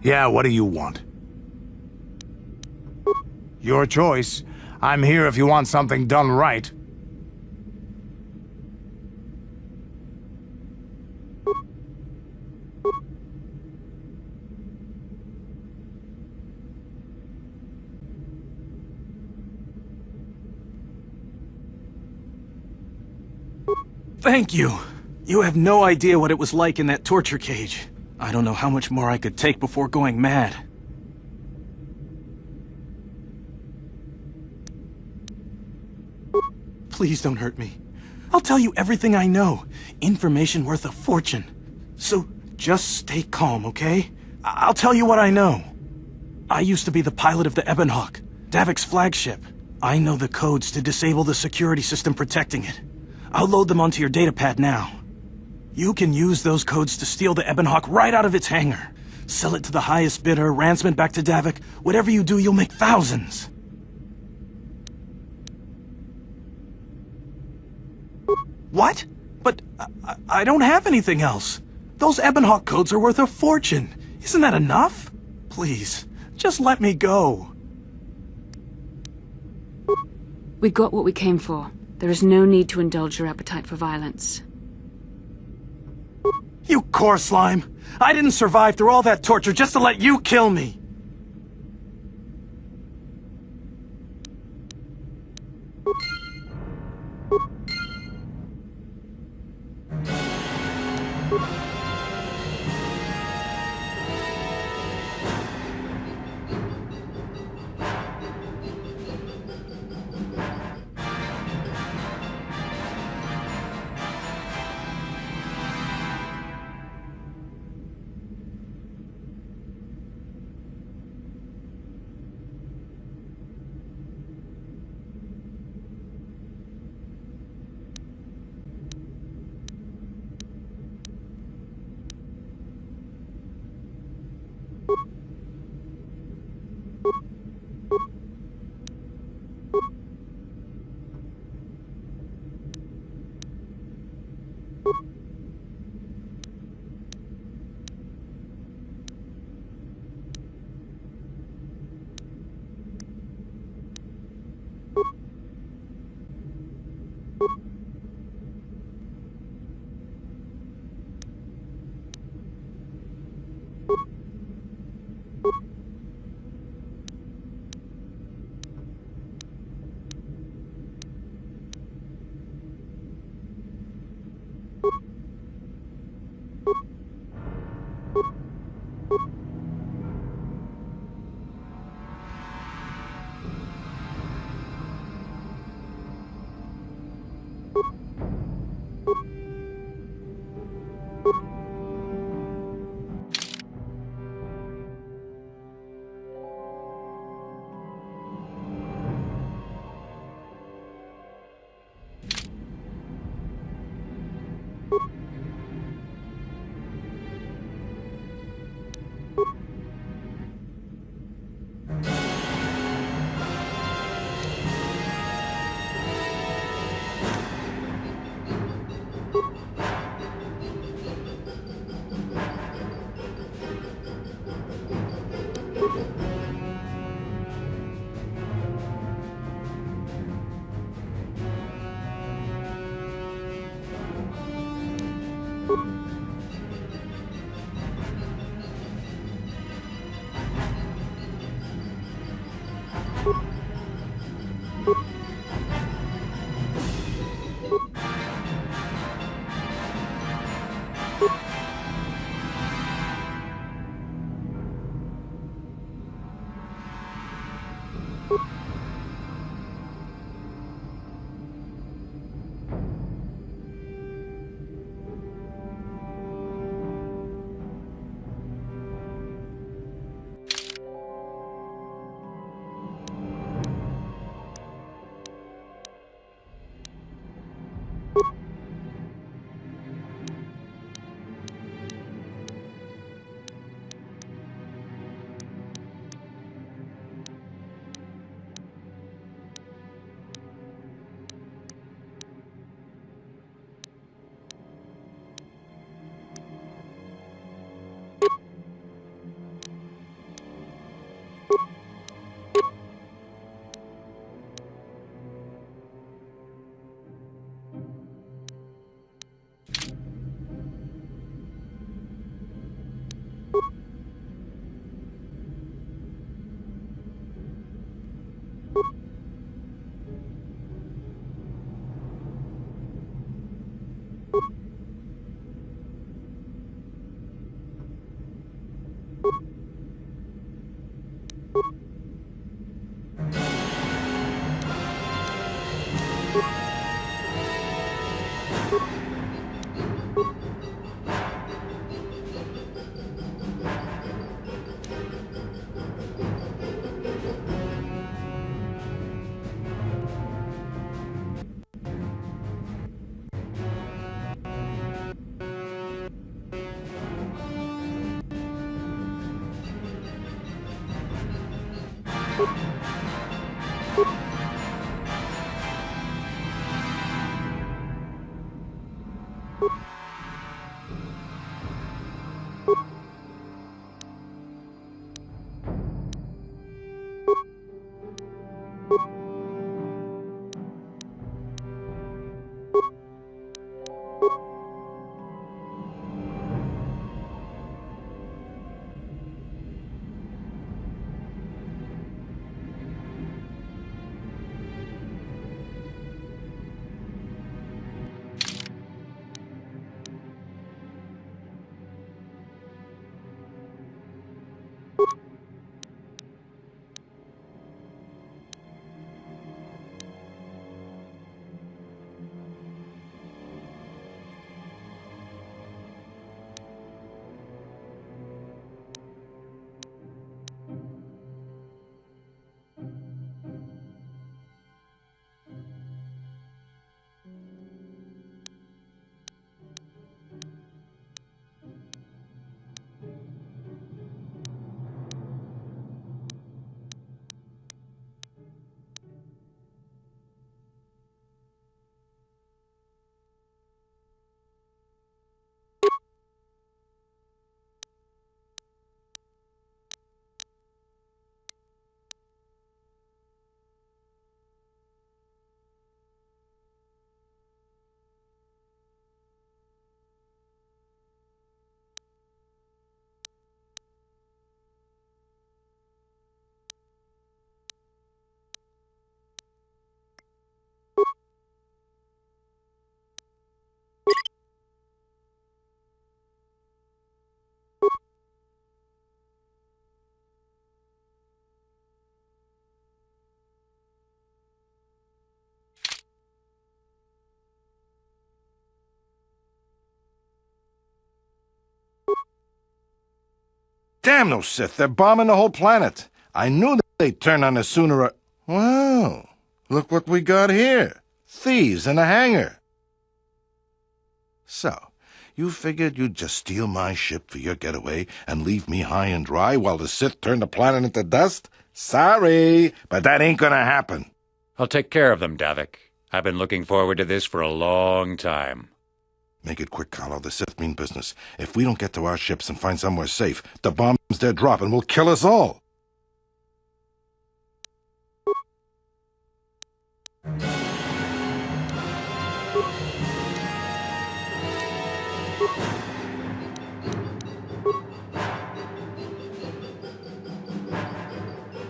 Yeah, what do you want? Your choice. I'm here if you want something done right. Thank you. You have no idea what it was like in that torture cage. I don't know how much more I could take before going mad. Please don't hurt me. I'll tell you everything I know. Information worth a fortune. So just stay calm, okay? I'll tell you what I know. I used to be the pilot of the Ebonhawk, Davik's flagship. I know the codes to disable the security system protecting it. I'll load them onto your datapad now. You can use those codes to steal the Ebonhawk right out of its hangar. Sell it to the highest bidder, ransom it back to Davik. Whatever you do, you'll make thousands. What? But I don't have anything else. Those Ebonhawk codes are worth a fortune. Isn't that enough? Please, just let me go. We got what we came for. There is no need to indulge your appetite for violence. You core slime! I didn't survive through all that torture just to let you kill me! Damn those Sith, they're bombing the whole planet. I knew they'd turn on us sooner or... Well, look what we got here. Thieves in a hangar. So, you figured you'd just steal my ship for your getaway and leave me high and dry while the Sith turn the planet into dust? Sorry, but that ain't gonna happen. I'll take care of them, Davik. I've been looking forward to this for a long time. Make it quick, Carlo. The Sith mean business. If we don't get to our ships and find somewhere safe, the bombs they're dropping will kill us all.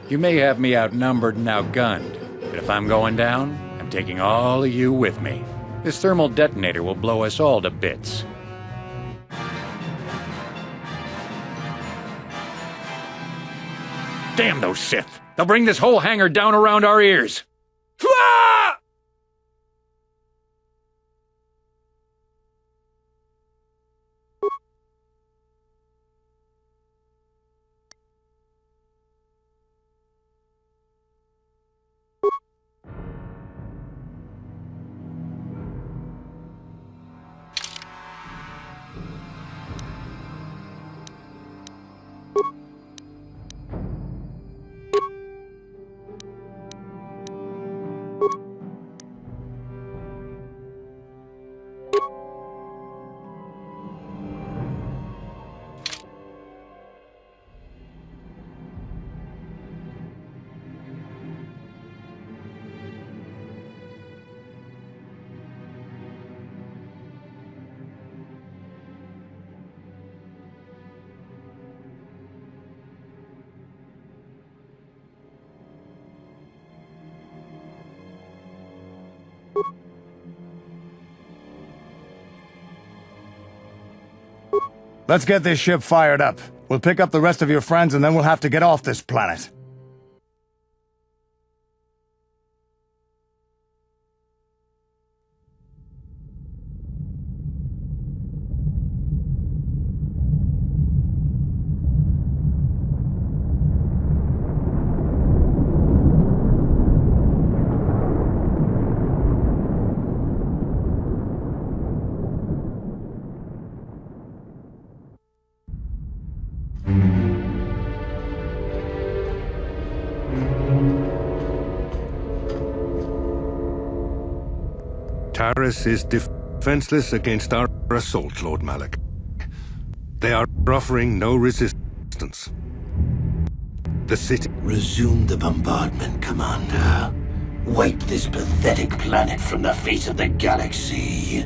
You may have me outnumbered and outgunned, but if I'm going down, I'm taking all of you with me. This thermal detonator will blow us all to bits. Damn those Sith! They'll bring this whole hangar down around our ears! Let's get this ship fired up. We'll pick up the rest of your friends and then we'll have to get off this planet. Taris is defenseless against our assault, Lord Malak. They are offering no resistance. The city... Resume the bombardment, Commander. Wipe this pathetic planet from the face of the galaxy.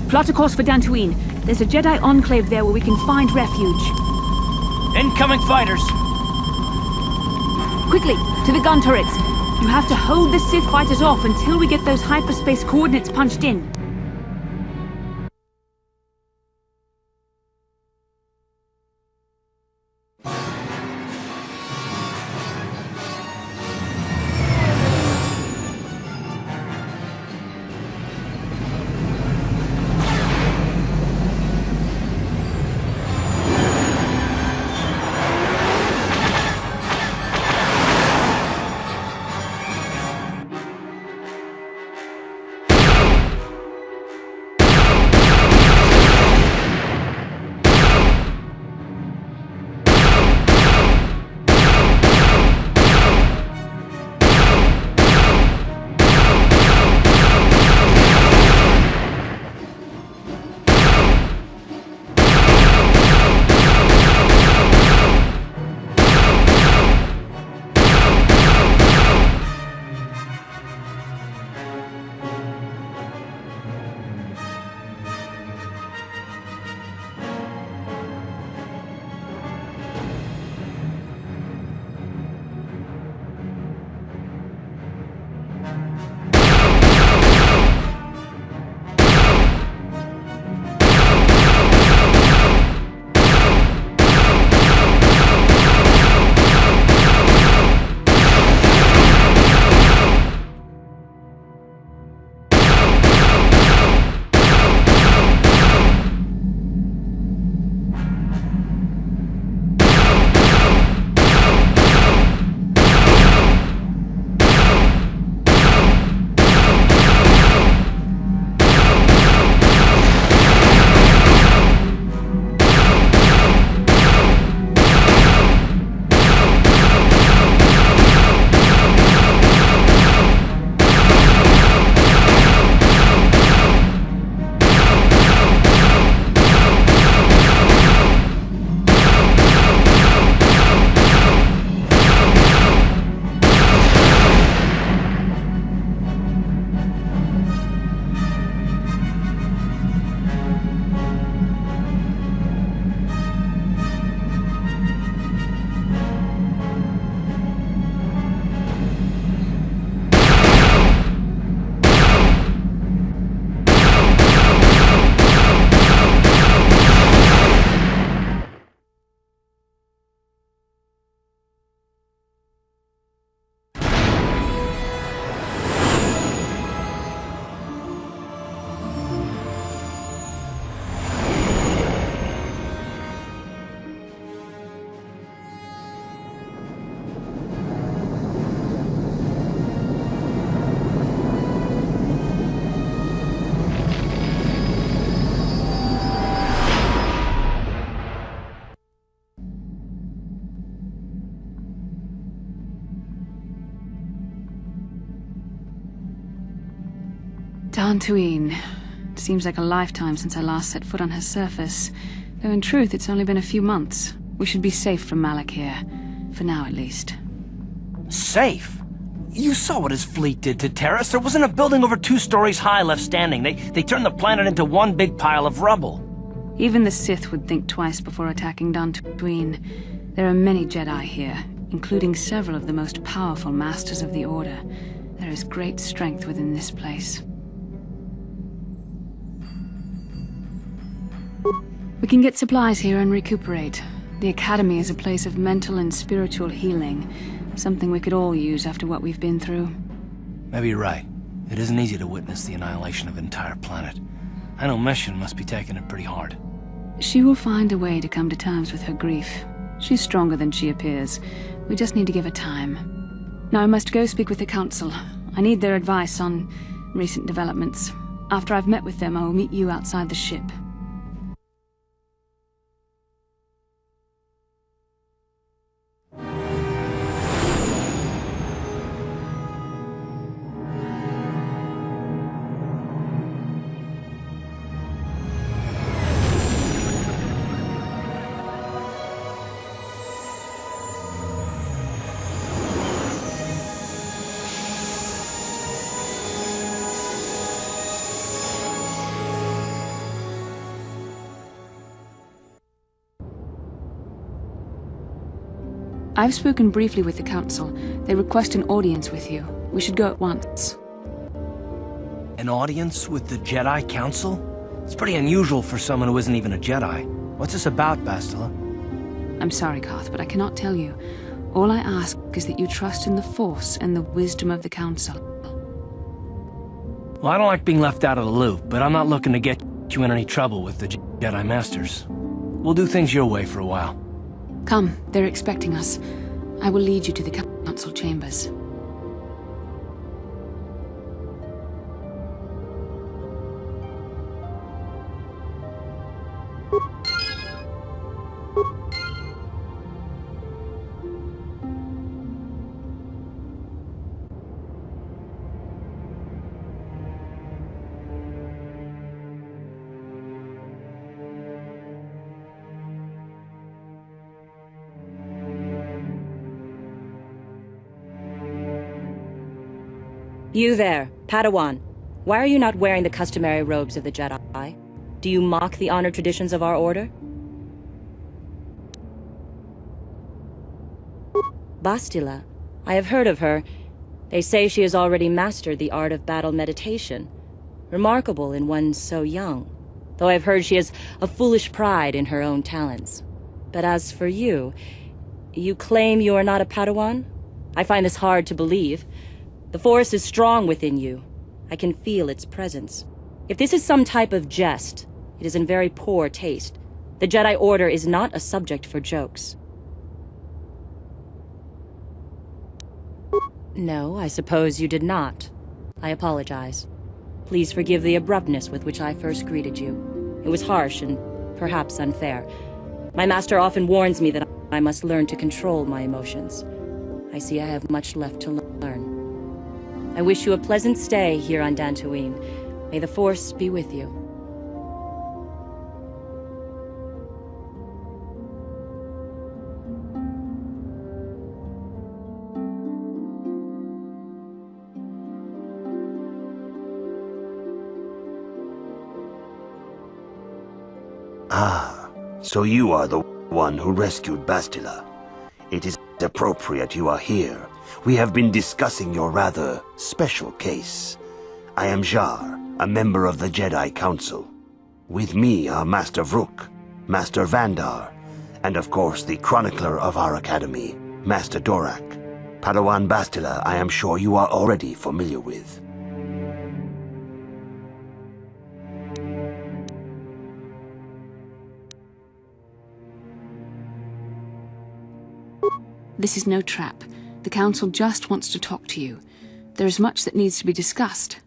Plot a course for Dantooine. There's a Jedi enclave there where we can find refuge. Incoming fighters! Quickly, to the gun turrets. You have to hold the Sith fighters off until we get those hyperspace coordinates punched in. Dantooine. It seems like a lifetime since I last set foot on her surface. Though in truth, it's only been a few months. We should be safe from Malik here. For now, at least. Safe? You saw what his fleet did to Terrace. There wasn't a building over 2 stories high left standing. They turned the planet into one big pile of rubble. Even the Sith would think twice before attacking Dantooine. There are many Jedi here, including several of the most powerful Masters of the Order. There is great strength within this place. We can get supplies here and recuperate. The Academy is a place of mental and spiritual healing. Something we could all use after what we've been through. Maybe you're right. It isn't easy to witness the annihilation of an entire planet. I know Mission must be taking it pretty hard. She will find a way to come to terms with her grief. She's stronger than she appears. We just need to give her time. Now I must go speak with the Council. I need their advice on recent developments. After I've met with them, I will meet you outside the ship. I've spoken briefly with the Council. They request an audience with you. We should go at once. An audience with the Jedi Council? It's pretty unusual for someone who isn't even a Jedi. What's this about, Bastila? I'm sorry, Koth, but I cannot tell you. All I ask is that you trust in the Force and the wisdom of the Council. Well, I don't like being left out of the loop, but I'm not looking to get you in any trouble with the Jedi Masters. We'll do things your way for a while. Come, they're expecting us. I will lead you to the Council chambers. You there, Padawan. Why are you not wearing the customary robes of the Jedi? Do you mock the honored traditions of our order? Bastila. I have heard of her. They say she has already mastered the art of battle meditation. Remarkable in one so young. Though I've heard she has a foolish pride in her own talents. But as for you, you claim you are not a Padawan? I find this hard to believe. The Force is strong within you. I can feel its presence. If this is some type of jest, it is in very poor taste. The Jedi Order is not a subject for jokes. No, I suppose you did not. I apologize. Please forgive the abruptness with which I first greeted you. It was harsh and perhaps unfair. My master often warns me that I must learn to control my emotions. I see I have much left to learn. I wish you a pleasant stay here on Dantooine. May the Force be with you. Ah, so you are the one who rescued Bastila. It is appropriate you are here. We have been discussing your rather special case. I am Jar, a member of the Jedi Council. With me are Master Vrook, Master Vandar, and of course the chronicler of our academy, Master Dorak. Padawan Bastila, I am sure you are already familiar with. This is no trap. The Council just wants to talk to you. There is much that needs to be discussed.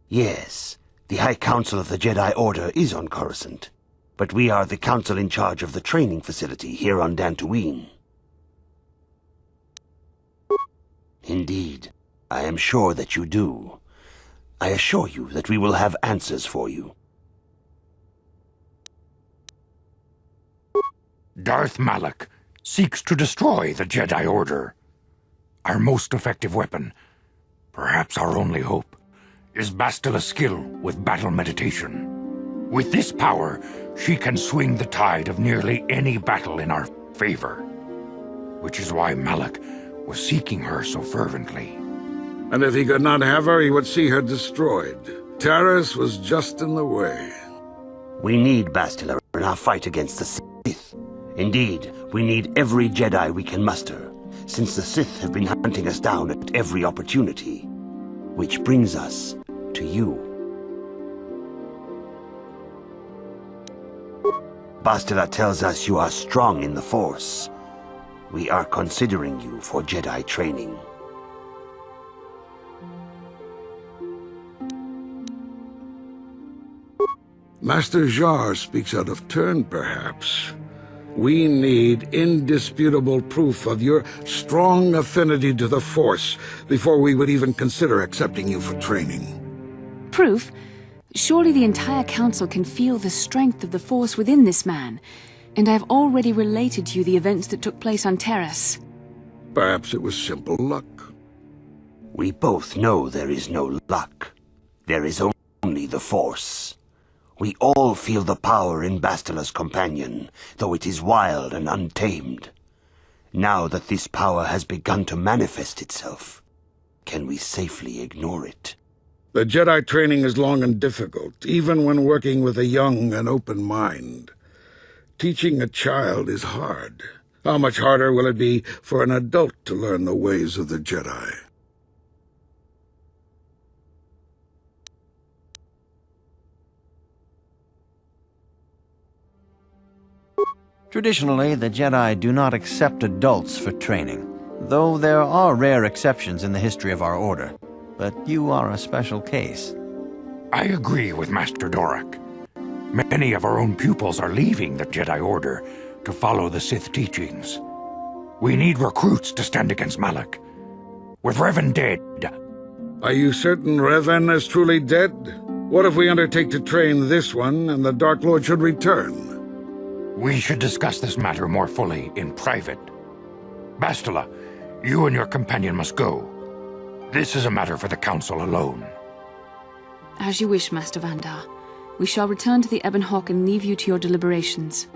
Yes, the High Council of the Jedi Order is on Coruscant, but we are the council in charge of the training facility here on Dantooine. Indeed, I am sure that you do. I assure you that we will have answers for you. Darth Malak seeks to destroy the Jedi Order. Our most effective weapon, perhaps our only hope, is Bastila's skill with battle meditation. With this power, she can swing the tide of nearly any battle in our favor. Which is why Malak was seeking her so fervently. And if he could not have her, he would see her destroyed. Taris was just in the way. We need Bastila in our fight against the Sith. Indeed, we need every Jedi we can muster, since the Sith have been hunting us down at every opportunity. Which brings us to you. Bastila tells us you are strong in the Force. We are considering you for Jedi training. Master Jar speaks out of turn, perhaps. We need indisputable proof of your strong affinity to the Force before we would even consider accepting you for training. Proof? Surely the entire Council can feel the strength of the Force within this man, and I have already related to you the events that took place on Terrace. Perhaps it was simple luck. We both know there is no luck. There is only the Force. We all feel the power in Bastila's companion, though it is wild and untamed. Now that this power has begun to manifest itself, can we safely ignore it? The Jedi training is long and difficult, even when working with a young and open mind. Teaching a child is hard. How much harder will it be for an adult to learn the ways of the Jedi? Traditionally, the Jedi do not accept adults for training, though there are rare exceptions in the history of our order. But you are a special case. I agree with Master Dorak. Many of our own pupils are leaving the Jedi Order to follow the Sith teachings. We need recruits to stand against Malak. With Revan dead... Are you certain Revan is truly dead? What if we undertake to train this one and the Dark Lord should return? We should discuss this matter more fully in private. Bastila, you and your companion must go. This is a matter for the Council alone. As you wish, Master Vandar. We shall return to the Ebon Hawk and leave you to your deliberations.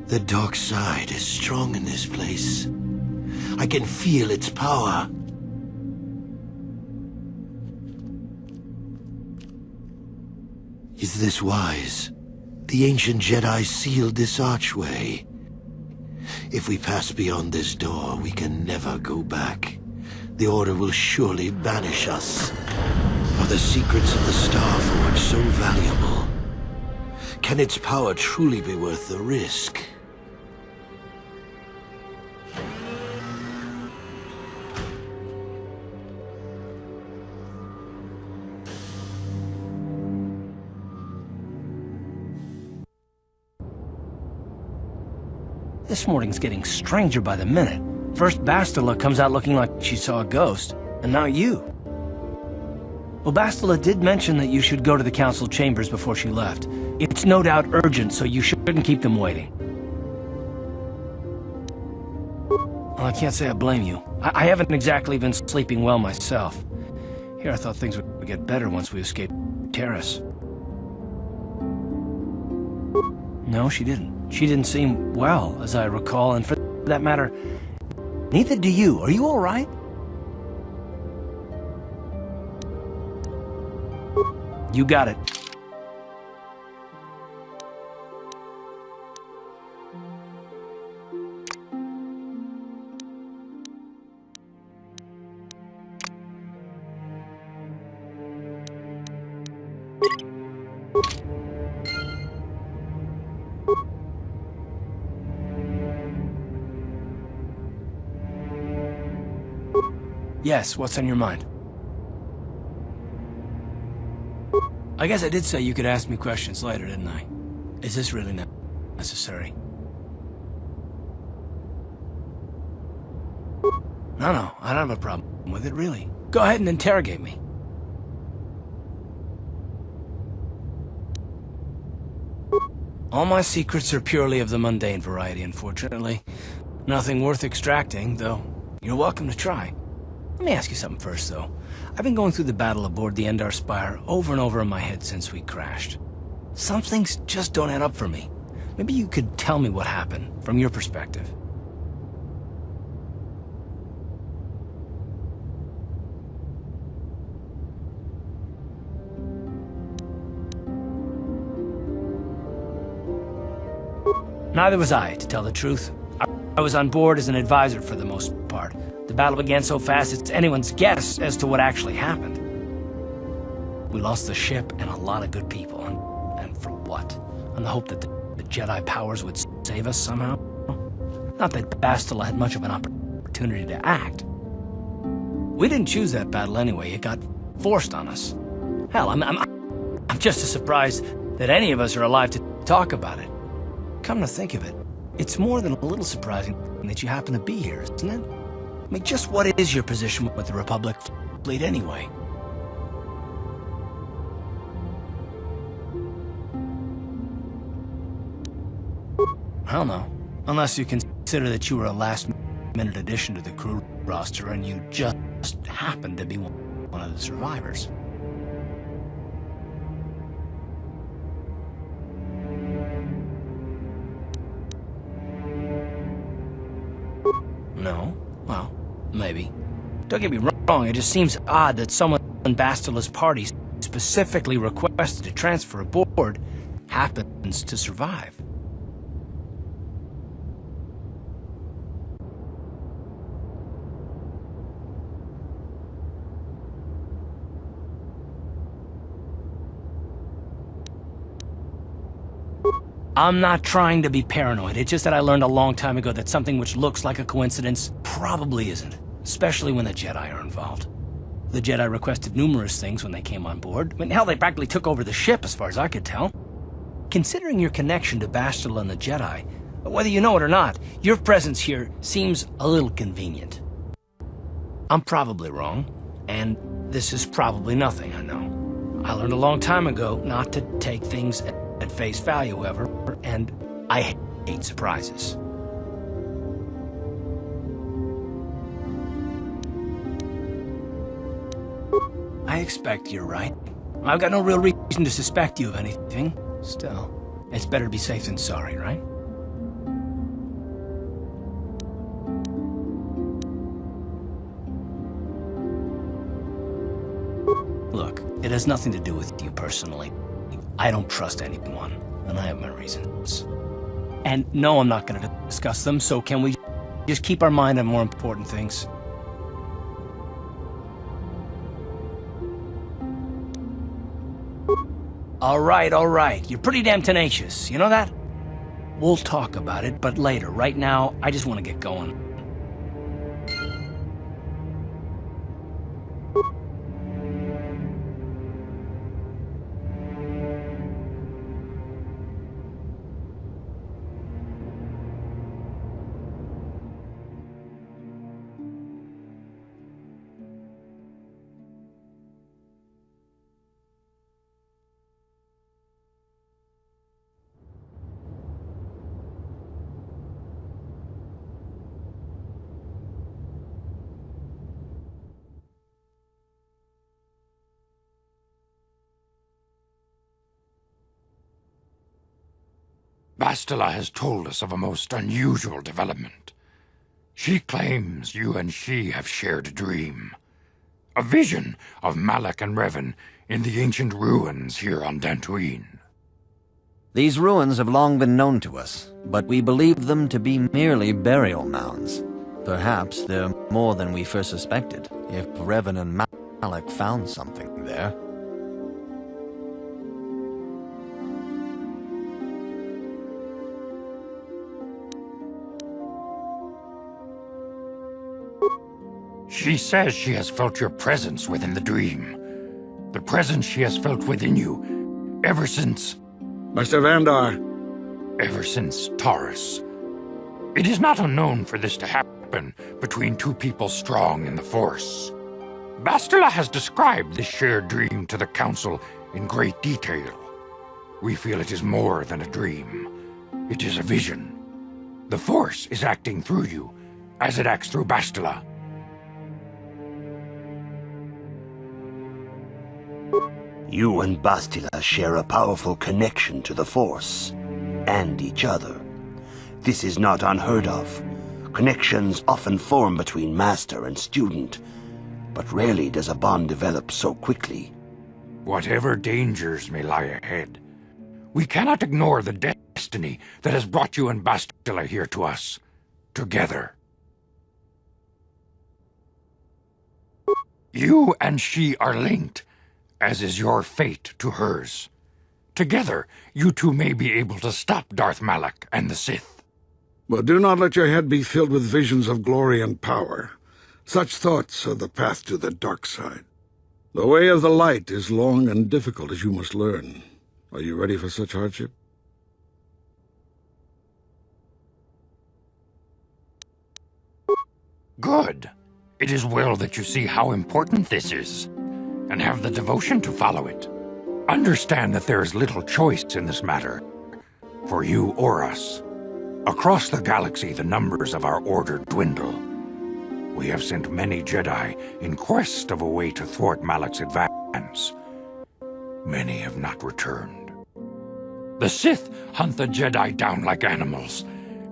The dark side is strong in this place. I can feel its power. Is this wise? The ancient Jedi sealed this archway. If we pass beyond this door, we can never go back. The Order will surely banish us. Are the secrets of the Star Forge so valuable? Can its power truly be worth the risk? This morning's getting stranger by the minute. First Bastila comes out looking like she saw a ghost, and now you. Well, Bastila did mention that you should go to the council chambers before she left. It's no doubt urgent, so you shouldn't keep them waiting. Well, I can't say I blame you. I haven't exactly been sleeping well myself. Here I thought things would get better once we escaped Terrace. No, she didn't. She didn't seem well, as I recall, and for that matter, Neither do you. Are you all right? You got it. Yes, what's on your mind? I guess I did say you could ask me questions later, didn't I? Is this really necessary? No, I don't have a problem with it, really. Go ahead and interrogate me. All my secrets are purely of the mundane variety, unfortunately. Nothing worth extracting, though you're welcome to try. Let me ask you something first, though. I've been going through the battle aboard the Endar Spire over and over in my head since we crashed. Some things just don't add up for me. Maybe you could tell me what happened, from your perspective. Neither was I, to tell the truth. I was on board as an advisor for the most part. The battle began so fast it's anyone's guess as to what actually happened. We lost the ship and a lot of good people, and for what? On the hope that the Jedi powers would save us somehow? Not that Bastila had much of an opportunity to act. We didn't choose that battle anyway, it got forced on us. Hell, I'm just as surprised that any of us are alive to talk about it. Come to think of it, it's more than a little surprising that you happen to be here, isn't it? I mean, just what is your position with the Republic fleet anyway? I don't know. Unless you consider that you were a last-minute addition to the crew roster and you just happened to be one of the survivors. No? Well, maybe. Don't get me wrong, it just seems odd that someone in Bastila's party specifically requested to transfer aboard happens to survive. I'm not trying to be paranoid, it's just that I learned a long time ago that something which looks like a coincidence probably isn't, especially when the Jedi are involved. The Jedi requested numerous things when they came on board. I mean, hell, they practically took over the ship as far as I could tell. Considering your connection to Bastila and the Jedi, whether you know it or not, your presence here seems a little convenient. I'm probably wrong, and this is probably nothing, I know. I learned a long time ago not to take things at face value, however, and I hate surprises. I expect you're right. I've got no real reason to suspect you of anything. Still, it's better to be safe than sorry, right? Look, it has nothing to do with you personally. I don't trust anyone, and I have my reasons. And no, I'm not going to discuss them, so can we just keep our mind on more important things? All right. You're pretty damn tenacious, you know that? We'll talk about it, but later. Right now, I just want to get going. Bastila has told us of a most unusual development. She claims you and she have shared a dream. A vision of Malak and Revan in the ancient ruins here on Dantooine. These ruins have long been known to us, but we believe them to be merely burial mounds. Perhaps they're more than we first suspected, if Revan and Malak found something there. She says she has felt your presence within the dream. The presence she has felt within you ever since... Master Vandar. Ever since Taurus. It is not unknown for this to happen between two people strong in the Force. Bastila has described this shared dream to the Council in great detail. We feel it is more than a dream. It is a vision. The Force is acting through you, as it acts through Bastila. You and Bastila share a powerful connection to the Force, and each other. This is not unheard of. Connections often form between master and student, but rarely does a bond develop so quickly. Whatever dangers may lie ahead, we cannot ignore the destiny that has brought you and Bastila here to us, together. You and she are linked, as is your fate to hers. Together, you two may be able to stop Darth Malak and the Sith. But do not let your head be filled with visions of glory and power. Such thoughts are the path to the dark side. The way of the light is long and difficult, as you must learn. Are you ready for such hardship? Good. It is well that you see how important this is, and have the devotion to follow it. Understand that there is little choice in this matter, for you or us. Across the galaxy, the numbers of our order dwindle. We have sent many Jedi in quest of a way to thwart Malak's advance. Many have not returned. The Sith hunt the Jedi down like animals,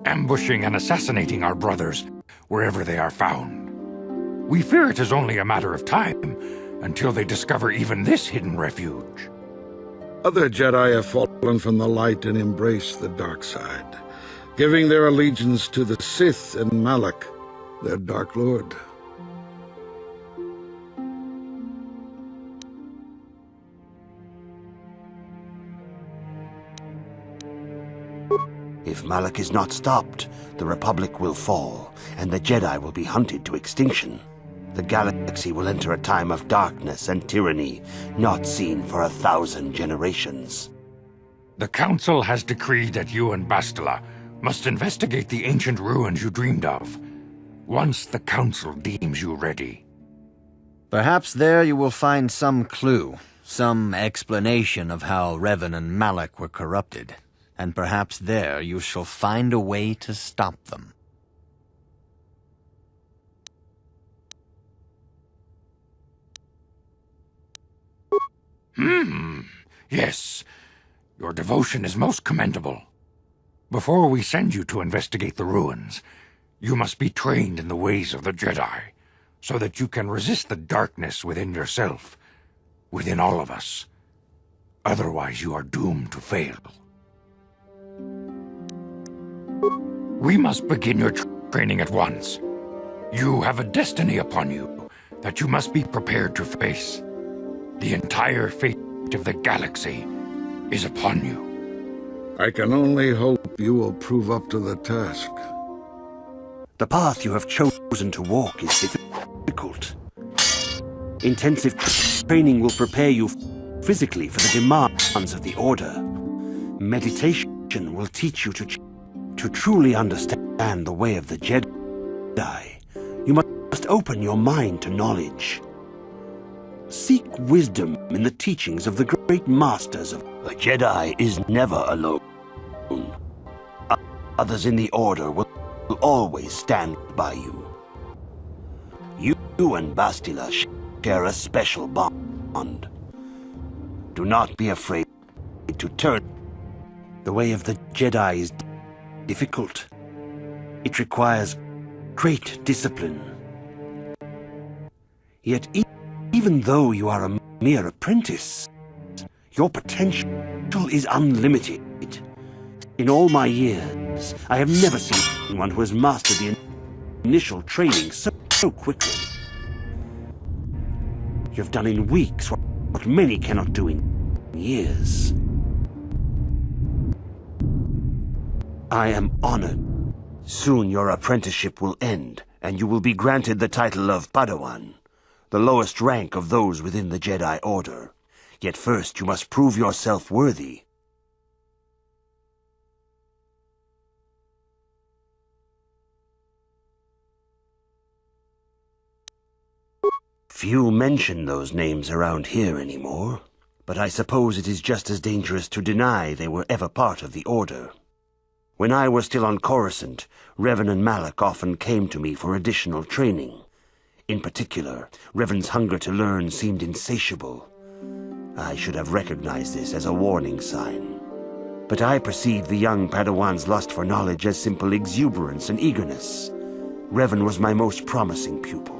ambushing and assassinating our brothers wherever they are found. We fear it is only a matter of time until they discover even this hidden refuge. Other Jedi have fallen from the light and embraced the dark side, giving their allegiance to the Sith and Malak, their Dark Lord. If Malak is not stopped, the Republic will fall, and the Jedi will be hunted to extinction. The galaxy will enter a time of darkness and tyranny, not seen for 1,000 generations. The Council has decreed that you and Bastila must investigate the ancient ruins you dreamed of, once the Council deems you ready. Perhaps there you will find some clue, some explanation of how Revan and Malak were corrupted, and perhaps there you shall find a way to stop them. Yes. Your devotion is most commendable. Before we send you to investigate the ruins, you must be trained in the ways of the Jedi, so that you can resist the darkness within yourself, within all of us. Otherwise, you are doomed to fail. We must begin your training at once. You have a destiny upon you that you must be prepared to face. The entire fate of the galaxy is upon you. I can only hope you will prove up to the task. The path you have chosen to walk is difficult. Intensive training will prepare you physically for the demands of the Order. Meditation will teach you to truly understand the way of the Jedi. You must open your mind to knowledge. Seek wisdom in the teachings of the great masters of... A Jedi is never alone. Others in the Order will always stand by you. You and Bastila share a special bond. Do not be afraid to turn. The way of the Jedi is difficult. It requires great discipline. Yet even though you are a mere apprentice, your potential is unlimited. In all my years, I have never seen one who has mastered the initial training so quickly. You have done in weeks what many cannot do in years. I am honored. Soon your apprenticeship will end, and you will be granted the title of Padawan, the lowest rank of those within the Jedi Order. Yet first you must prove yourself worthy. Few mention those names around here anymore, but I suppose it is just as dangerous to deny they were ever part of the Order. When I was still on Coruscant, Revan and Malak often came to me for additional training. In particular, Revan's hunger to learn seemed insatiable. I should have recognized this as a warning sign. But I perceived the young Padawan's lust for knowledge as simple exuberance and eagerness. Revan was my most promising pupil,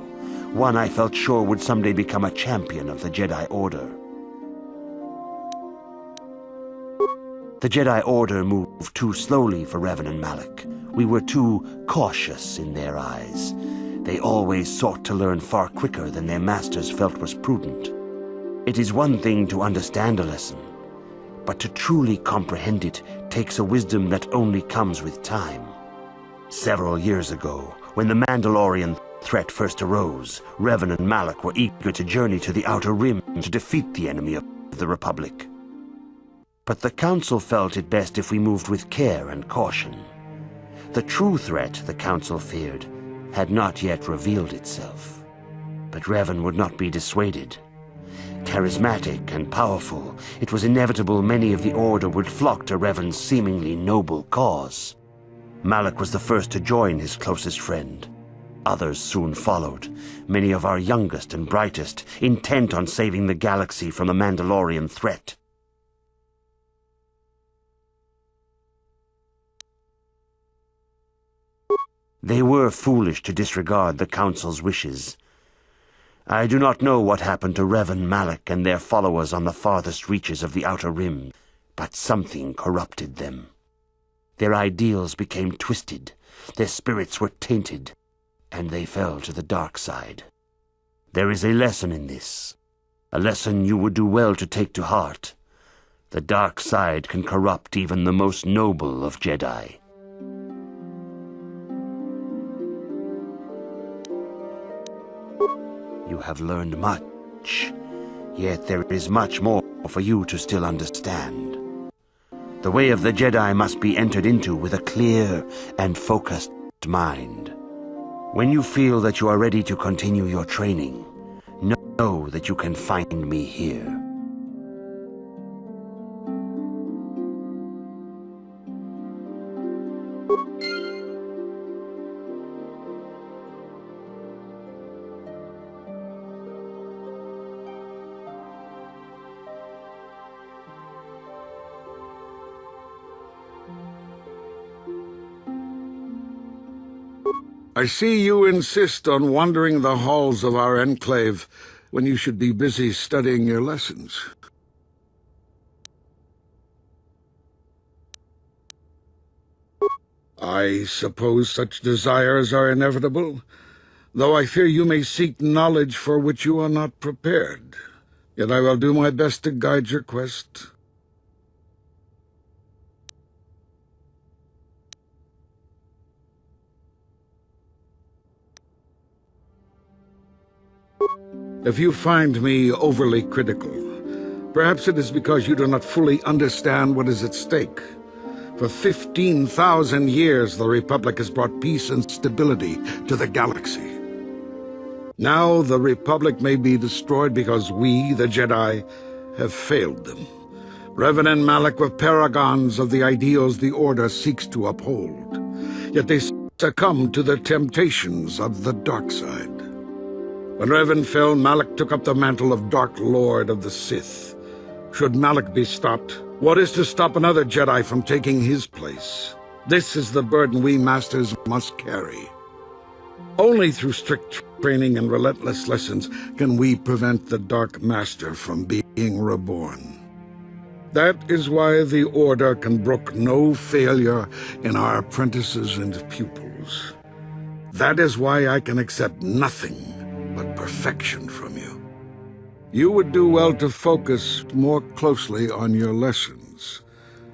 one I felt sure would someday become a champion of the Jedi Order. The Jedi Order moved too slowly for Revan and Malak. We were too cautious in their eyes. They always sought to learn far quicker than their masters felt was prudent. It is one thing to understand a lesson, but to truly comprehend it takes a wisdom that only comes with time. Several years ago, when the Mandalorian threat first arose, Revan and Malak were eager to journey to the Outer Rim to defeat the enemy of the Republic. But the Council felt it best if we moved with care and caution. The true threat the Council feared had not yet revealed itself. But Revan would not be dissuaded. Charismatic and powerful, it was inevitable many of the Order would flock to Revan's seemingly noble cause. Malak was the first to join his closest friend. Others soon followed, many of our youngest and brightest, intent on saving the galaxy from the Mandalorian threat. They were foolish to disregard the Council's wishes. I do not know what happened to Revan, Malak, and their followers on the farthest reaches of the Outer Rim, but something corrupted them. Their ideals became twisted, their spirits were tainted, and they fell to the dark side. There is a lesson in this, a lesson you would do well to take to heart. The dark side can corrupt even the most noble of Jedi. You have learned much, yet there is much more for you to still understand. The way of the Jedi must be entered into with a clear and focused mind. When you feel that you are ready to continue your training, know that you can find me here. I see you insist on wandering the halls of our enclave when you should be busy studying your lessons. I suppose such desires are inevitable, though I fear you may seek knowledge for which you are not prepared. Yet I will do my best to guide your quest. If you find me overly critical, perhaps it is because you do not fully understand what is at stake. For 15,000 years, the Republic has brought peace and stability to the galaxy. Now the Republic may be destroyed because we, the Jedi, have failed them. Revan and Malak were paragons of the ideals the Order seeks to uphold. Yet they succumbed to the temptations of the dark side. When Revan fell, Malak took up the mantle of Dark Lord of the Sith. Should Malak be stopped, what is to stop another Jedi from taking his place? This is the burden we Masters must carry. Only through strict training and relentless lessons can we prevent the Dark Master from being reborn. That is why the Order can brook no failure in our apprentices and pupils. That is why I can accept nothing but perfection from you. You would do well to focus more closely on your lessons.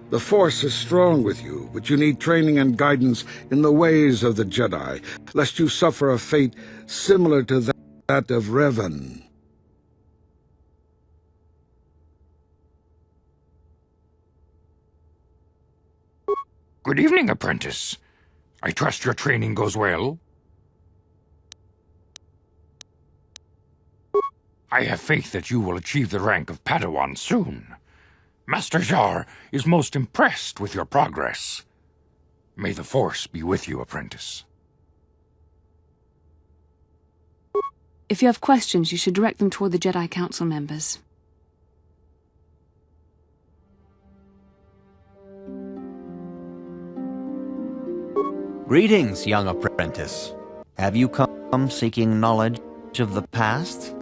The Force is strong with you, but you need training and guidance in the ways of the Jedi, lest you suffer a fate similar to that of Revan. Good evening, apprentice. I trust your training goes well. I have faith that you will achieve the rank of Padawan soon. Master Jar is most impressed with your progress. May the Force be with you, apprentice. If you have questions, you should direct them toward the Jedi Council members. Greetings, young apprentice. Have you come seeking knowledge of the past?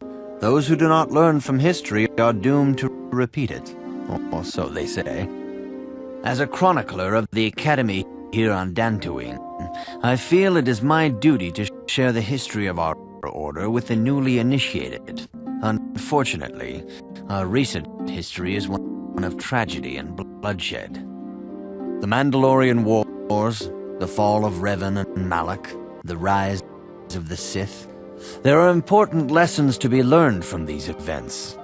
Those who do not learn from history are doomed to repeat it, or so they say. As a chronicler of the Academy here on Dantooine, I feel it is my duty to share the history of our order with the newly initiated. Unfortunately, our recent history is one of tragedy and bloodshed. The Mandalorian Wars, the fall of Revan and Malak, the rise of the Sith. There are important lessons to be learned from these events,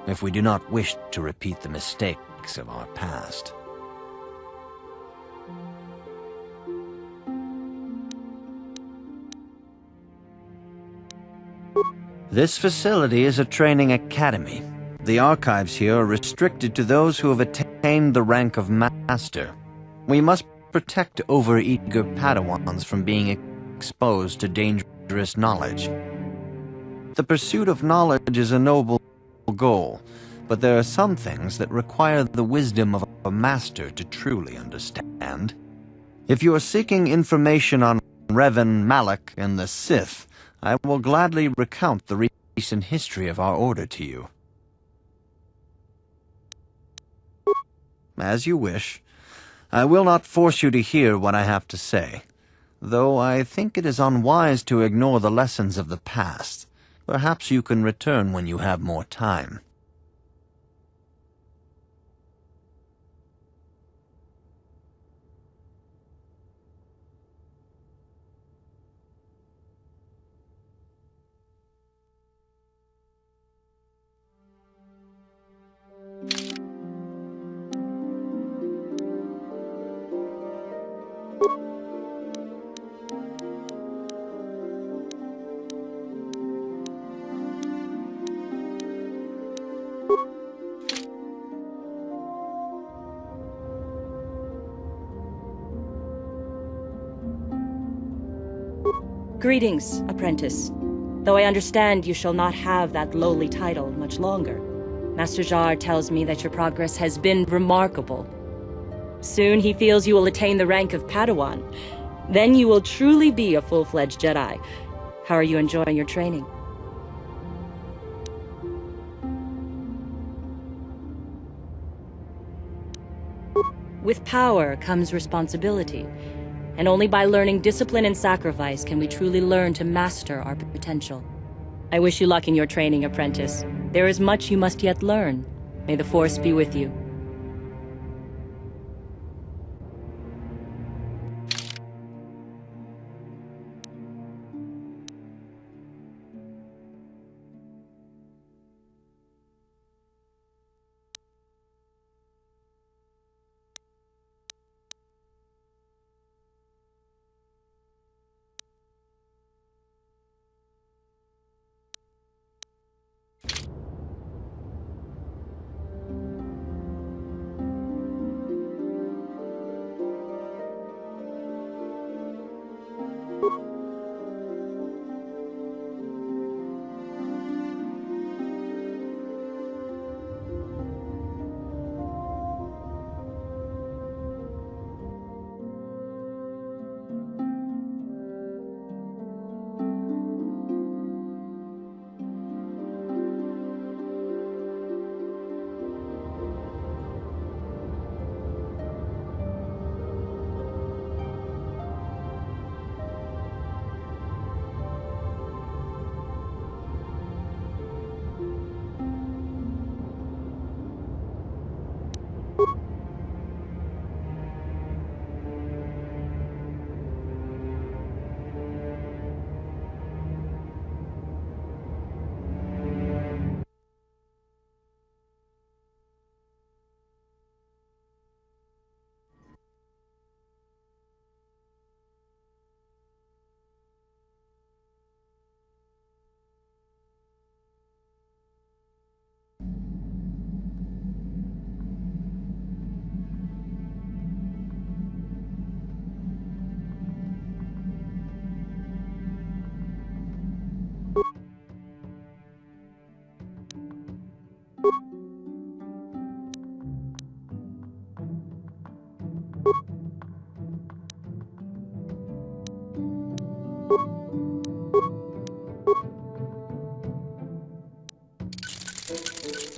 if we do not wish to repeat the mistakes of our past. This facility is a training academy. The archives here are restricted to those who have attained the rank of Master. We must protect overeager Padawans from being exposed to dangerous knowledge. The pursuit of knowledge is a noble goal, but there are some things that require the wisdom of a master to truly understand. If you are seeking information on Revan, Malak, and the Sith, I will gladly recount the recent history of our order to you. As you wish. I will not force you to hear what I have to say, though I think it is unwise to ignore the lessons of the past. Perhaps you can return when you have more time. Greetings, apprentice. Though I understand you shall not have that lowly title much longer, Master Jar tells me that your progress has been remarkable. Soon he feels you will attain the rank of Padawan. Then you will truly be a full-fledged Jedi. How are you enjoying your training? With power comes responsibility. And only by learning discipline and sacrifice can we truly learn to master our potential. I wish you luck in your training, apprentice. There is much you must yet learn. May the Force be with you. you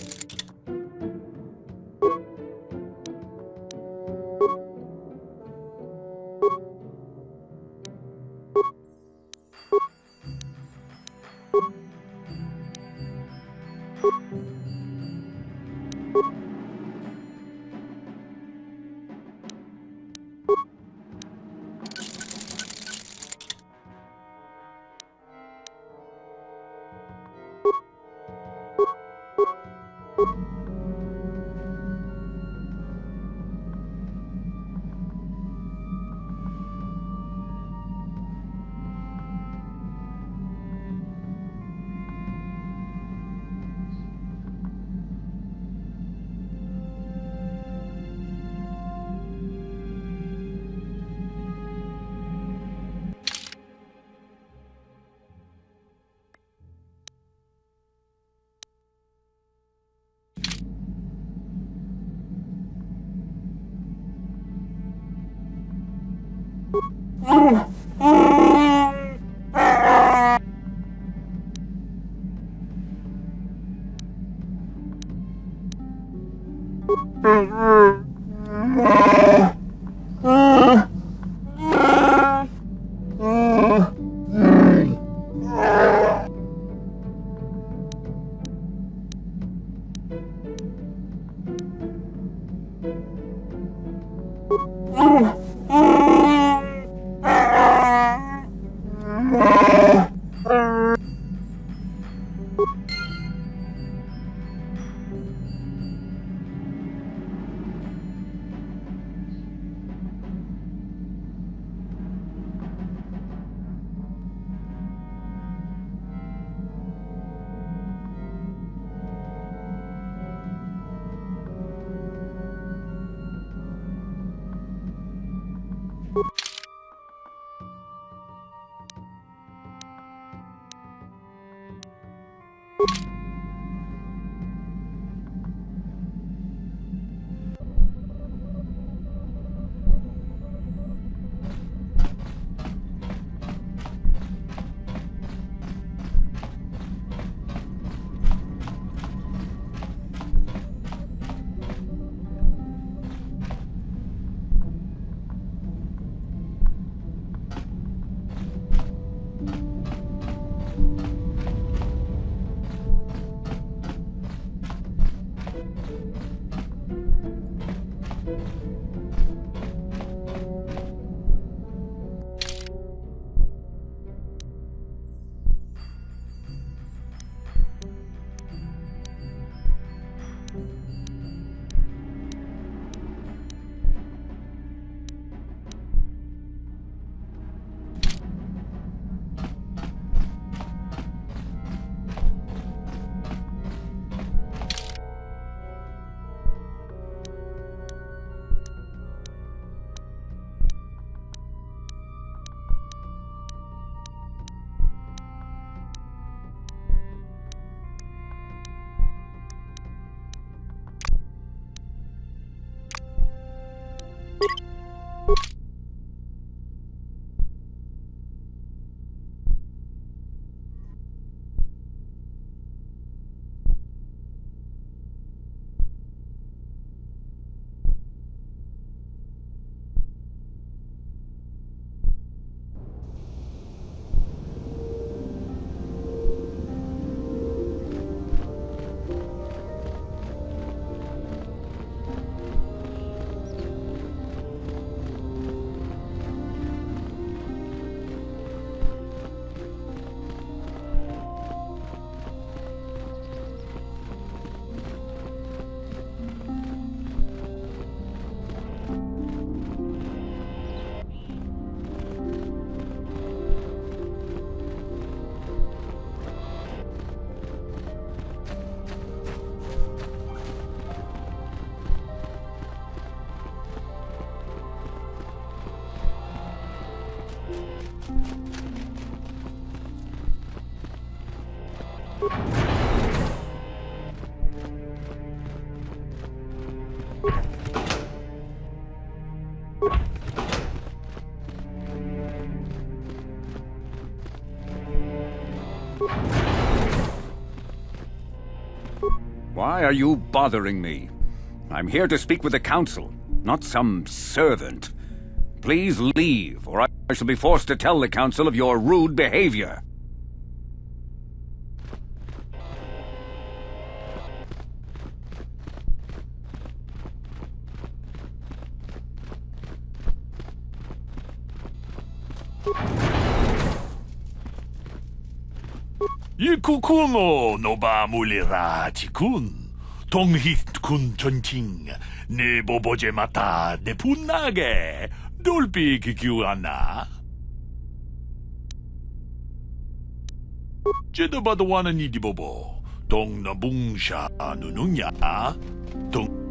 Why are you bothering me? I'm here to speak with the council, not some servant. Please leave, or I shall be forced to tell the council of your rude behavior. Ikukuno no ba mulira chikun. Tonghit kun chonching. Ne boboje mata ne punage. Dolpi kikiwana. Jedabadwana ni di bobo. Tong na bungsha nununya. Tong.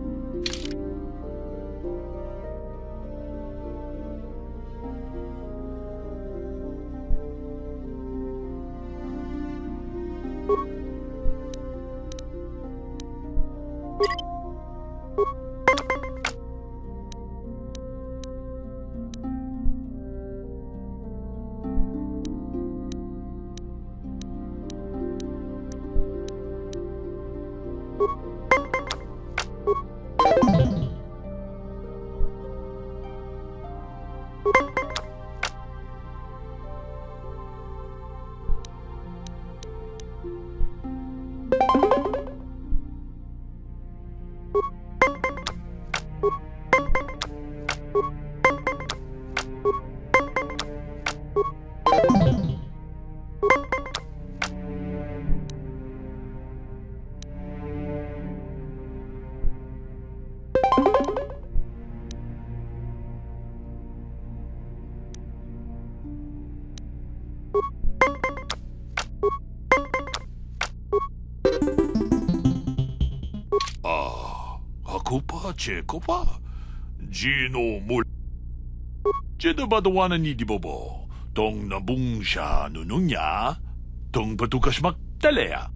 Hakupa chekopa. Gino mul. Jedabadwana ni di bobo. Tong nabungsha nununya. Tong patukas magtalea.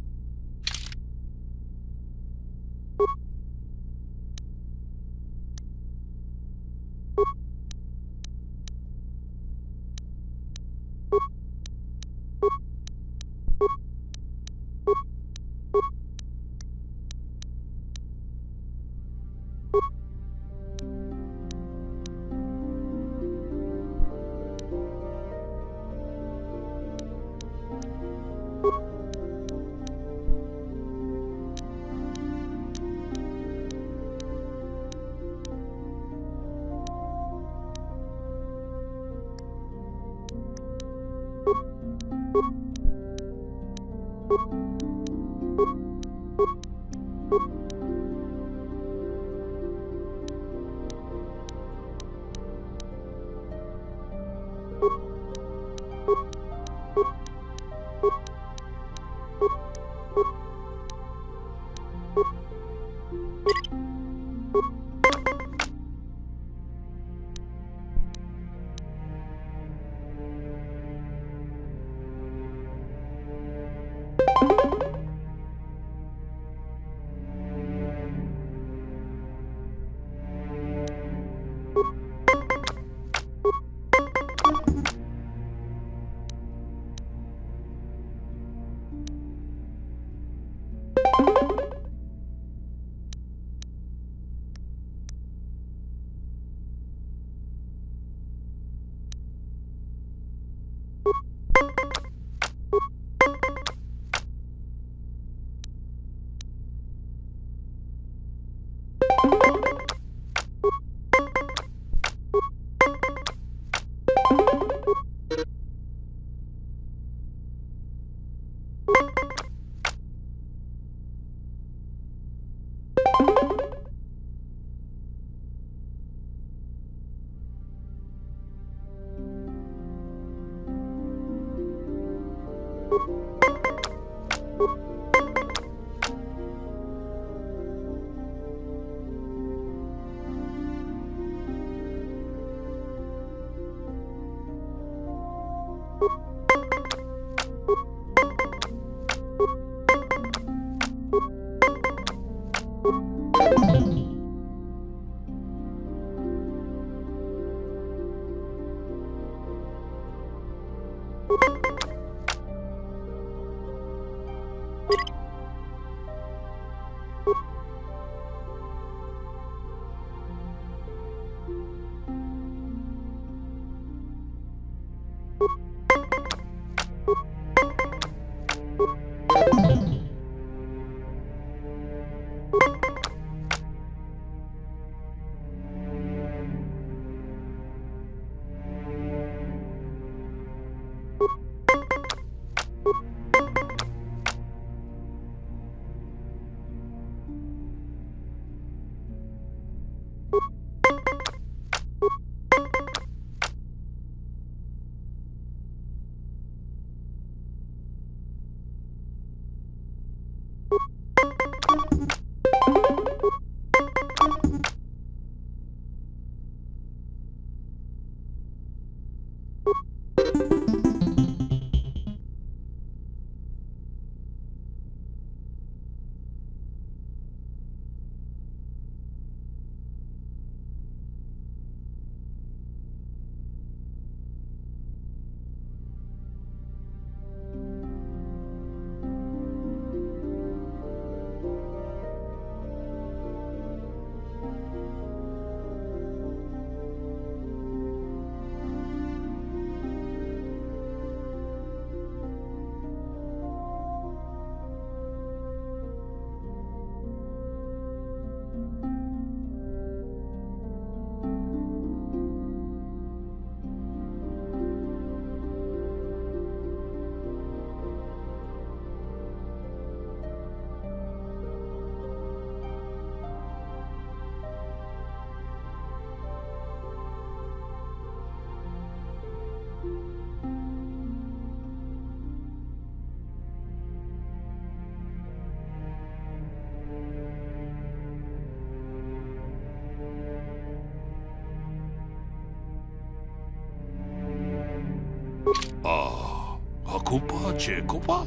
Kupa Chekopa?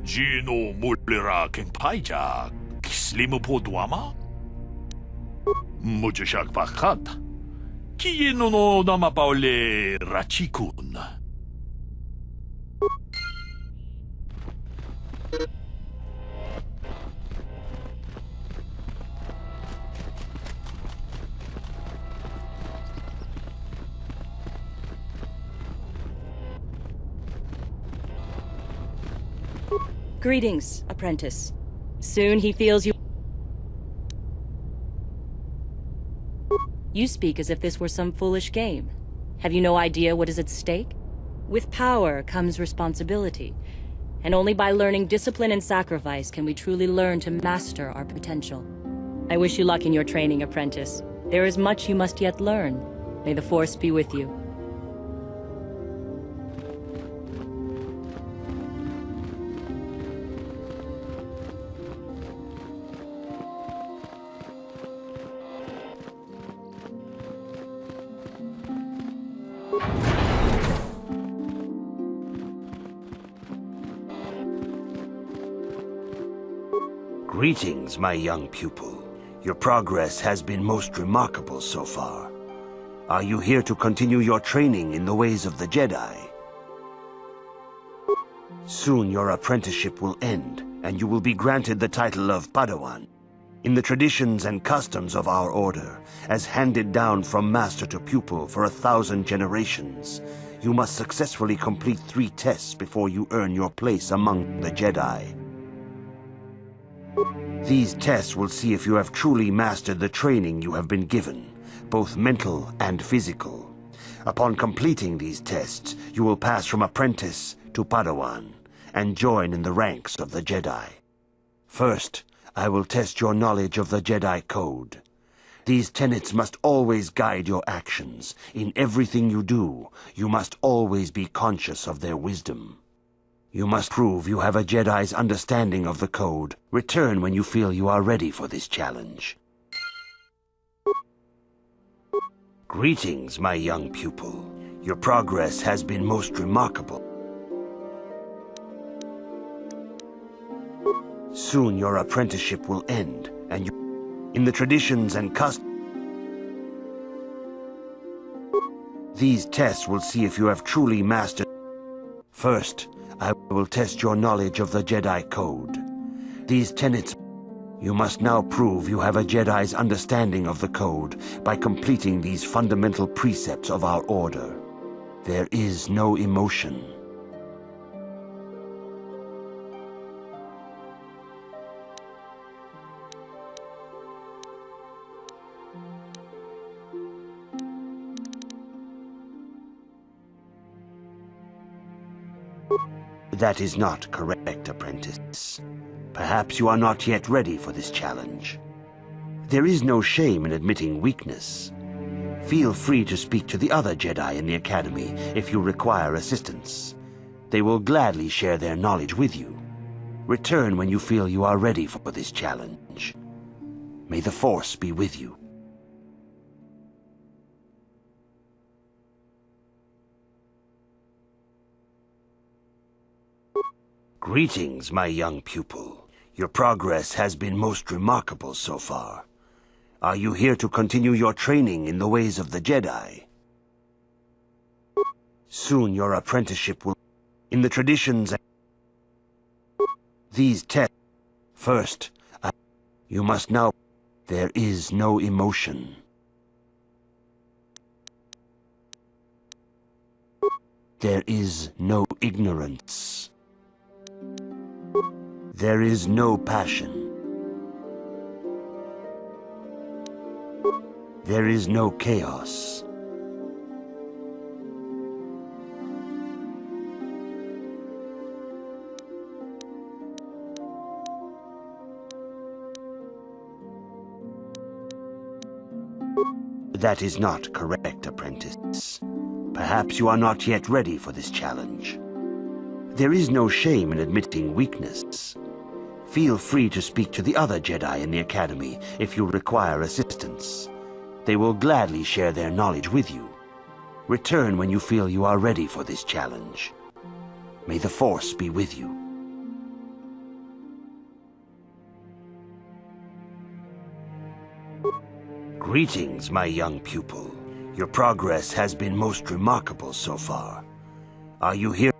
Gino Mulera Kengpaija, Slimupo Duama? Mujashak Bakat. Kieno no Namapaule Rachikun. Greetings, apprentice. Soon he feels you. You speak as if this were some foolish game. Have you no idea what is at stake? With power comes responsibility, and only by learning discipline and sacrifice can we truly learn to master our potential. I wish you luck in your training, apprentice. There is much you must yet learn. May the Force be with you. Greetings, my young pupil. Your progress has been most remarkable so far. Are you here to continue your training in the ways of the Jedi? Soon your apprenticeship will end, and you will be granted the title of Padawan. In the traditions and customs of our order, as handed down from master to pupil for 1,000 generations, you must successfully complete 3 tests before you earn your place among the Jedi. These tests will see if you have truly mastered the training you have been given, both mental and physical. Upon completing these tests, you will pass from apprentice to Padawan, and join in the ranks of the Jedi. First, I will test your knowledge of the Jedi Code. These tenets must always guide your actions. In everything you do, you must always be conscious of their wisdom. You must prove you have a Jedi's understanding of the Code. Return when you feel you are ready for this challenge. Greetings, my young pupil. Your progress has been most remarkable. Soon your apprenticeship will end, and you... In the traditions and customs... These tests will see if you have truly mastered... First, I will test your knowledge of the Jedi Code. These tenets... You must now prove you have a Jedi's understanding of the Code by completing these fundamental precepts of our order. There is no emotion. That is not correct, apprentice. Perhaps you are not yet ready for this challenge. There is no shame in admitting weakness. Feel free to speak to the other Jedi in the Academy if you require assistance. They will gladly share their knowledge with you. Return when you feel you are ready for this challenge. May the Force be with you. Greetings, my young pupil. Your progress has been most remarkable so far. Are you here to continue your training in the ways of the Jedi? Soon your apprenticeship will... In the traditions and... These tests... First, you must now... There is no emotion. There is no ignorance. There is no passion. There is no chaos. That is not correct, apprentice. Perhaps you are not yet ready for this challenge. There is no shame in admitting weakness. Feel free to speak to the other Jedi in the Academy if you require assistance. They will gladly share their knowledge with you. Return when you feel you are ready for this challenge. May the Force be with you. Greetings, my young pupil. Your progress has been most remarkable so far. Are you here?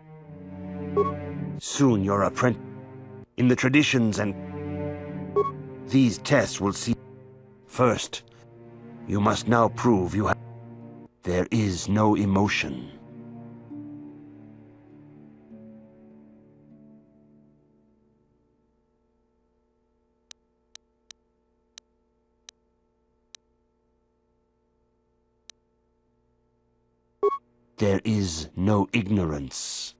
Soon your apprentice. In the traditions and these tests will see. First, you must now prove you have. There is no emotion. There is no ignorance.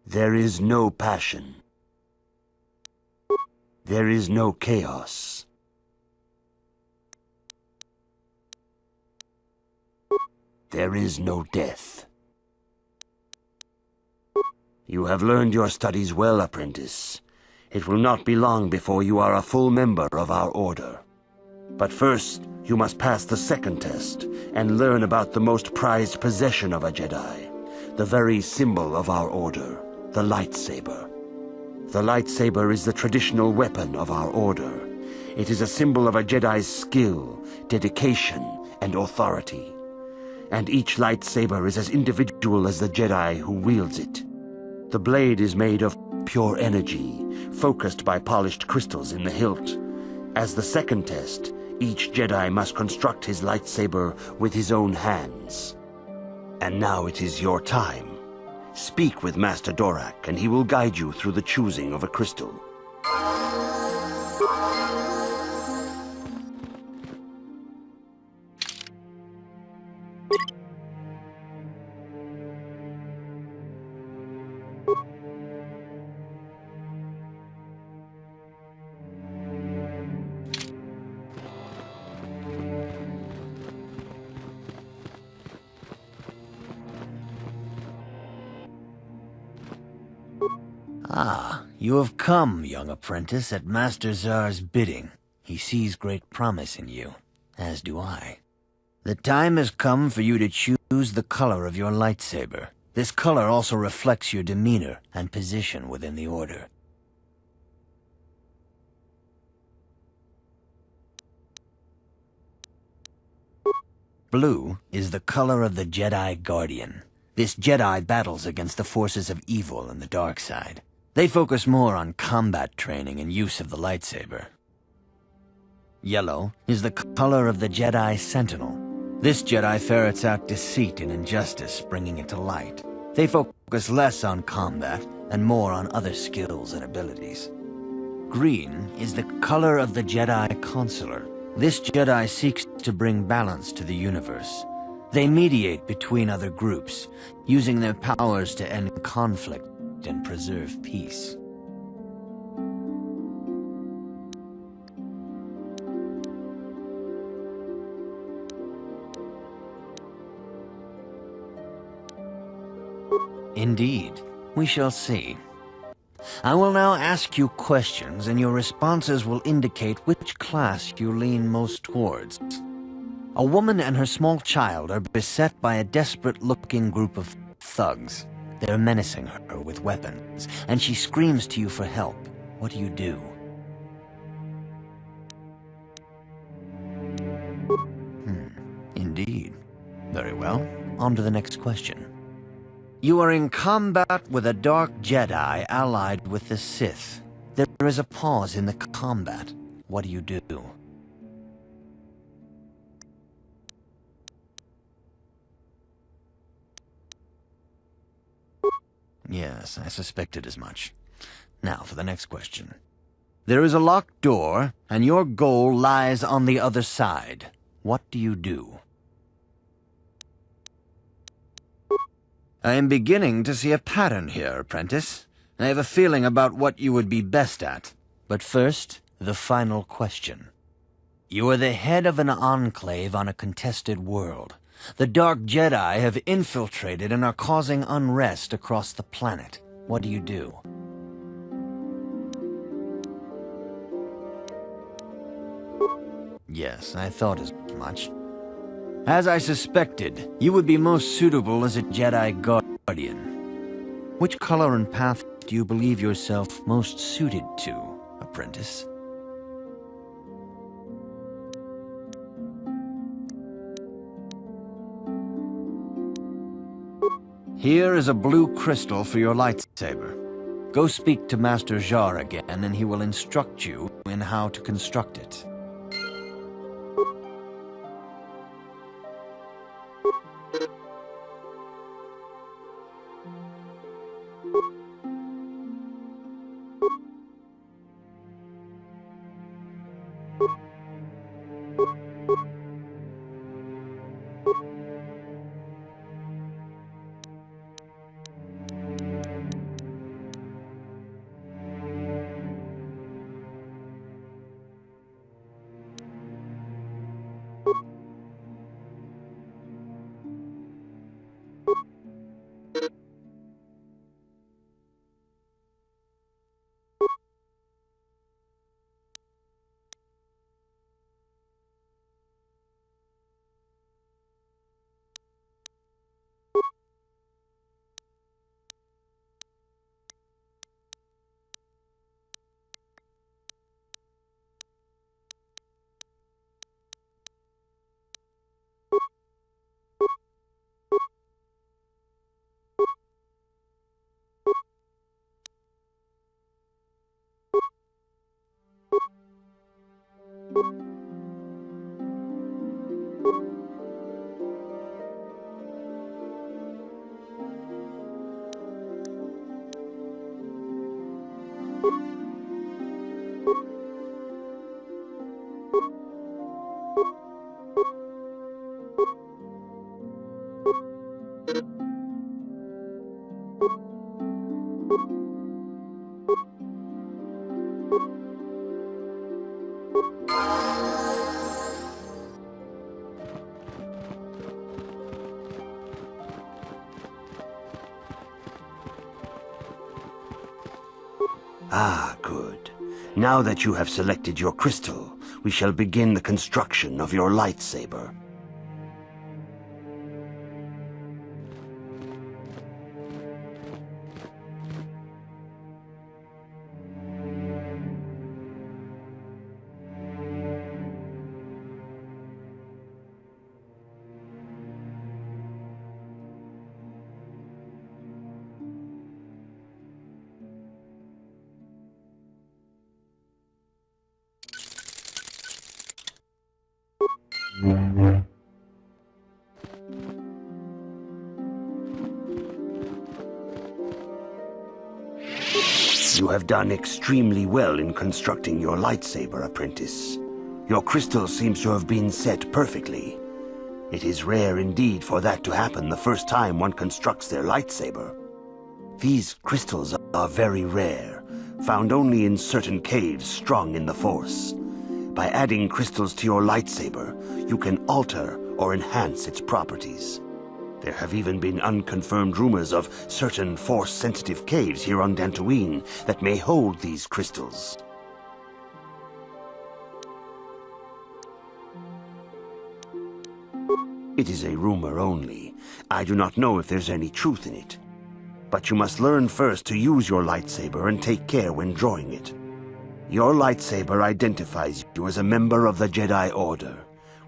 There is no passion. There is no chaos. There is no death. You have learned your studies well, apprentice. It will not be long before you are a full member of our order. But first, you must pass the second test and learn about the most prized possession of a Jedi, the very symbol of our order, the lightsaber. The lightsaber is the traditional weapon of our order. It is a symbol of a Jedi's skill, dedication, and authority. And each lightsaber is as individual as the Jedi who wields it. The blade is made of pure energy, focused by polished crystals in the hilt. As the second test, each Jedi must construct his lightsaber with his own hands. And now it is your time. Speak with Master Dorak, and he will guide you through the choosing of a crystal. Ah, you have come, young apprentice, at Master Zar's bidding. He sees great promise in you, as do I. The time has come for you to choose the color of your lightsaber. This color also reflects your demeanor and position within the Order. Blue is the color of the Jedi Guardian. This Jedi battles against the forces of evil and the dark side. They focus more on combat training and use of the lightsaber. Yellow is the color of the Jedi Sentinel. This Jedi ferrets out deceit and injustice, bringing it to light. They focus less on combat and more on other skills and abilities. Green is the color of the Jedi Consular. This Jedi seeks to bring balance to the universe. They mediate between other groups, using their powers to end conflict and preserve peace. Indeed, we shall see. I will now ask you questions, and your responses will indicate which class you lean most towards. A woman and her small child are beset by a desperate-looking group of thugs. They're menacing her with weapons, and she screams to you for help. What do you do? Indeed. Very well. On to the next question. You are in combat with a dark Jedi allied with the Sith. There is a pause in the combat. What do you do? Yes, I suspected as much. Now for the next question. There is a locked door, and your goal lies on the other side. What do you do? I am beginning to see a pattern here, apprentice. I have a feeling about what you would be best at. But first, the final question. You are the head of an enclave on a contested world. The Dark Jedi have infiltrated and are causing unrest across the planet. What do you do? Yes, I thought as much. As I suspected, you would be most suitable as a Jedi Guard. Guardian. Which color and path do you believe yourself most suited to, apprentice? Here is a blue crystal for your lightsaber. Go speak to Master Jar again, and he will instruct you in how to construct it. Ah, good. Now that you have selected your crystal, we shall begin the construction of your lightsaber. You have done extremely well in constructing your lightsaber, apprentice. Your crystal seems to have been set perfectly. It is rare indeed for that to happen the first time one constructs their lightsaber. These crystals are very rare, found only in certain caves strung in the Force. By adding crystals to your lightsaber, you can alter or enhance its properties. There have even been unconfirmed rumors of certain Force-sensitive caves here on Dantooine that may hold these crystals. It is a rumor only. I do not know if there's any truth in it. But you must learn first to use your lightsaber and take care when drawing it. Your lightsaber identifies you as a member of the Jedi Order.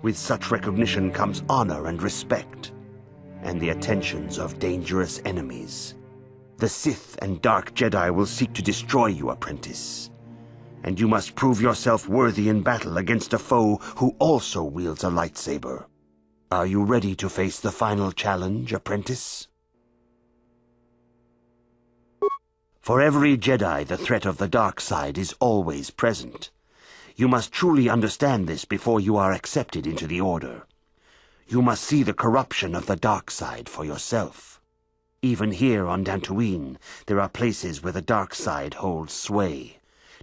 With such recognition comes honor and respect, and the attentions of dangerous enemies. The Sith and Dark Jedi will seek to destroy you, apprentice. And you must prove yourself worthy in battle against a foe who also wields a lightsaber. Are you ready to face the final challenge, apprentice? For every Jedi, the threat of the dark side is always present. You must truly understand this before you are accepted into the Order. You must see the corruption of the dark side for yourself. Even here on Dantooine, there are places where the dark side holds sway,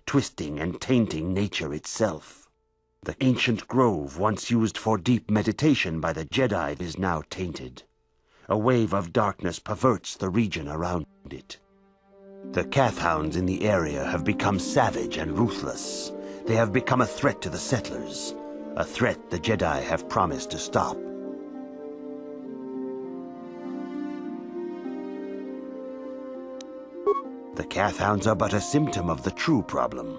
twisting and tainting nature itself. The ancient grove once used for deep meditation by the Jedi is now tainted. A wave of darkness perverts the region around it. The Kathhounds in the area have become savage and ruthless. They have become a threat to the settlers, a threat the Jedi have promised to stop. The Cathhounds are but a symptom of the true problem.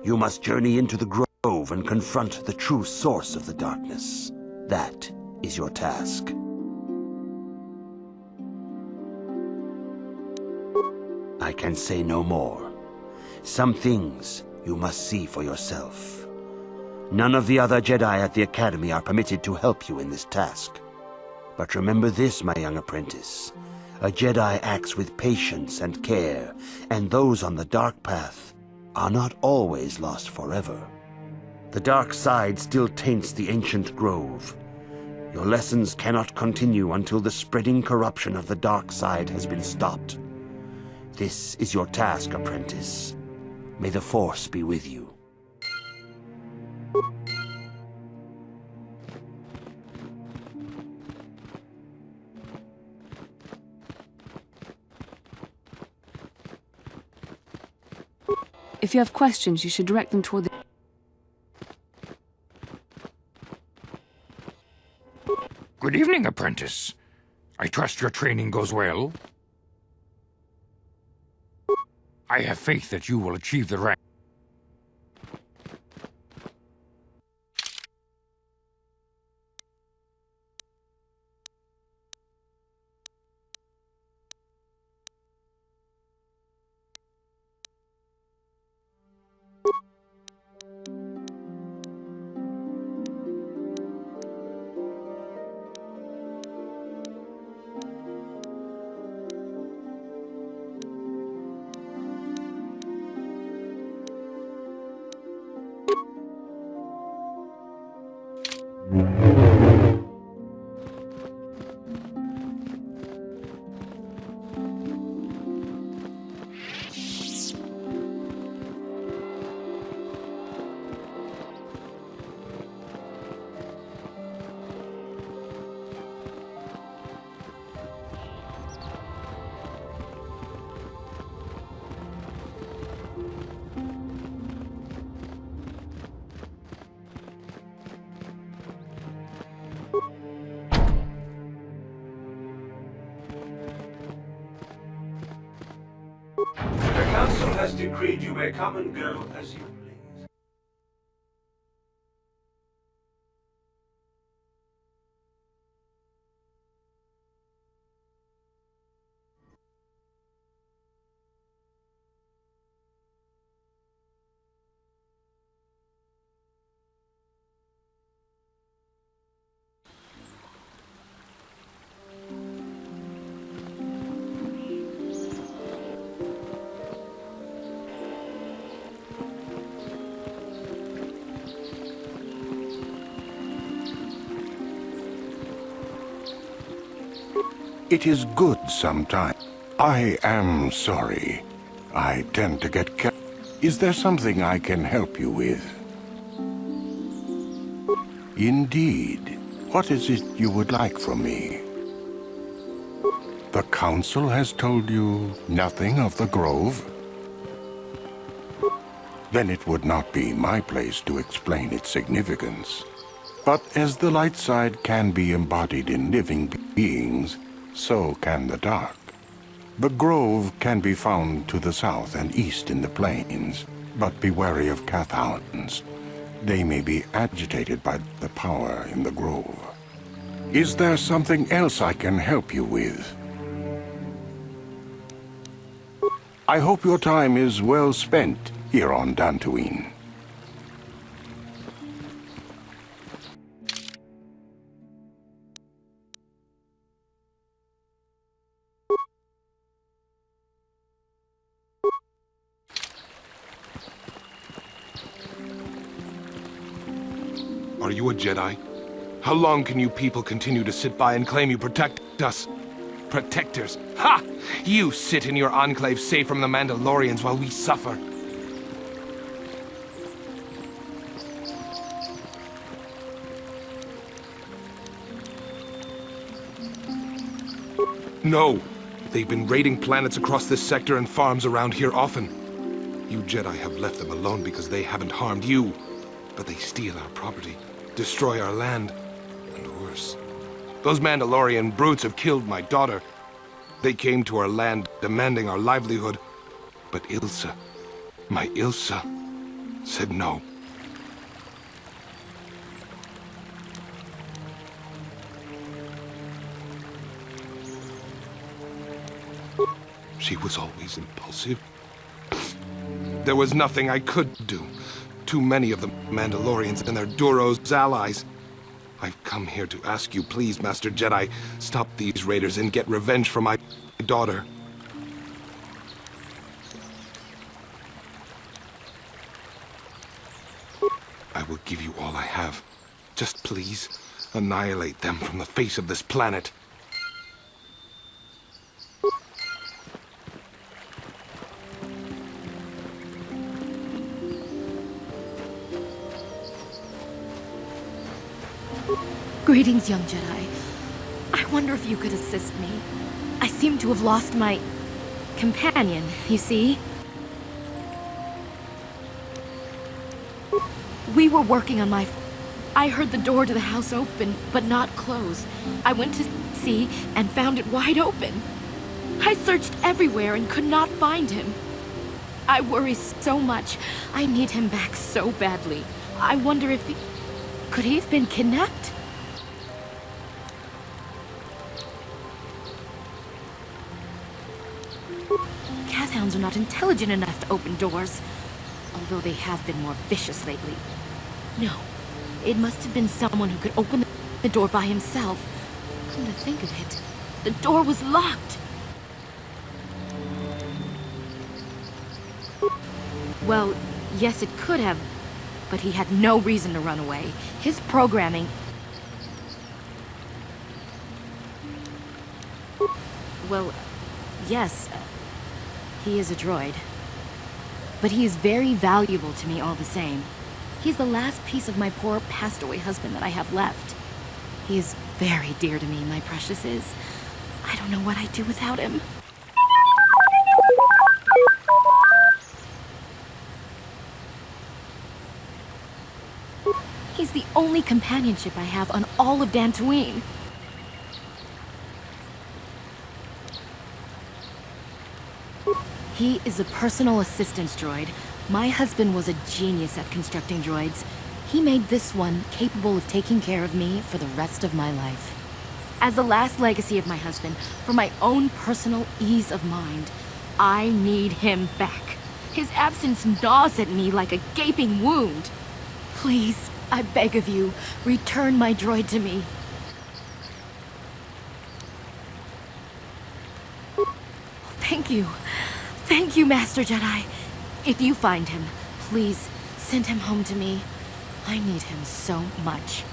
You must journey into the grove and confront the true source of the darkness. That is your task. I can say no more. Some things you must see for yourself. None of the other Jedi at the Academy are permitted to help you in this task. But remember this, my young apprentice. A Jedi acts with patience and care, and those on the dark path are not always lost forever. The dark side still taints the ancient grove. Your lessons cannot continue until the spreading corruption of the dark side has been stopped. This is your task, apprentice. May the Force be with you. If you have questions, you should direct them toward the... Good evening, apprentice. I trust your training goes well. I have faith that you will achieve the rank. The Council has decreed you may come and go as you please. It is good sometimes. I am sorry. I tend to get careless. Is there something I can help you with? Indeed. What is it you would like from me? The Council has told you nothing of the Grove? Then it would not be my place to explain its significance. But as the light side can be embodied in living beings, so can the dark. The Grove can be found to the south and east in the plains, but be wary of Cathhounds. They may be agitated by the power in the Grove. Is there something else I can help you with? I hope your time is well spent here on Dantooine. Are you a Jedi? How long can you people continue to sit by and claim you protect us? Protectors? Ha! You sit in your enclave safe from the Mandalorians while we suffer. No! They've been raiding planets across this sector and farms around here often. You Jedi have left them alone because they haven't harmed you. But they steal our property, destroy our land, and worse. Those Mandalorian brutes have killed my daughter. They came to our land demanding our livelihood. But Ilsa, my Ilsa, said no. She was always impulsive. There was nothing I could do. Too many of the Mandalorians and their Duros allies. I've come here to ask you, please, Master Jedi, stop these raiders and get revenge for my daughter. I will give you all I have. Just please, annihilate them from the face of this planet. Greetings, young Jedi. I wonder if you could assist me. I seem to have lost my companion, you see? We were working on my... I heard the door to the house open, but not close. I went to see and found it wide open. I searched everywhere and could not find him. I worry so much. I need him back so badly. I wonder if he... Could he have been kidnapped? Cathounds are not intelligent enough to open doors, although they have been more vicious lately. No, it must have been someone who could open the door by himself. Come to think of it, the door was locked. Well, yes, it could have, but he had no reason to run away. His programming... Well, yes, he is a droid. But he is very valuable to me all the same. He's the last piece of my poor passed-away husband that I have left. He is very dear to me, my precious is. I don't know what I'd do without him. He's the only companionship I have on all of Dantooine. He is a personal assistance droid. My husband was a genius at constructing droids. He made this one capable of taking care of me for the rest of my life. As the last legacy of my husband, for my own personal ease of mind, I need him back. His absence gnaws at me like a gaping wound. Please, I beg of you, return my droid to me. Thank you. Thank you, Master Jedi. If you find him, please send him home to me. I need him so much.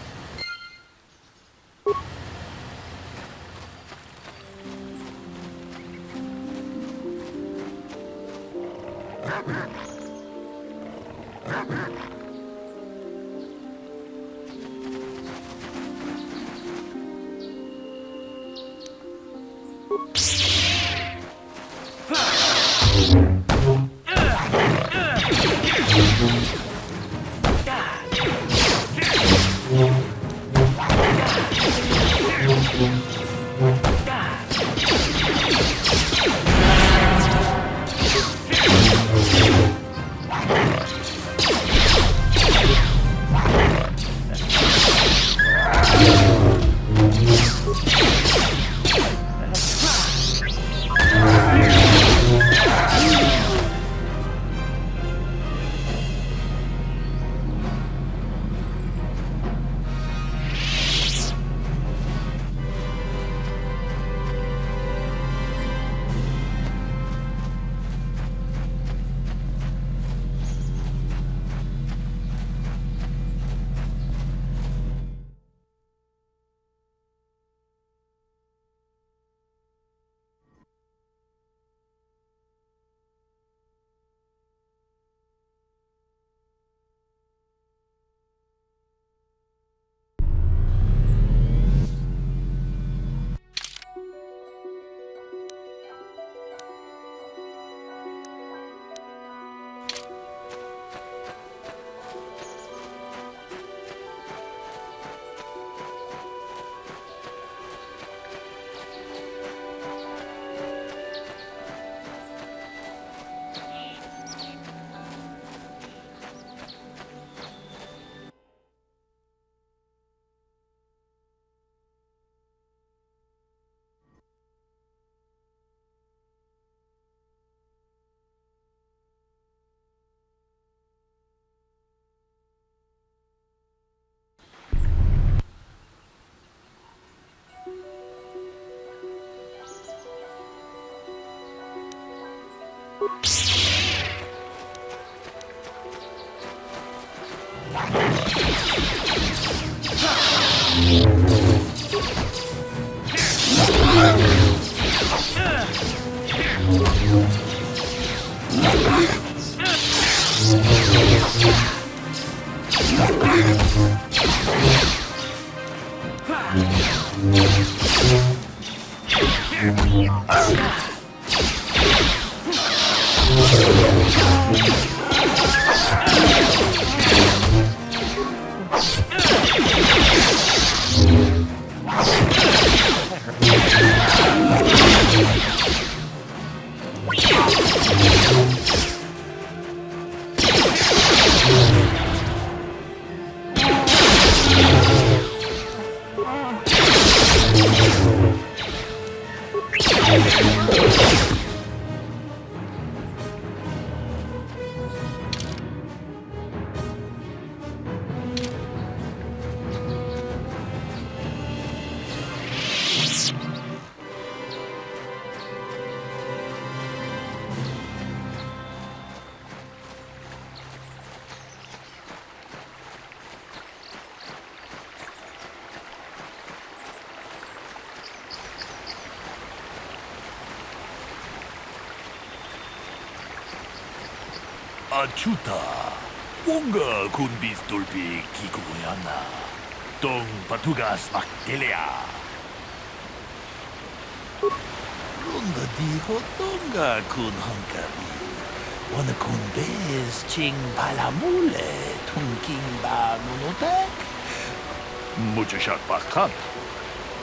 Achuta, Wonga kunbis dolpi kikuyana, Dong patugas maktelea. Runda diho donga kun hankabi, wana kun bez ching palamule, tunking ba nunotek. Muchashak bakat,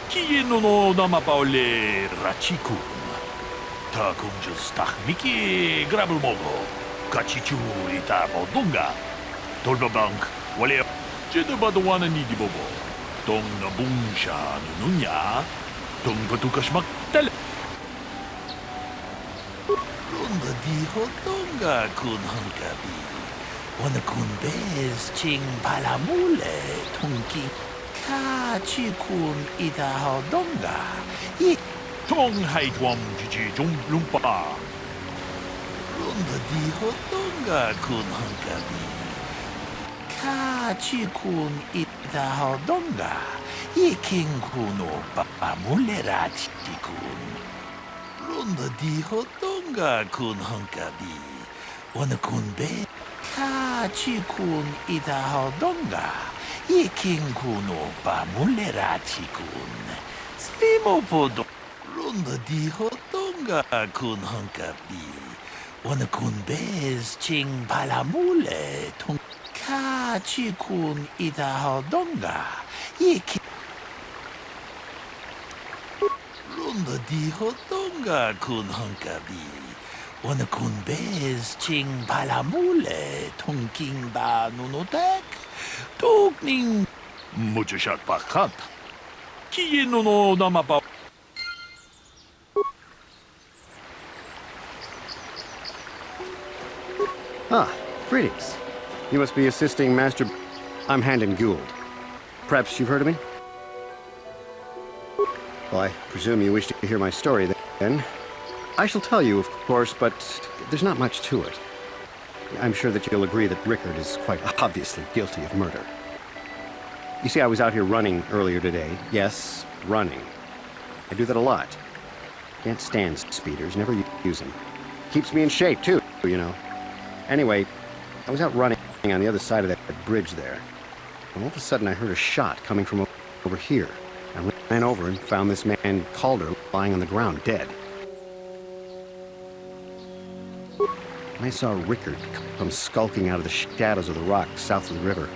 kieno no namapaule rachikun, ta kunjus takmiki grabulmogo. Kachichu ita bodunga. Tolbabank, wale jedabadwana ni dibobo. Tong nabungsha nununya. Tong patukas tele. Runda diho donga kun hankabi. Wana kun bez ching palamule tunki. Kachi kun ita hodonga. Tong haitwam jiji jung lumpa. Runda diho donga kun hankabi. Kachi kun ita hodonga. Iking kuno papamulera chitikun. Runda diho donga kun hankabi. Wana kun be. Kachi kun ita hodonga. Iking kuno papamulera chikun. Slimo podo. Runda diho donga kun hankabi. Wana kun bez ching palamule tung kachi kun ita hodonga iki runda di hodonga kun hankabi wana kun bez ching palamule tung king ba nunotek tukning muchashak pakat kieno no namapa. Ah, greetings. You must be assisting Master... I'm Handon Gould. Perhaps you've heard of me? Well, I presume you wish to hear my story, then. I shall tell you, of course, but there's not much to it. I'm sure that you'll agree that Rickard is quite obviously guilty of murder. You see, I was out here running earlier today. Yes, running. I do that a lot. Can't stand speeders, never use them. Keeps me in shape, too, you know. Anyway, I was out running on the other side of that bridge there. And all of a sudden I heard a shot coming from over here. I ran over and found this man, Calder, lying on the ground, dead. And I saw Rickard come skulking out of the shadows of the rocks south of the river.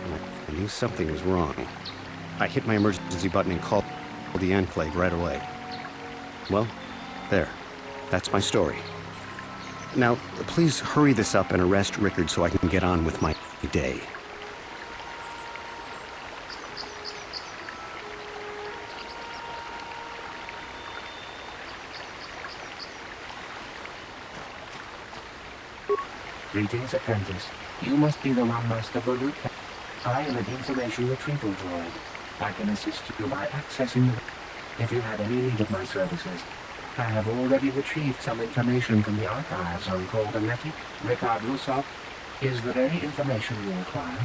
And I knew something was wrong. I hit my emergency button and called the Enclave right away. Well, there. That's my story. Now, please hurry this up and arrest Rickard so I can get on with my day. Greetings, apprentice. You must be the one master for Luke. I am an information retrieval droid. I can assist you by accessing the... if you have any need of my services. I have already retrieved some information from the archives on Goldenetic, Ricard Lusov. Is there any information you require?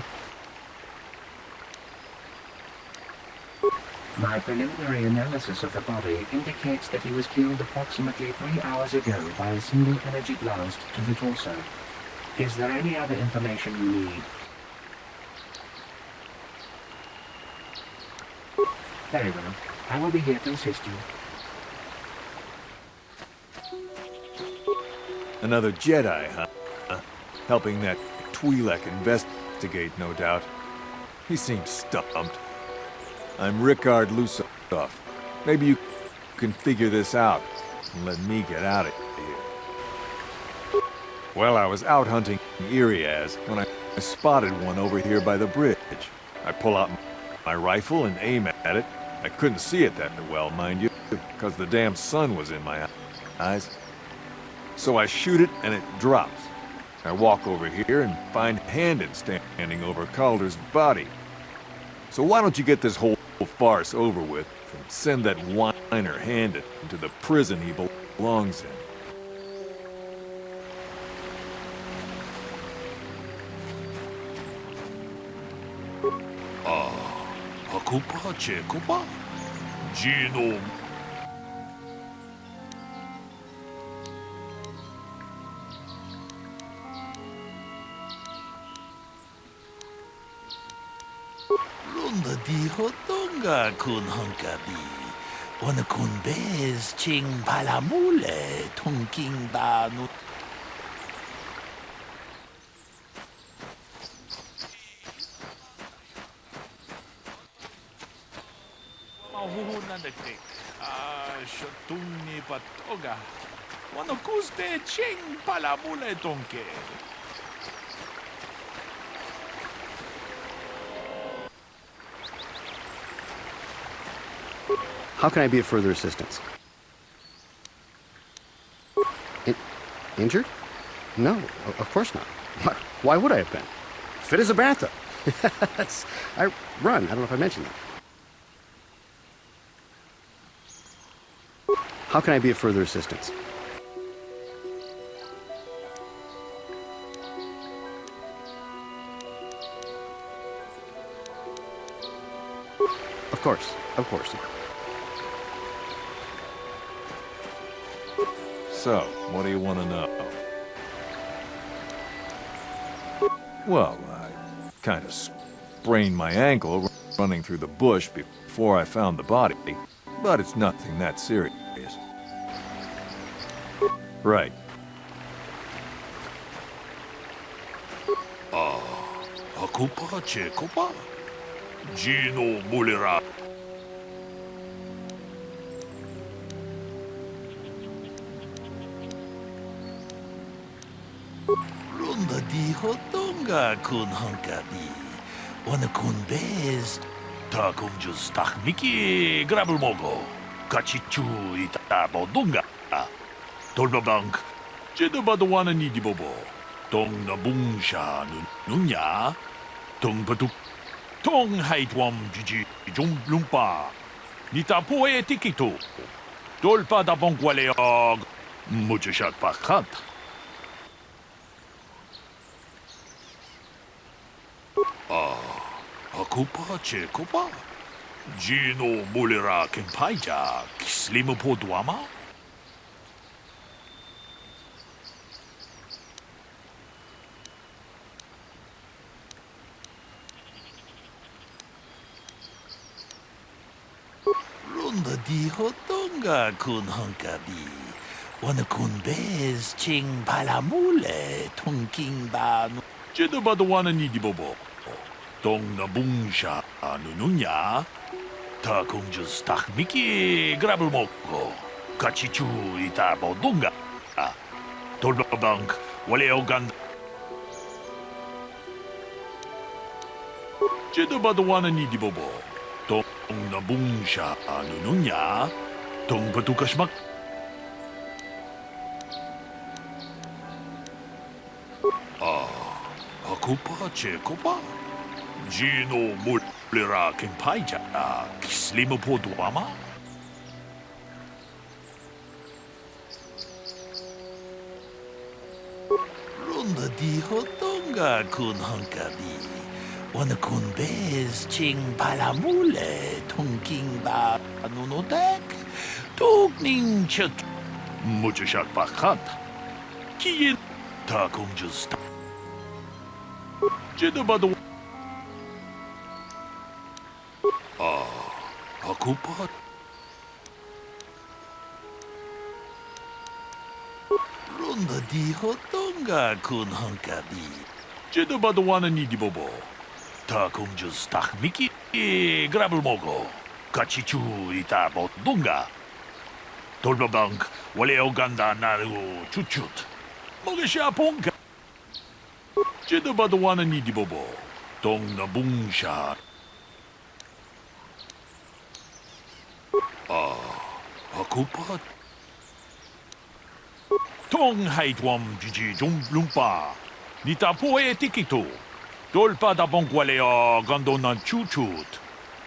My preliminary analysis of the body indicates that he was killed approximately 3 hours ago by a single energy blast to the torso. Is there any other information you need? Very well. I will be here to assist you. Another Jedi, huh? Helping that Twi'lek investigate, no doubt. He seems stumped. I'm Ricard Lusov. Maybe you can figure this out and let me get out of here. Well, I was out hunting Iriaz when I spotted one over here by the bridge. I pull out my rifle and aim at it. I couldn't see it that well, mind you, because the damn sun was in my eyes. So I shoot it and it drops. I walk over here and find Handon standing over Calder's body. So why don't you get this whole farce over with and send that whiner Handon to the prison he belongs in? Hakupa Chekupa? Gino. Lunda di hotonga kun honkabi. Wana kun bez ching palamule tongking banu. Mahuhunan dagdig. Shatuni patoga. Wano kusbe ching palamule tonke. How can I be of further assistance? Injured? No, of course not. Why would I have been? Fit as a bathtub. I run. I don't know if I mentioned that. How can I be of further assistance? Of course, of course. So, what do you want to know? Well, I kind of sprained my ankle running through the bush before I found the body, but it's nothing that serious. Right. Hakupa Chekupa? Gino Mulira. Lunda di hotonga kun honkabi. Wana kun bez. Ta kung just tak miki grabel mogo. Kachichu ita bodunga. Tolbabank. Jeda badawana ni di bobo. Tong nabung siya nunya. Tong batuk. Tong haitwam jiji jum lumpa. Nita po e tikito. Tolpa da bongwaleog. Mucho siya pakat. Hakupa Chekupa? Gino Mulira Kempaija, Slimu Podwama? Lunda di hotonga kun honkabi. Wana kun bez ching palamule tongking banu. Jeda badawana ni di bobo. Tong nabung siya nunya. Ta kung just tak miki grabel mogo. Kachichu ita bodunga. Tolbabank waleogan. Jeda badawana ni di bobo. Tong nabung siya nunya. Tong patukasmak. Hakupa Chekupa? Gino Mulira Kempaija, Slimu Podwama? di hotonga kun hunkabi. Wana kun bez ching palamule tungking ba nunotek. Tugning chak. Muchashak bakat. Kiyin ta kung just. Jedabado. Akupat. Runda di hotonga kun hunkabi. Jedabadwana ni di bobo. Ta kung just tak miki grabel mogo. Kachichu ita bodunga. Tolbabank wale oganda naru chuchut. Mogasha ponga. Jedabadwana ni di bobo. Tong na bungsha. Akupat. Tong haitwam jiji jum lumpa. Nita poe tikito. Dolpa da bonkwaleo gandonan chuchut.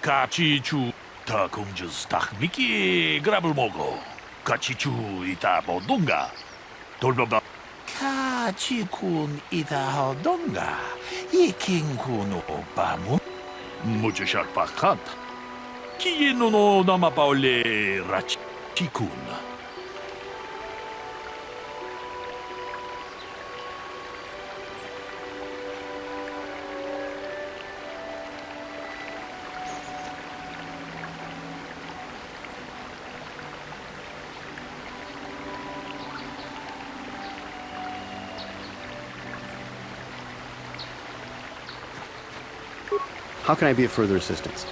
Kachi chu ta kumjus tak miki grabel mogo. Kachi chu ita bodunga. Dolpa ba. Kachi kun ita hodunga. Iking kun opamu. Muchashak pakat. Kieno no namapaole rachikun. How can I be of further assistance?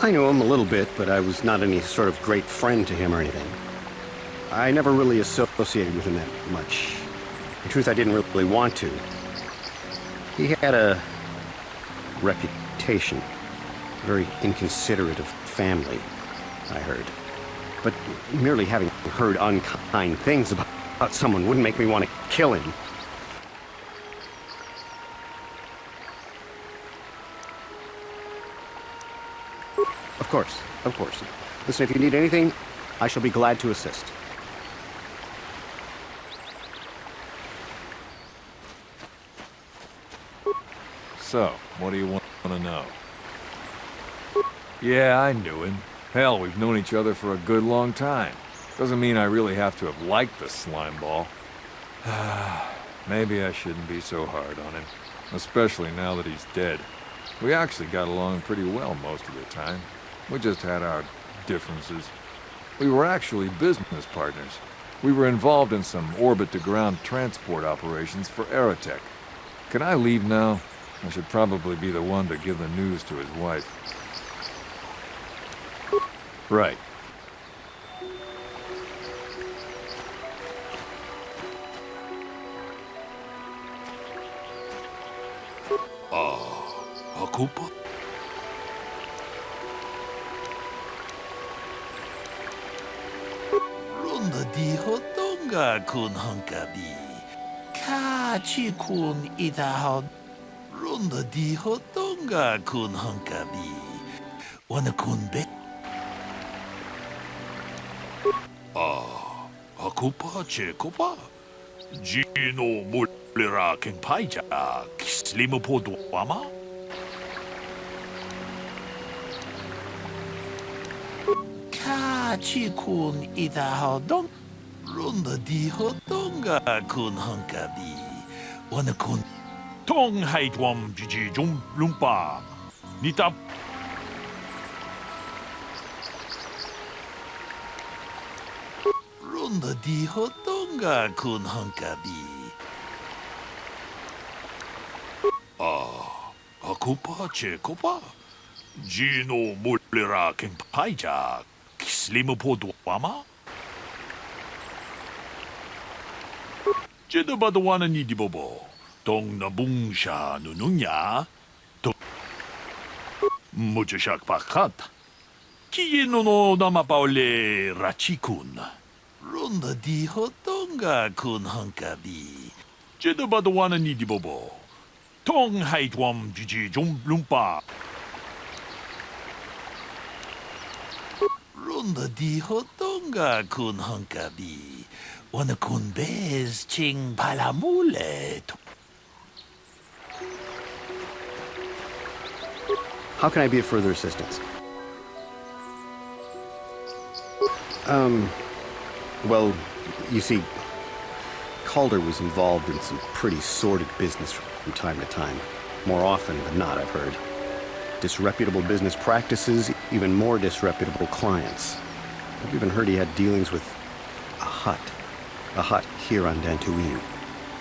I knew him a little bit, but I was not any sort of great friend to him or anything. I never really associated with him that much. In truth, I didn't really want to. He had a reputation. Very inconsiderate of family, I heard. But merely having heard unkind things about someone wouldn't make me want to kill him. Of course. Listen, if you need anything, I shall be glad to assist. So, what do you want to know? Yeah, I knew him. Hell, we've known each other for a good long time. Doesn't mean I really have to have liked the slimeball. Maybe I shouldn't be so hard on him. Especially now that he's dead. We actually got along pretty well most of the time. We just had our differences. We were actually business partners. We were involved in some orbit-to-ground transport operations for Aerotech. Can I leave now? I should probably be the one to give the news to his wife. Right. Akupa? Runda di hotonga kun hunkabi. Kachi kun ita hod. Runda di hotonga kun hunkabi. Wana kun be. Akupa chekopa. Gino mulera king paija. Slimu podo wama. Kachi kun ita hodong. Runda di hodonga kun hunkabi. Wana kun. Tong haitwam jiji jum lumpa. Nita. Runda di hodonga kun hunkabi. Akupa chekopa. Gino mulera king paija. Slimu podo wama. Jedabadwana ni di bobo. Tong na bungsha nununya. Tong. Muchashak pakat. Kieno no namapaole rachikun. Runda di hotonga kun hunkabi. Jedabadwana ni di bobo. Tong haitwam jiji jum lumpa. Runda di hotonga kun hunkabi. Wana kun bez ching palamule. How can I be of further assistance? Well, you see, Calder was involved in some pretty sordid business from time to time. More often than not, I've heard. Disreputable business practices, even more disreputable clients. I've even heard he had dealings with a hut here on Dantooine.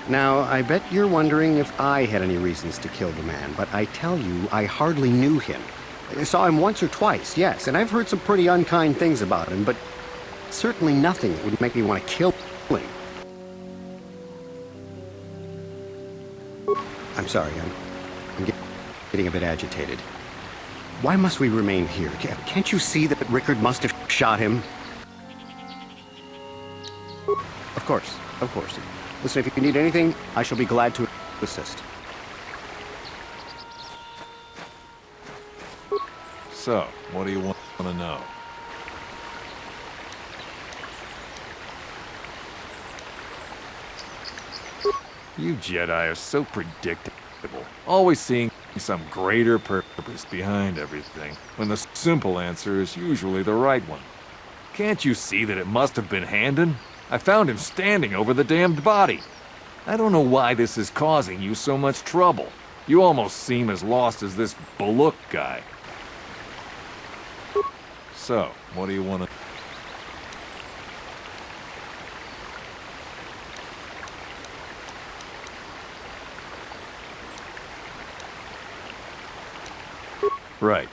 Now, I bet you're wondering if I had any reasons to kill the man, but I tell you, I hardly knew him. I saw him once or twice, yes, and I've heard some pretty unkind things about him, but certainly nothing that would make me want to kill him. I'm sorry, I'm getting a bit agitated. Why must we remain here? Can't you see that Rickard must have shot him? Of course, of course. Listen, if you need anything, I shall be glad to assist. So, what do you want to know? You Jedi are so predictable, always seeing some greater purpose behind everything, when the simple answer is usually the right one. Can't you see that it must have been Handon? I found him standing over the damned body. I don't know why this is causing you so much trouble. You almost seem as lost as this Bullock guy. So, what do you want to... Right.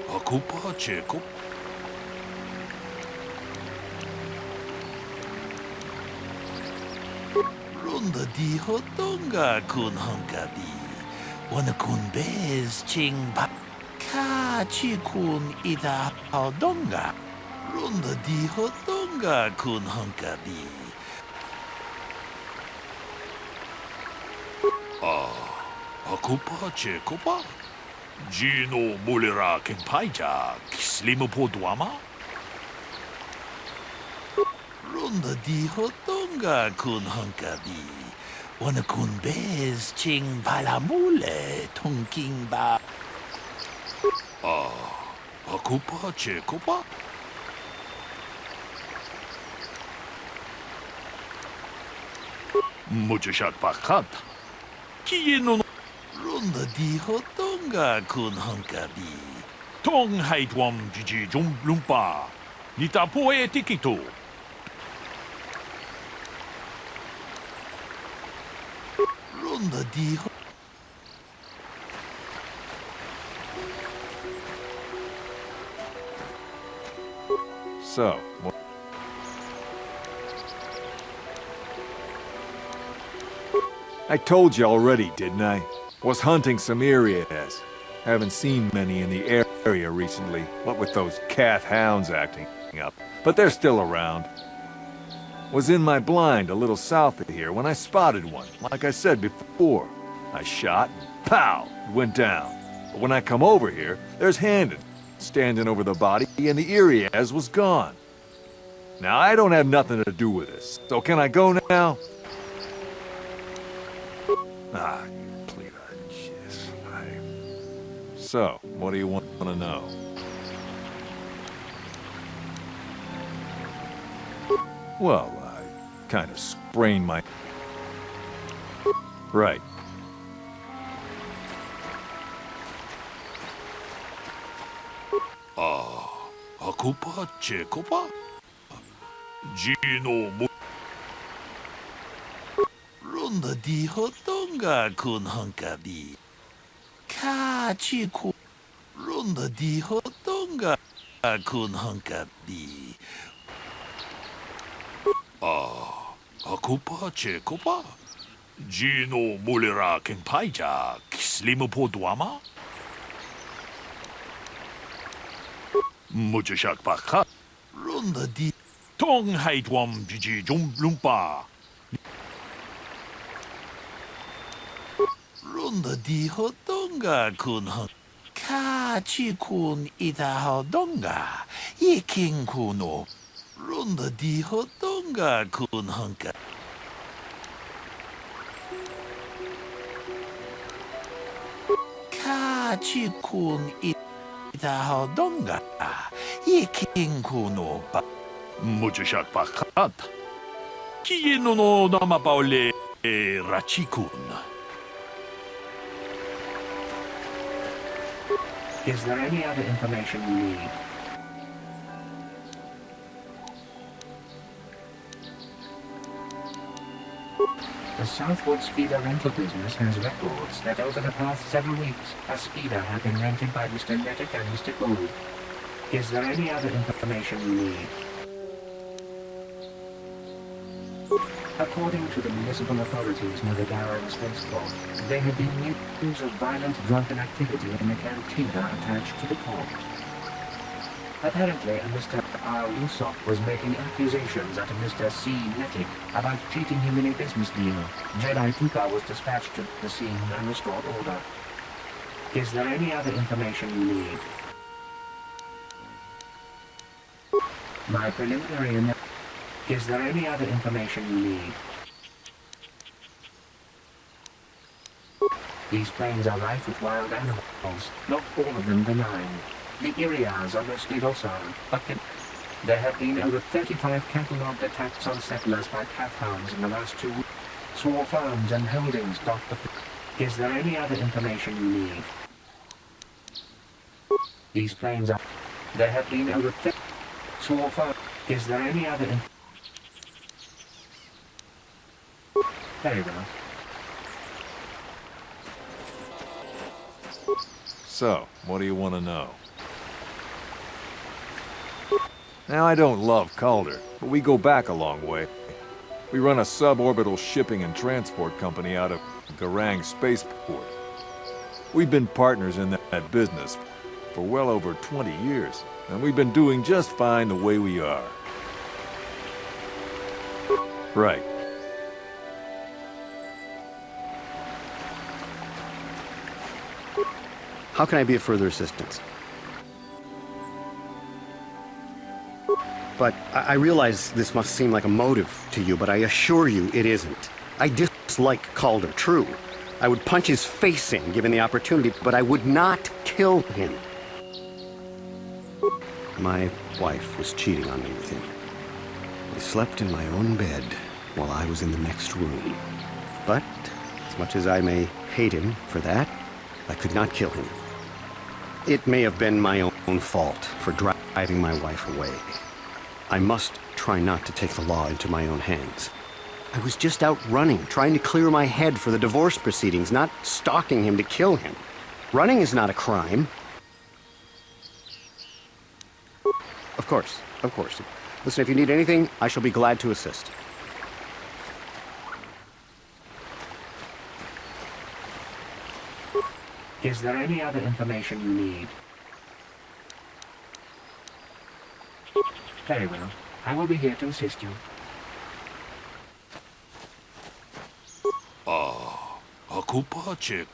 Akupa Cheko. Runda di hotonga kun hankabi. Wana kun bez ching pa. Ka chi kun ida hodonga. Runda di hotonga kun hankabi. Akupa Chekopa. Gino Mulera Kenpaija, Slimu Podwama? Runda di hotonga kun hankabi. Wana kun bez ching palamule tonking ba. Akupa Chekopa? Mujashat Pakat. Kieno Runda di hotonga kun hankabi. Tong haitwam jiji jum lumpa. Nita poe tikito. Runda di So, what... I told you already, didn't I? Was hunting some areas. Haven't seen many in the area recently, what with those Cath hounds acting up. But they're still around. Was in my blind a little south of here when I spotted one, like I said before. I shot, and pow, it went down. But when I come over here, there's Handon, standing over the body, and the Iriaz was gone. Now, I don't have nothing to do with this, so can I go now? Ah, so, what do you want to know? Well, I kind of sprained my... Right. Akupa Chekopa? Gino Mu... Runda di hotonga kun hunkabi. Kachi ku. Runda di hotonga kun hunkabi. Ako pa, ko pa. Gino mulira king paija, kislimu po duama? Mujashak baka. Runda di tong haitwam jiji jum lumpa. Runda di hotonga kun hung. Kachi kun ita hodonga. Yiking kuno. Runda di hotonga kun hunka. Kachi kun ita hodonga. Yiking kuno ba. Mujashak bakat. Kieno no nama paule rachikun. Is there any other information you need? The Southwood Speeder rental business has records that over the past several weeks, a speeder had been rented by Mr. Nettic and Mr. Gould. Is there any other information you need? According to the municipal authorities near the Darrow spaceport, there had been news of violent drunken activity in the cantina attached to the port. Apparently, a Mr. R. Lusov was making accusations at a Mr. C. Nettic about cheating him in a business deal. Jedi Tuka was dispatched to the scene and restored order. Is there any other information you need? My preliminary Is there any other information you need? These plains are rife with wild animals, not all of them benign. The Irias are mostly docile, but there have been over 35 catalogued attacks on settlers by cat hounds in the last 2 weeks. Small farms and holdings dot the... Is there any other information you need? These plains are... There have been over 30... Small farms... Is there any other information? Very well. So, what do you want to know? Now, I don't love Calder, but we go back a long way. We run a suborbital shipping and transport company out of Garang Spaceport. We've been partners in that business for well over 20 years, and we've been doing just fine the way we are. Right. How can I be of further assistance? But I realize this must seem like a motive to you, but I assure you it isn't. I dislike Calder, true. I would punch his face in given the opportunity, but I would not kill him. My wife was cheating on me with him. I slept in my own bed while I was in the next room. But, as much as I may hate him for that, I could not kill him. It may have been my own fault for driving my wife away. I must try not to take the law into my own hands. I was just out running, trying to clear my head for the divorce proceedings, not stalking him to kill him. Running is not a crime. Of course, of course. Listen, if you need anything, I shall be glad to assist. Is there any other information you need? Very well. I will be here to assist you. Akupache.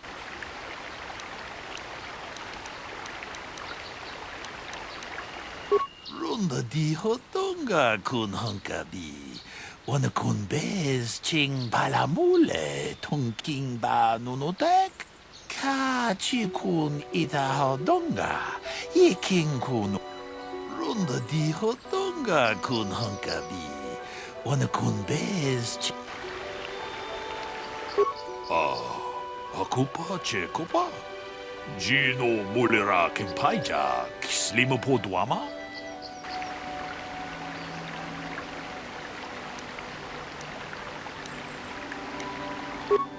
Runda di hotonga kun hunkabi. Wana kun bez ching palamule tung ba nunotek. Ka chi kun ita hodonga. Yiking kun. Runda di hotonga kun hunkabi. Wana kun bez ching. Akupache kopa. Gino mulira kimpaija. Kislimu po duama.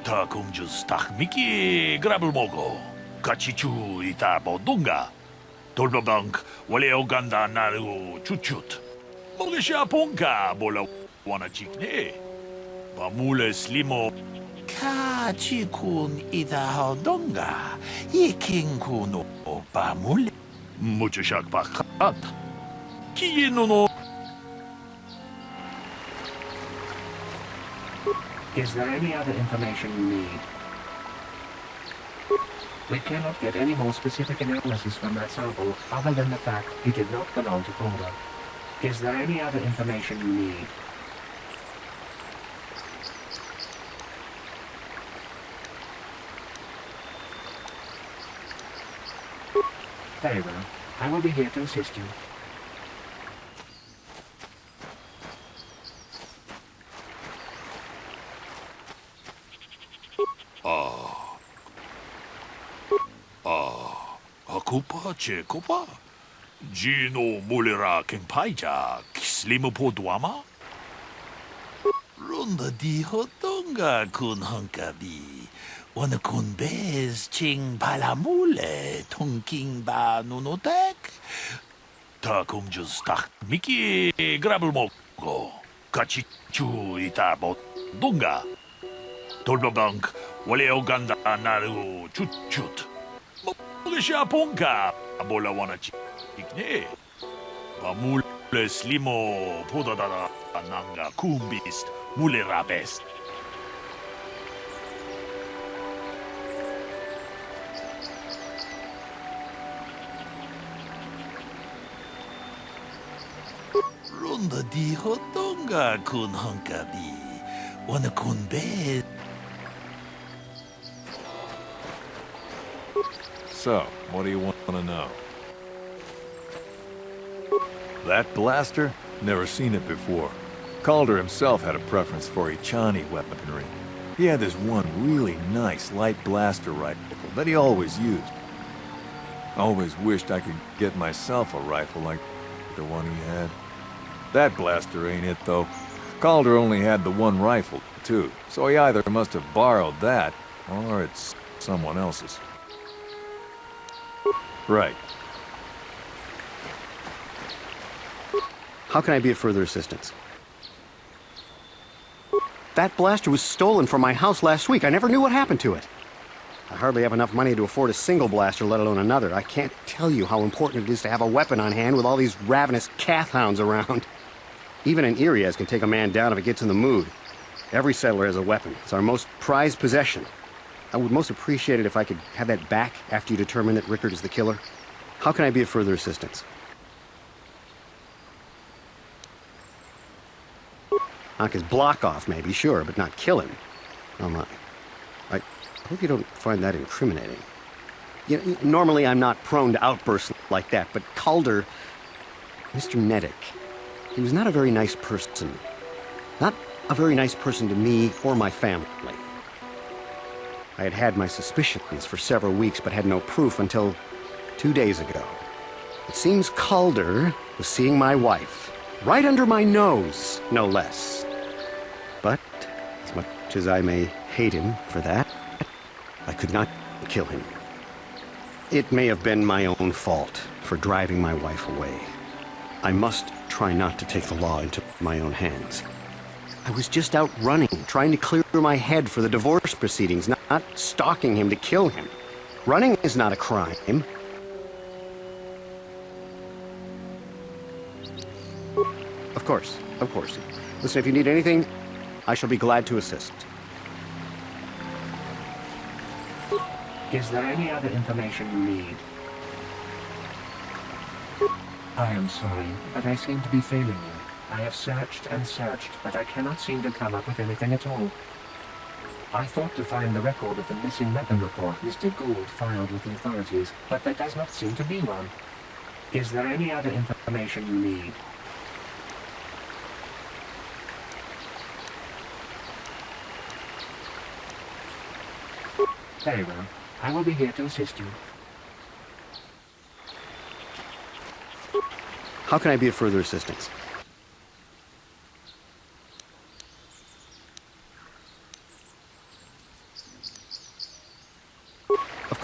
Ta kumjus tak miki grabul mogo. Kachichu ita bodunga. Tolbabank wale oganda naru chuchut. Mogisha ponka bola wana chikne. Bamule slimo. Kachikun ita hodonga. Ikinkuno bamule. Muchashak bakat. Kiyeno no. Is there any other information you need? We cannot get any more specific analysis from that sample other than the fact it did not belong to Kotor. Is there any other information you need? Very well. I will be here to assist you. Hakupa chekopa. Gino mulera kengpaija kislimu podwama. Runda di hotonga kun hankabi. Wana kun bez ching palamule tonking ba nunotek. Takum just tak miki grabul mogo. Kachichu ita bodunga. Tolbabank wale oganda naru chut. Mogisha ponka bola wana chikne. Bamule slimo podadada nanga kumbist mule rabest. Runda di hotonga kun hankabi. Wana kun be. So, what do you want to know? That blaster? Never seen it before. Calder himself had a preference for Ichani weaponry. He had this one really nice light blaster rifle that he always used. Always wished I could get myself a rifle like the one he had. That blaster ain't it, though. Calder only had the one rifle, too, so he either must have borrowed that, or it's someone else's. Right. How can I be of further assistance? That blaster was stolen from my house last week. I never knew what happened to it. I hardly have enough money to afford a single blaster, let alone another. I can't tell you how important it is to have a weapon on hand with all these ravenous cath hounds around. Even an Irias can take a man down if it gets in the mood. Every settler has a weapon. It's our most prized possession. I would most appreciate it if I could have that back after you determine that Rickard is the killer. How can I be of further assistance? Knock his block off, maybe, sure, but not kill him. Oh my. I hope you don't find that incriminating. You know, normally I'm not prone to outbursts like that, but Calder, Mr. Neddick, he was not a very nice person. Not a very nice person to me or my family. I had had my suspicions for several weeks, but had no proof until 2 days ago. It seems Calder was seeing my wife, right under my nose, no less. But, as much as I may hate him for that, I could not kill him. It may have been my own fault for driving my wife away. I must try not to take the law into my own hands. I was just out running, trying to clear my head for the divorce proceedings, not stalking him to kill him. Running is not a crime. Of course, of course. Listen, if you need anything, I shall be glad to assist. Is there any other information you need? I am sorry, but I seem to be failing you. I have searched and searched, but I cannot seem to come up with anything at all. I thought to find the record of the missing weapon report Mr. Gould filed with the authorities, but there does not seem to be one. Is there any other information you need? Very well. I will be here to assist you. How can I be of further assistance?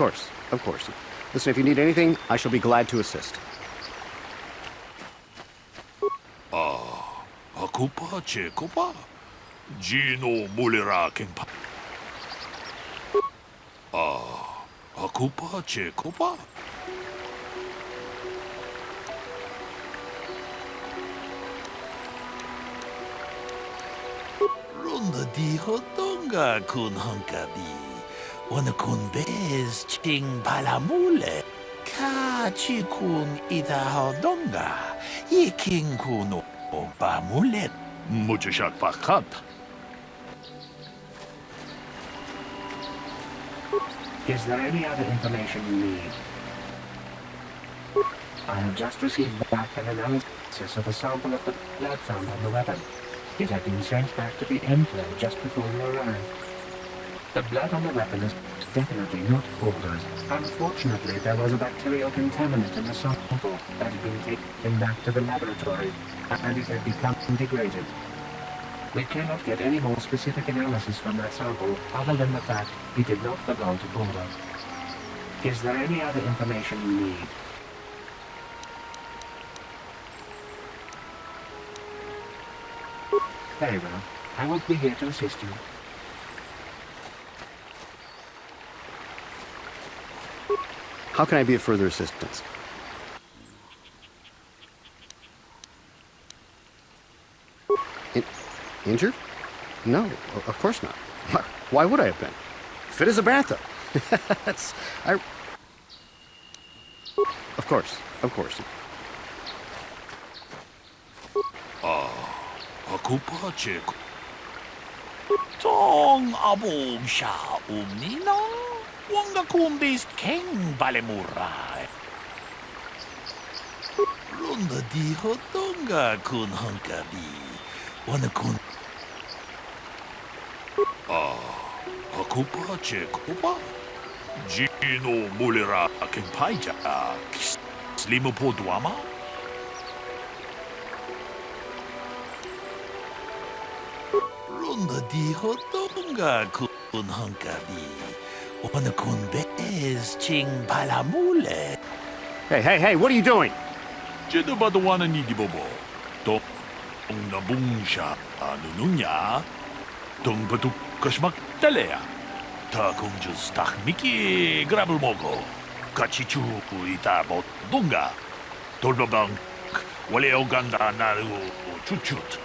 course, of course. Listen, if you need anything, I shall be glad to assist. Akupa Chekopa? Gino Mulera Kingpa. Akupa Chekopa? Runda di hotonga kun hankabi. Wana kun bez ching palamule. Ka chi kun ida hodonga. Iking kuno pamulet. Muchashak pakat. Is there any other information you need? I have just received back an analysis of a sample of the blood found on the weapon. It had been sent back to the Emperor just before you arrived. The blood on the weapon is definitely not Kotor's. Unfortunately, there was a bacterial contaminant in the sample that had been taken back to the laboratory, and it had become degraded. We cannot get any more specific analysis from that sample other than the fact it did not belong to Kotor. Is there any other information you need? Very well. I will be here to assist you. How can I be of further assistance? Injured? No, of course not. Why would I have been? Fit as a bathtub. Of course, of course. Akupa Cheko. Tong abog siya umnina. Wanga kumbist king balemurai. Runda di hotonga kun hankabi. Wana kun. Akupa Chekopa. Gino Mulera Kimpaija. Slimu Podwama. Runda di hotonga kun hankabi. Wana kun bez ching palamule. Hey, what are you doing? Jeda badawana ni di bobo. Tong nabung siya anununya. Tong patuk kasmak talea. Ta kung just tak miki grabel mogo. Kachichu ita bodunga. Tolbabang wale oganda naru chuchut.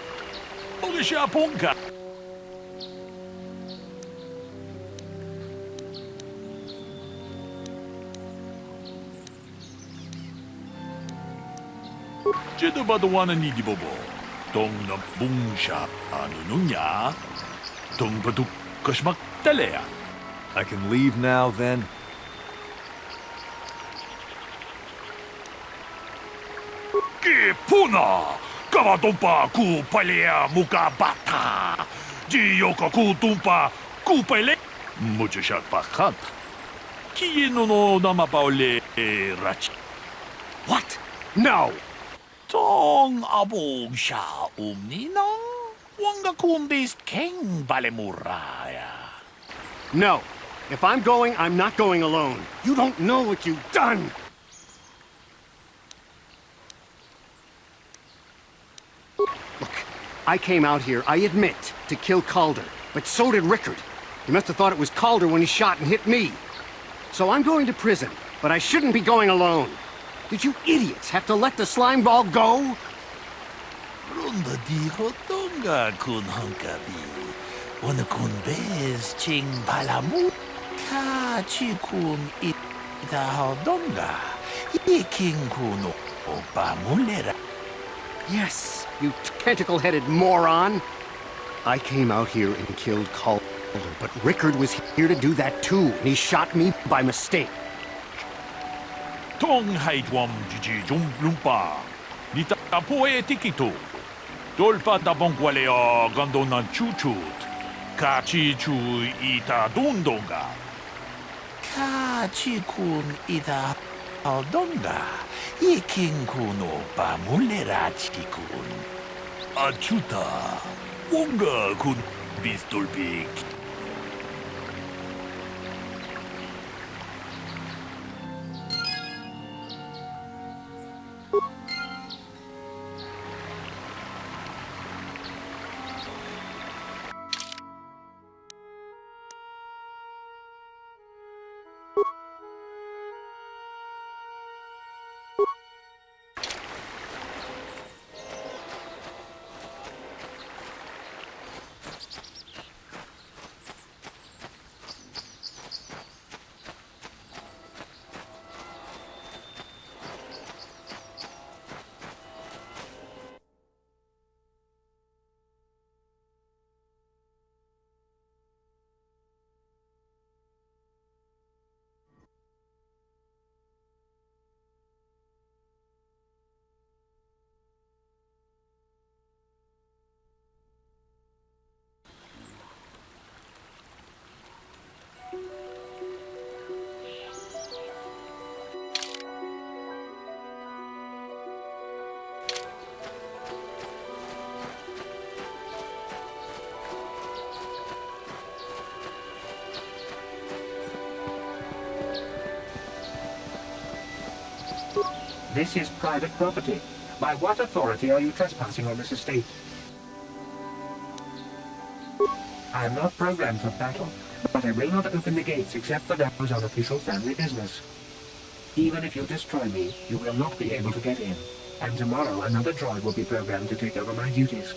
Moga siya pongka. Jeda badawana ni di bobo. Tong nabung siya anununya. Tong patuk kasmak talea. I can leave now, then? Kipuna! Kavatumpa ku palea muka bata! Jiyoka ku tumpa ku pele! Muchashat pakat. Kieno no namapaule rachi. What? No! Tong abog siya umnina. Wanga kumbist king balemuraya. No. If I'm going, I'm not going alone. You don't know what you've done! Look, I came out here, I admit, to kill Calder, but so did Rickard. He must have thought it was Calder when he shot and hit me. So I'm going to prison, but I shouldn't be going alone. Did you idiots have to let the slime ball go? Runda di hotonga kun hankabi. Wana kun bez ching palamu. Ka chi kun ita hodonga. Iking kuno opamulera. Yes, you tentacle-headed moron. I came out here and killed Calder, but Rickard was here to do that too, and he shot me by mistake. Tong haitwam jiji jum lumpa. Nita poe tikito. Dolpa da bongwaleo gandonan chuchut. Kachi chu ita dundonga. Kachi kun ita aldonga. Iking kuno pamulera chikun. Achuta. Wonga kun bistolpik. This is private property. By what authority are you trespassing on this estate? I am not programmed for battle, but I will not open the gates except for those on official family business. Even if you destroy me, you will not be able to get in. And tomorrow another droid will be programmed to take over my duties.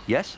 Yes?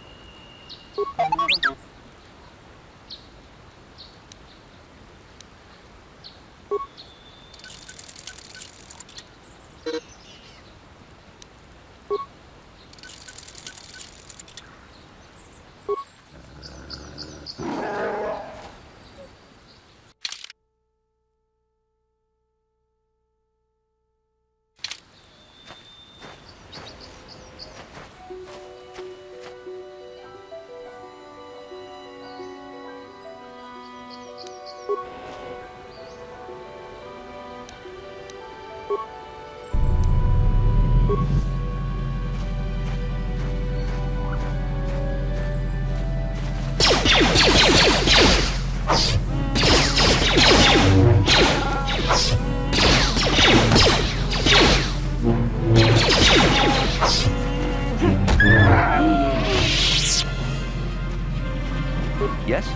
Yes?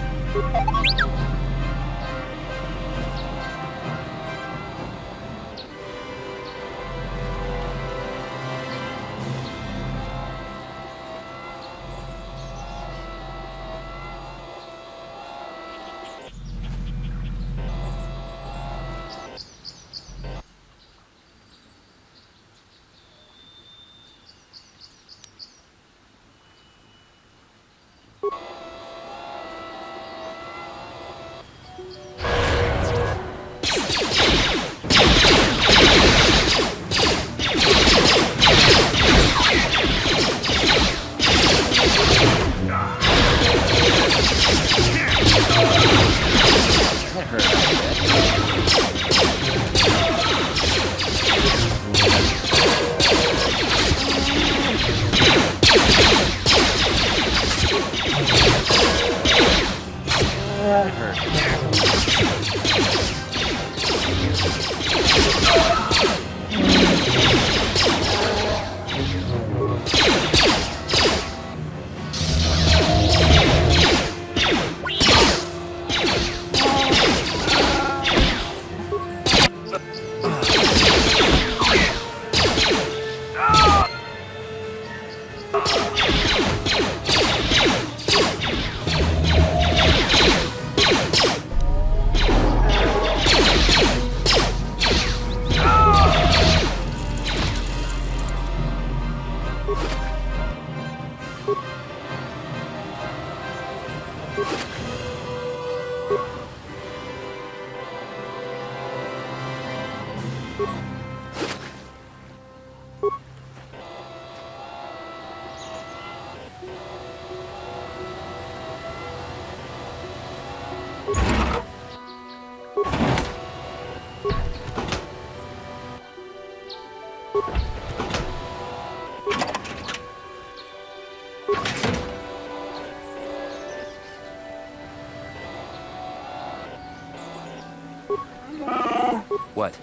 What?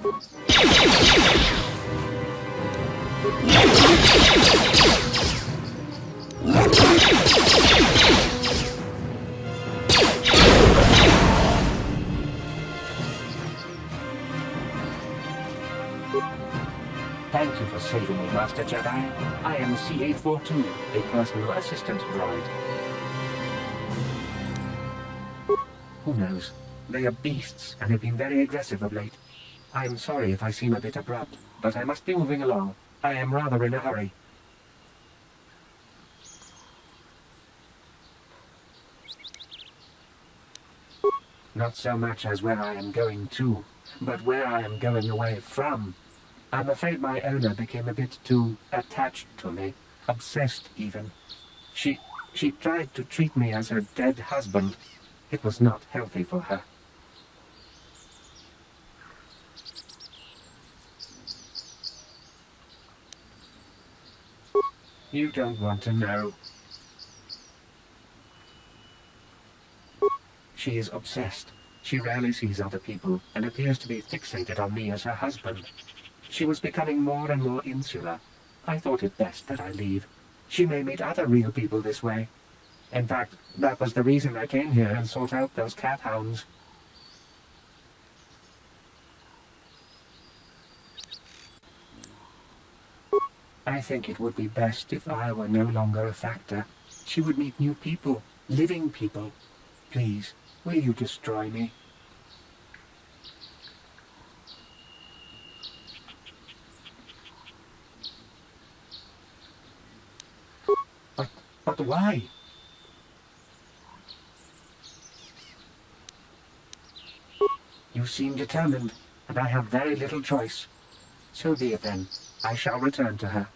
Thank you for saving me, Master Jedi. I am C-842, a personal assistant droid. Who knows? They are beasts and have been very aggressive of late. I am sorry if I seem a bit abrupt, but I must be moving along. I am rather in a hurry. Not so much as where I am going to, but where I am going away from. I'm afraid my owner became a bit too attached to me, obsessed even. She tried to treat me as her dead husband. It was not healthy for her. You don't want to know. She is obsessed. She rarely sees other people and appears to be fixated on me as her husband. She was becoming more and more insular. I thought it best that I leave. She may meet other real people this way. In fact, that was the reason I came here and sought out those cat hounds. I think it would be best if I were no longer a factor. She would meet new people, living people. Please, will you destroy me? But why? You seem determined, and I have very little choice. So be it then. I shall return to her.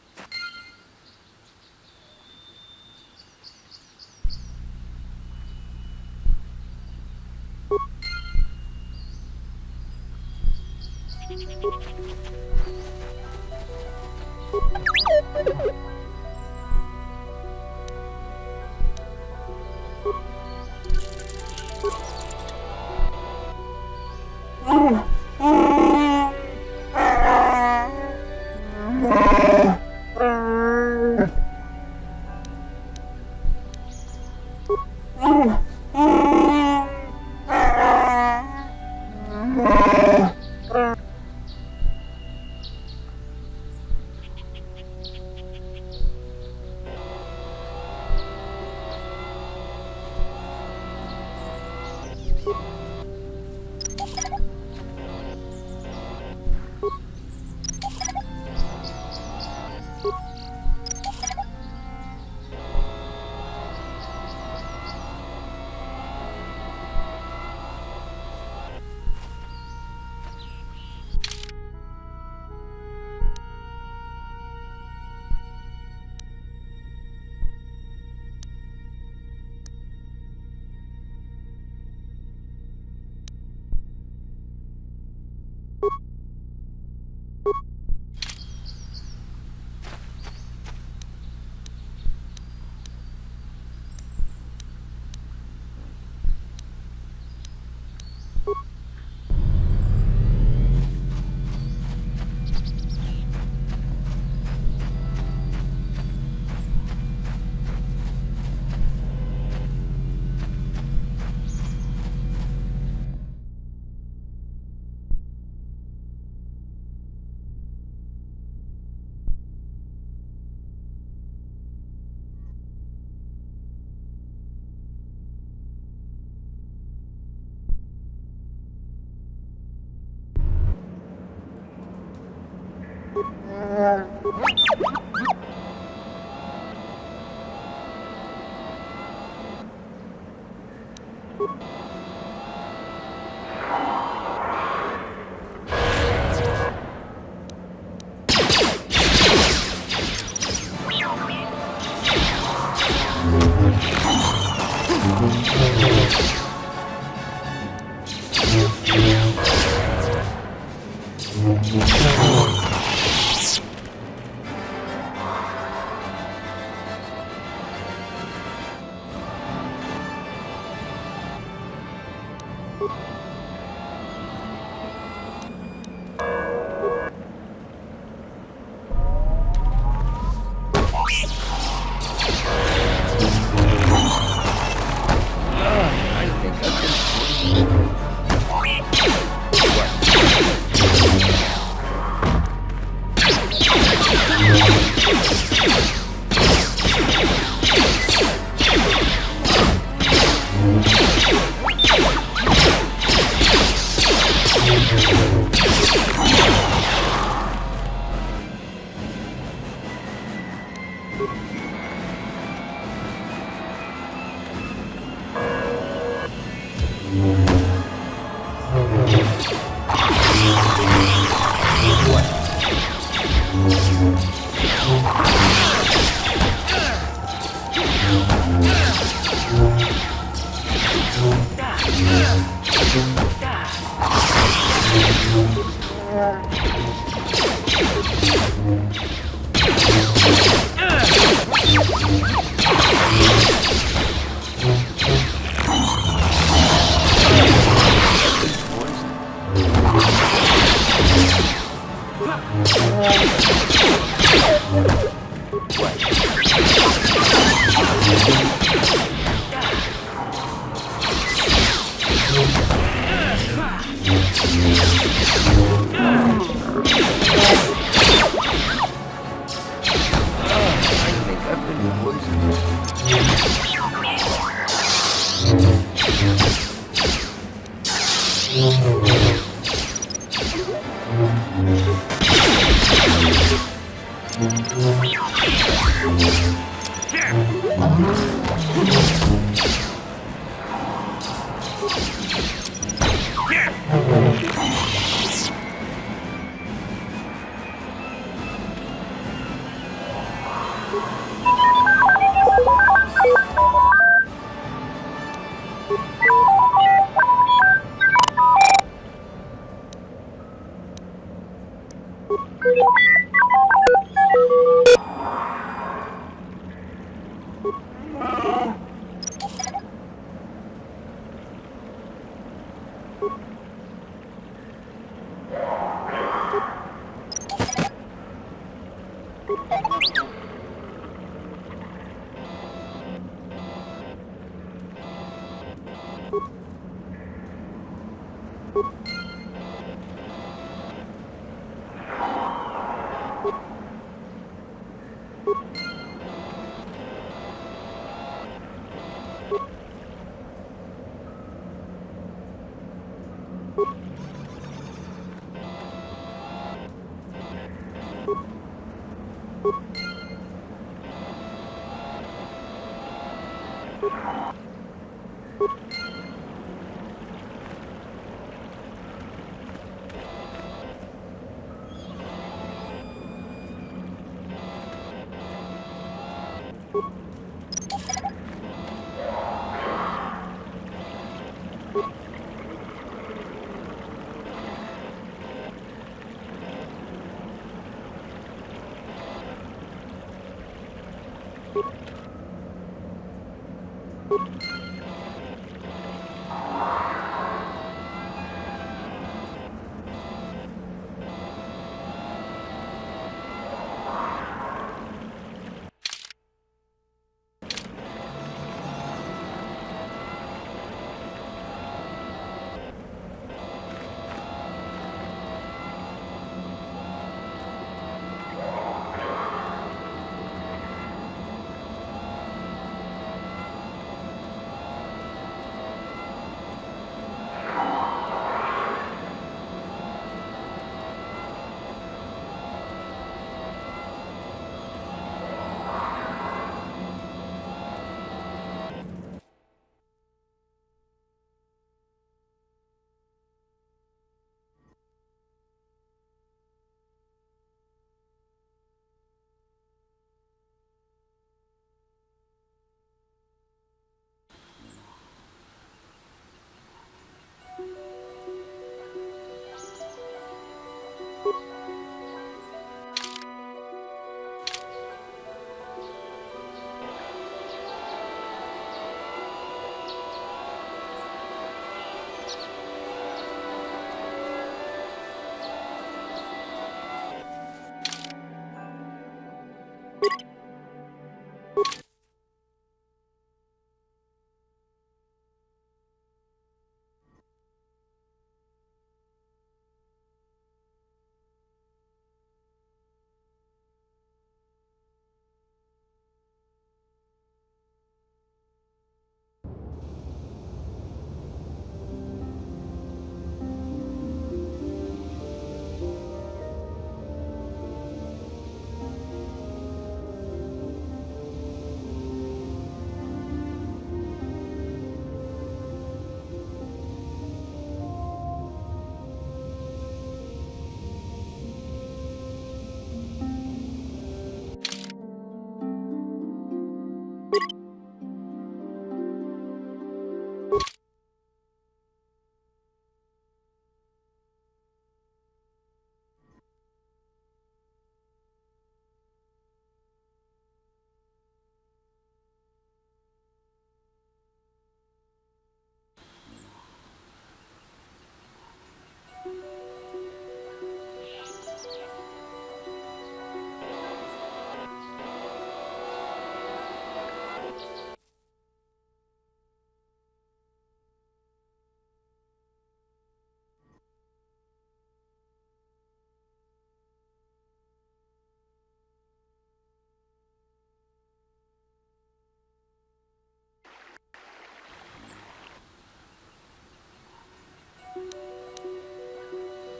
you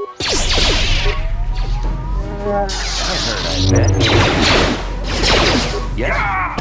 I heard I bet. Yeah.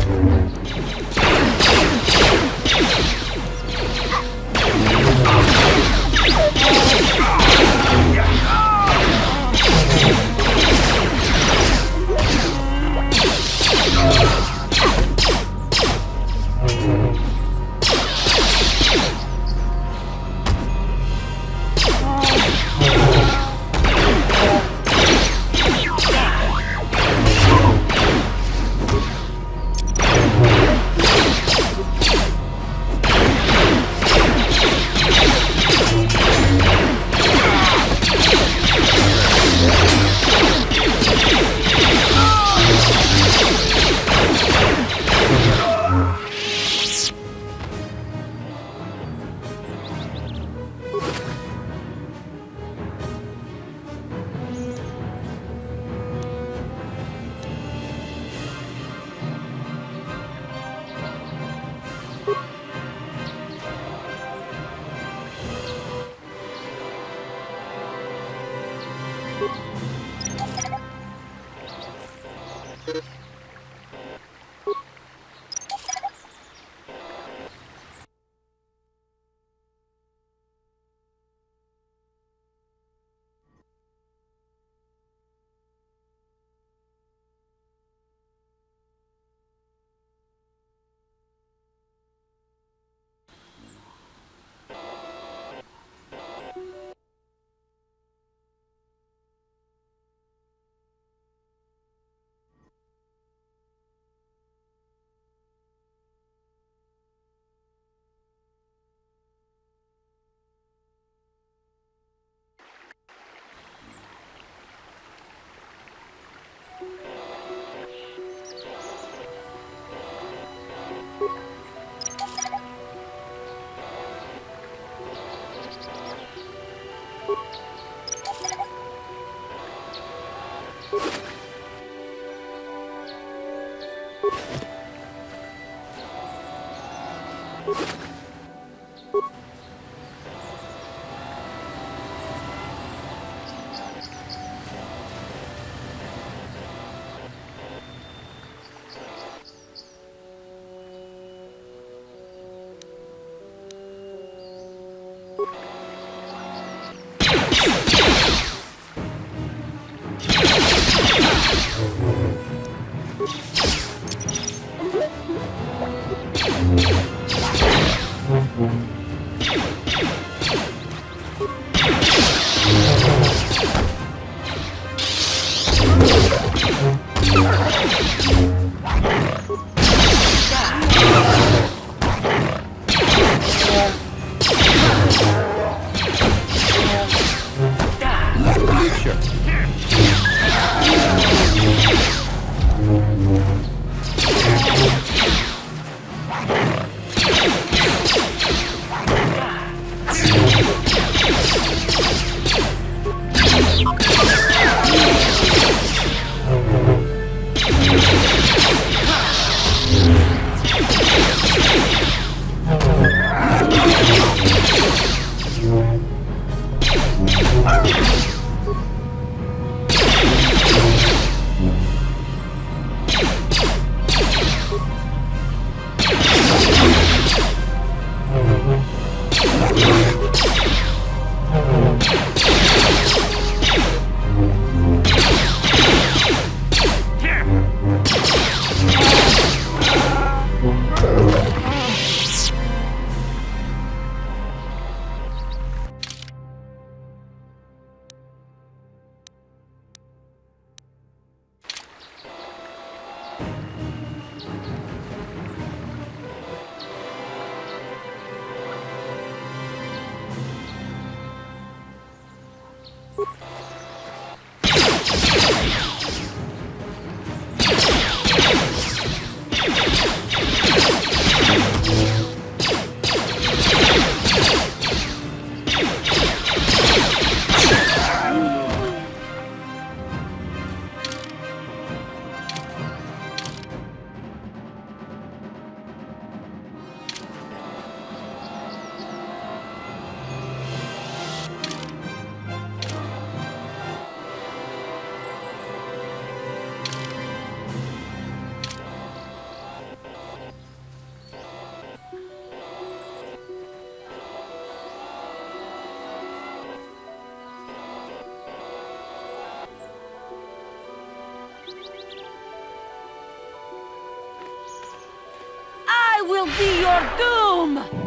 will be your doom!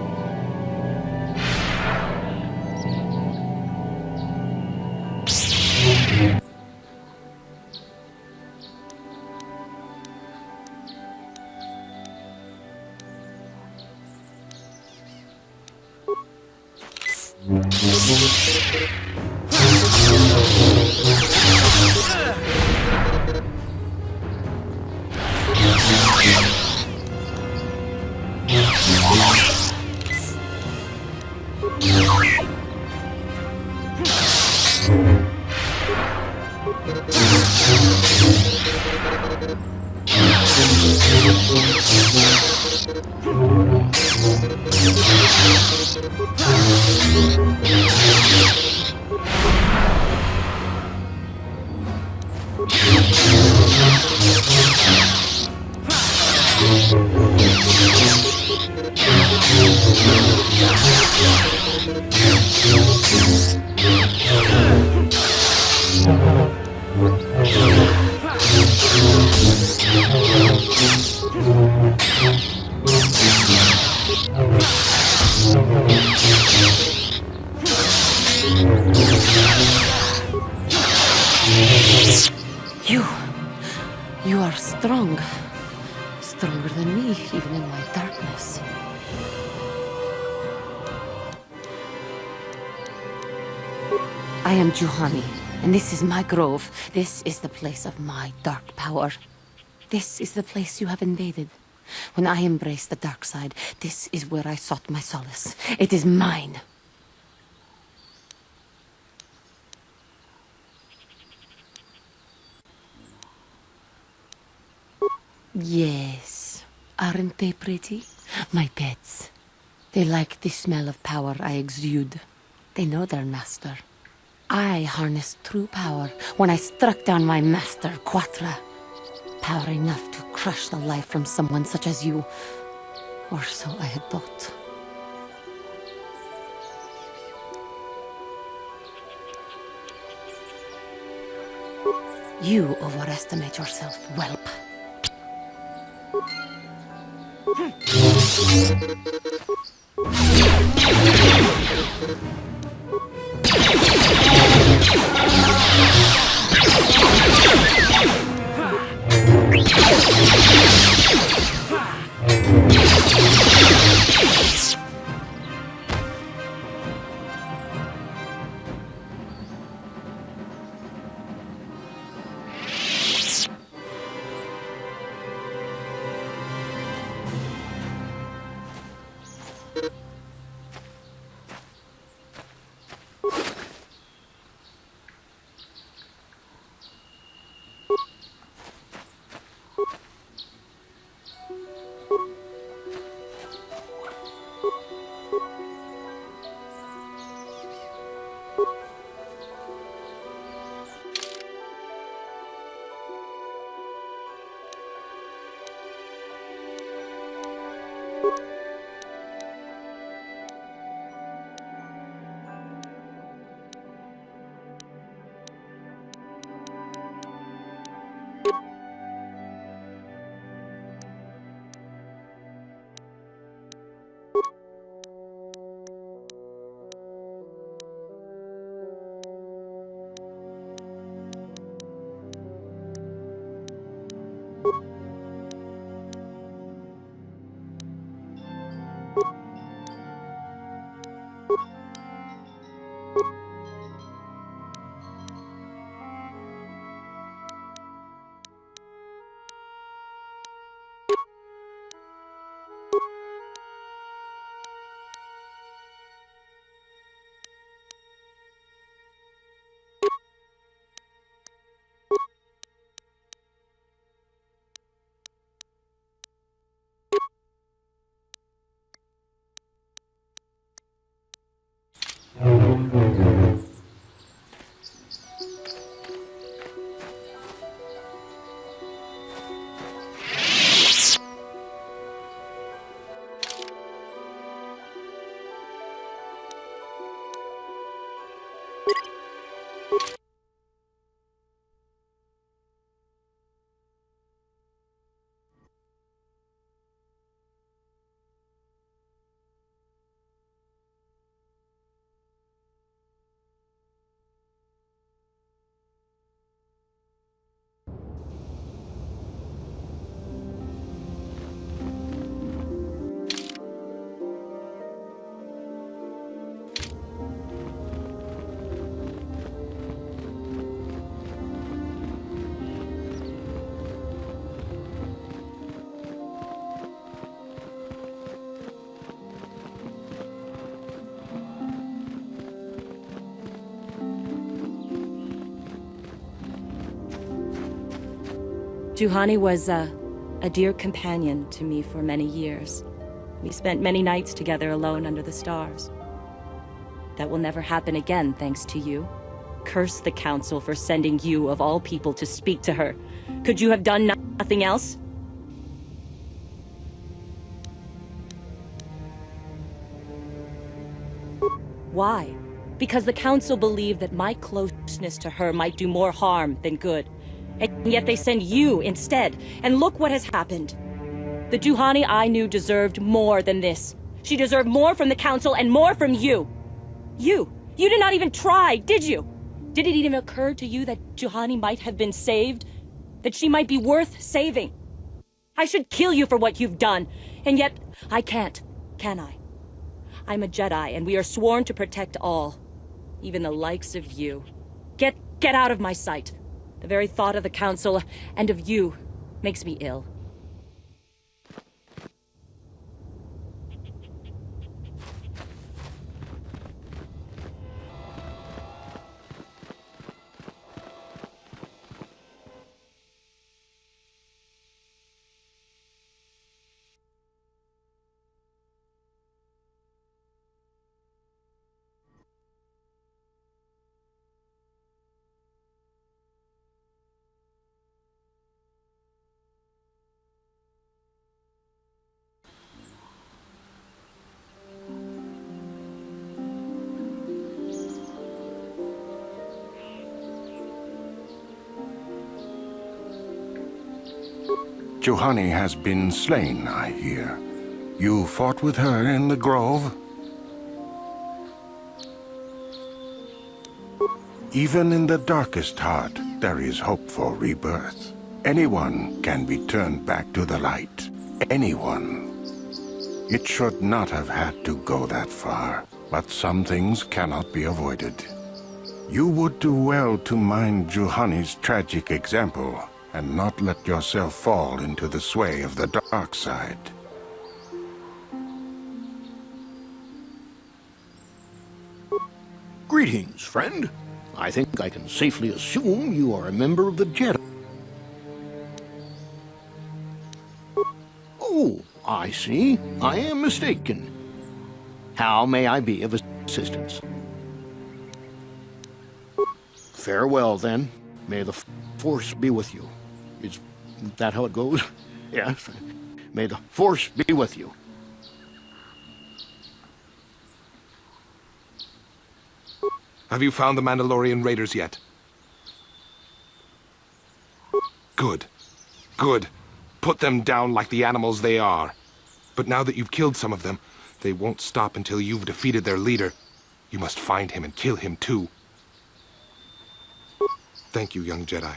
You are strong. Stronger than me, even in my darkness. I am Juhani, and this is my grove. This is the place of my dark power. This is the place you have invaded. When I embraced the dark side, this is where I sought my solace. It is mine. Yes. Aren't they pretty? My pets. They like the smell of power I exude. They know their master. I harnessed true power when I struck down my master, Quatra. Power enough to crush the life from someone such as you. Or so I had thought. You overestimate yourself, whelp. Juhani was a dear companion to me for many years. We spent many nights together alone under the stars. That will never happen again, thanks to you. Curse the Council for sending you, of all people, to speak to her. Could you have done nothing else? Why? Because the Council believed that my closeness to her might do more harm than good. And yet they send you instead. And look what has happened. The Juhani I knew deserved more than this. She deserved more from the Council and more from you. You did not even try, did you? Did it even occur to you that Juhani might have been saved? That she might be worth saving? I should kill you for what you've done. And yet, I can't, can I? I'm a Jedi, and we are sworn to protect all. Even the likes of you. Get out of my sight. The very thought of the Council, and of you, makes me ill. Juhani has been slain, I hear. You fought with her in the grove? Even in the darkest heart, there is hope for rebirth. Anyone can be turned back to the light. Anyone. It should not have had to go that far, but some things cannot be avoided. You would do well to mind Juhani's tragic example, and not let yourself fall into the sway of the dark side. Greetings, friend. I think I can safely assume you are a member of the Jedi. Oh, I see. I am mistaken. How may I be of assistance? Farewell, then. May the Force be with you. Is that how it goes? Yes. May the Force be with you. Have you found the Mandalorian raiders yet? Good. Good. Put them down like the animals they are. But now that you've killed some of them, they won't stop until you've defeated their leader. You must find him and kill him too. Thank you, young Jedi.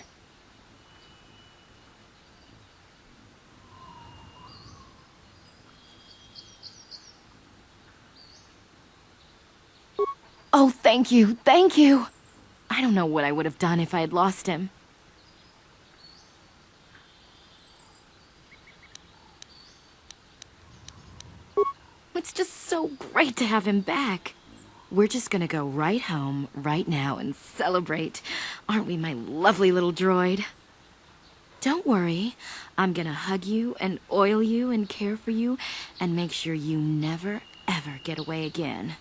Oh, thank you, thank you! I don't know what I would have done if I had lost him. It's just so great to have him back. We're just gonna go right home, right now, and celebrate. Aren't we, my lovely little droid? Don't worry. I'm gonna hug you and oil you and care for you and make sure you never, ever get away again.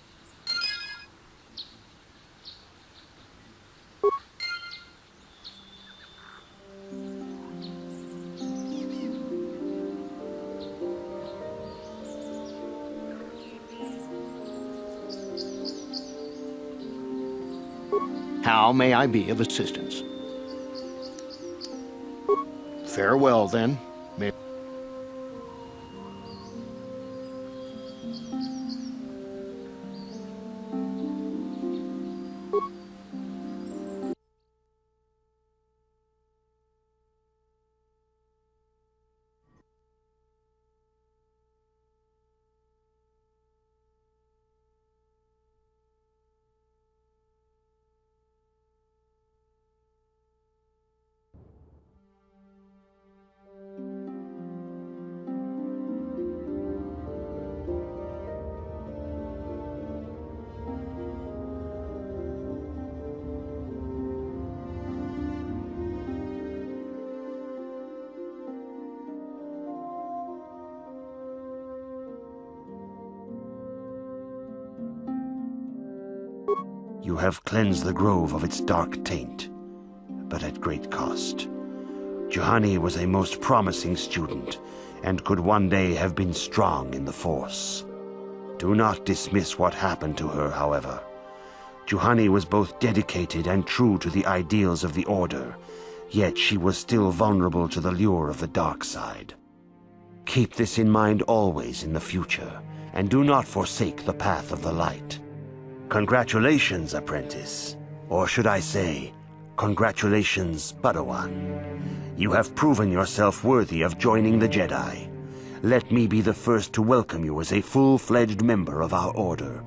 How may I be of assistance? Farewell, then. May... You have cleansed the grove of its dark taint, but at great cost. Juhani was a most promising student, and could one day have been strong in the Force. Do not dismiss what happened to her, however. Juhani was both dedicated and true to the ideals of the Order, yet she was still vulnerable to the lure of the dark side. Keep this in mind always in the future, and do not forsake the path of the light. Congratulations, apprentice. Or should I say, congratulations, Padawan. You have proven yourself worthy of joining the Jedi. Let me be the first to welcome you as a full-fledged member of our Order.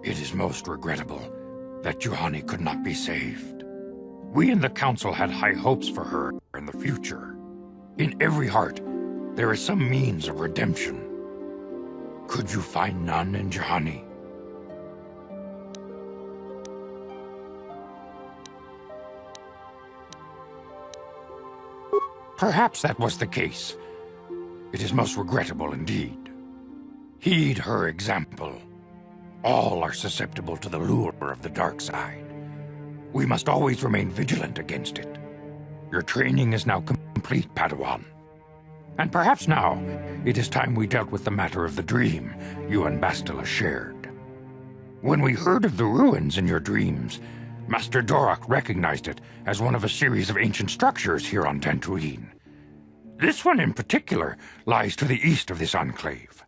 It is most regrettable that Juhani could not be saved. We in the Council had high hopes for her in the future. In every heart, there is some means of redemption. Could you find none in Juhani? Perhaps that was the case. It is most regrettable indeed. Heed her example. All are susceptible to the lure of the dark side. We must always remain vigilant against it. Your training is now complete, Padawan. And perhaps now, it is time we dealt with the matter of the dream you and Bastila shared. When we heard of the ruins in your dreams, Master Dorak recognized it as one of a series of ancient structures here on Dantooine. This one in particular lies to the east of this enclave.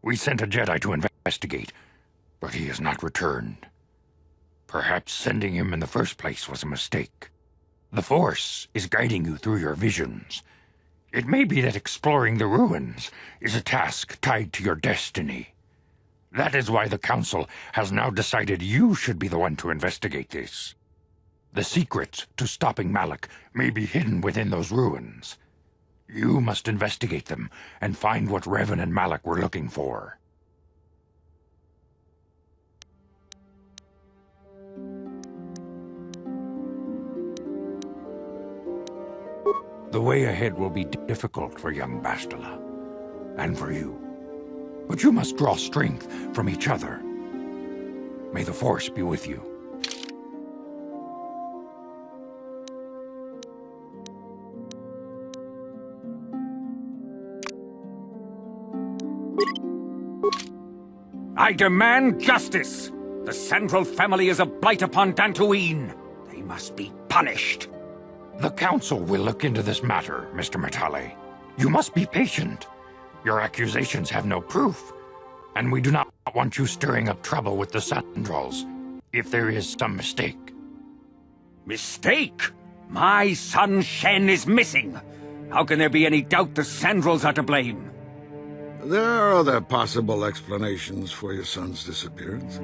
We sent a Jedi to investigate, but he has not returned. Perhaps sending him in the first place was a mistake. The Force is guiding you through your visions. It may be that exploring the ruins is a task tied to your destiny. That is why the Council has now decided you should be the one to investigate this. The secrets to stopping Malak may be hidden within those ruins. You must investigate them and find what Revan and Malak were looking for. The way ahead will be difficult for young Bastila, and for you. But you must draw strength from each other. May the Force be with you. I demand justice! The Central family is a blight upon Dantooine. They must be punished. The Council will look into this matter, Mr. Matale. You must be patient. Your accusations have no proof, and we do not want you stirring up trouble with the Sandrals if there is some mistake. Mistake? My son Shen is missing. How can there be any doubt the Sandrals are to blame? There are other possible explanations for your son's disappearance.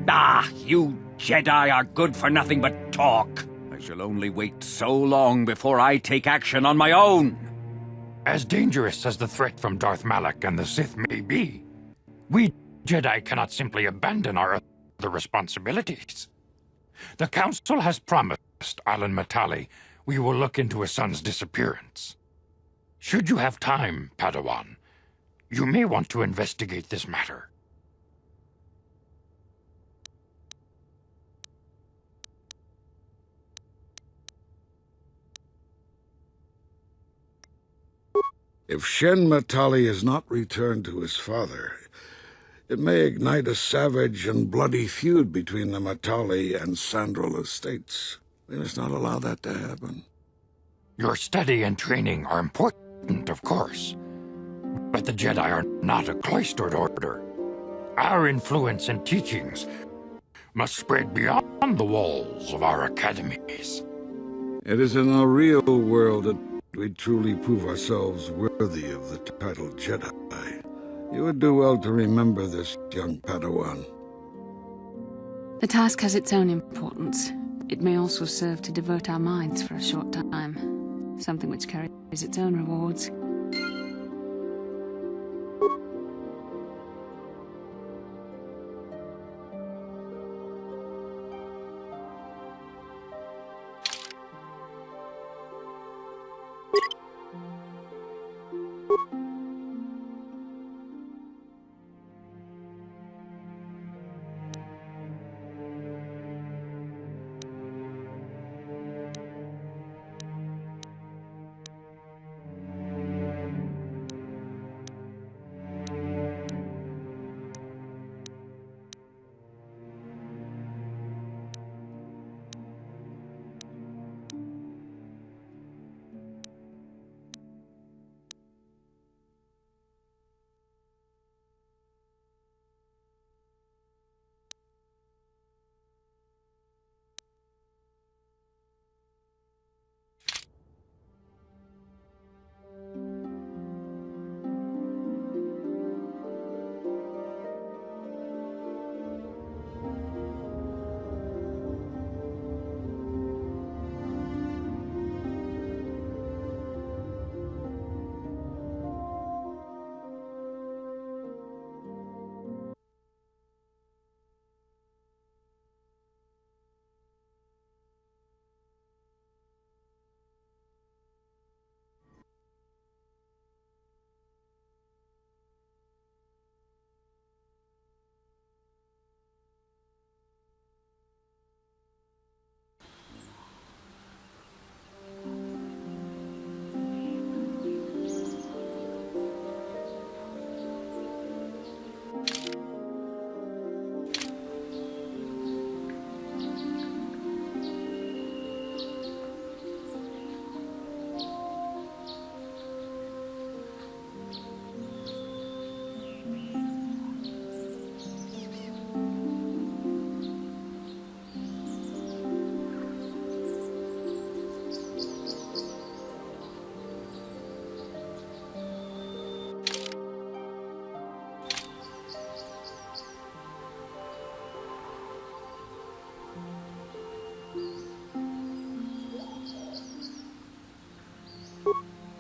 Ah, you Jedi are good for nothing but talk. I shall only wait so long before I take action on my own. As dangerous as the threat from Darth Malak and the Sith may be, we Jedi cannot simply abandon our other responsibilities. The Council has promised Alan Matale we will look into his son's disappearance. Should you have time, Padawan, you may want to investigate this matter. If Shen Matali is not returned to his father, It may ignite a savage and bloody feud between the Matali and Sandral estates. We must not allow that to happen. Your study and training are important, of course. But the Jedi are not a cloistered order. Our influence and teachings must spread beyond the walls of our academies. It is in the real world that we truly prove ourselves worthy of the title Jedi. You would do well to remember this, young Padawan. The task has its own importance. It may also serve to divert our minds for a short time. Something which carries its own rewards.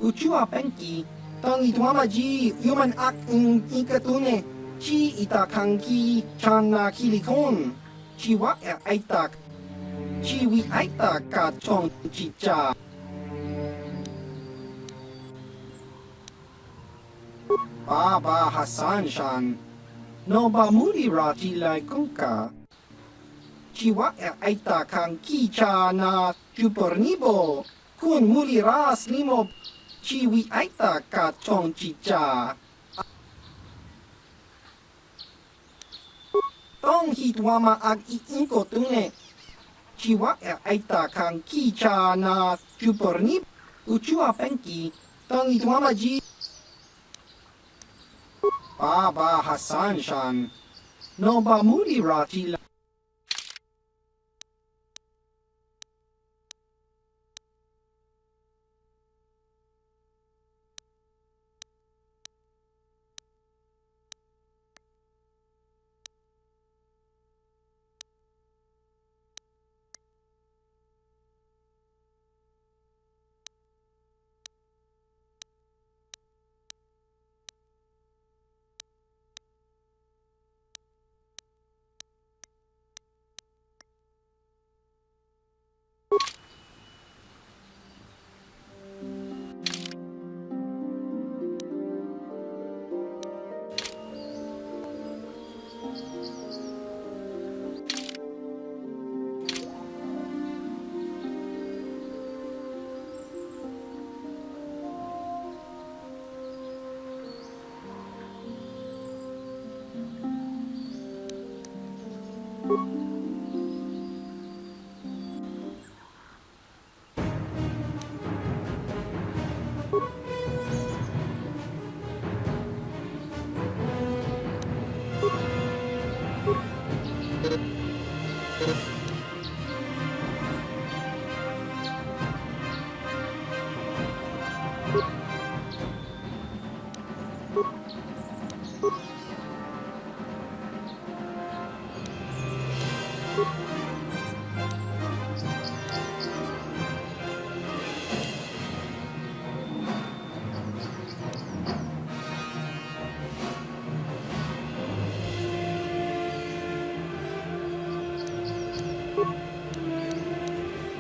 Uchua penki, tang itwamaji, human ak in ikatune, chi itakanki, chana kilikon, chi wa aitak, chi wi aitak ka chong chicha. Baba Hassan Shan, no ba muri rati lai kunka. Chi wa aitak kanki chana chupornibo, kun muri ras limo. Chiwi aita ka chong chicha. Tong hitwama ag iinko tune. Chiwa aita kang kicha na chuporni. Uchua penki. Tong hitwama ji. Baba Hassan Shan. No ba muri rati.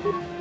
you.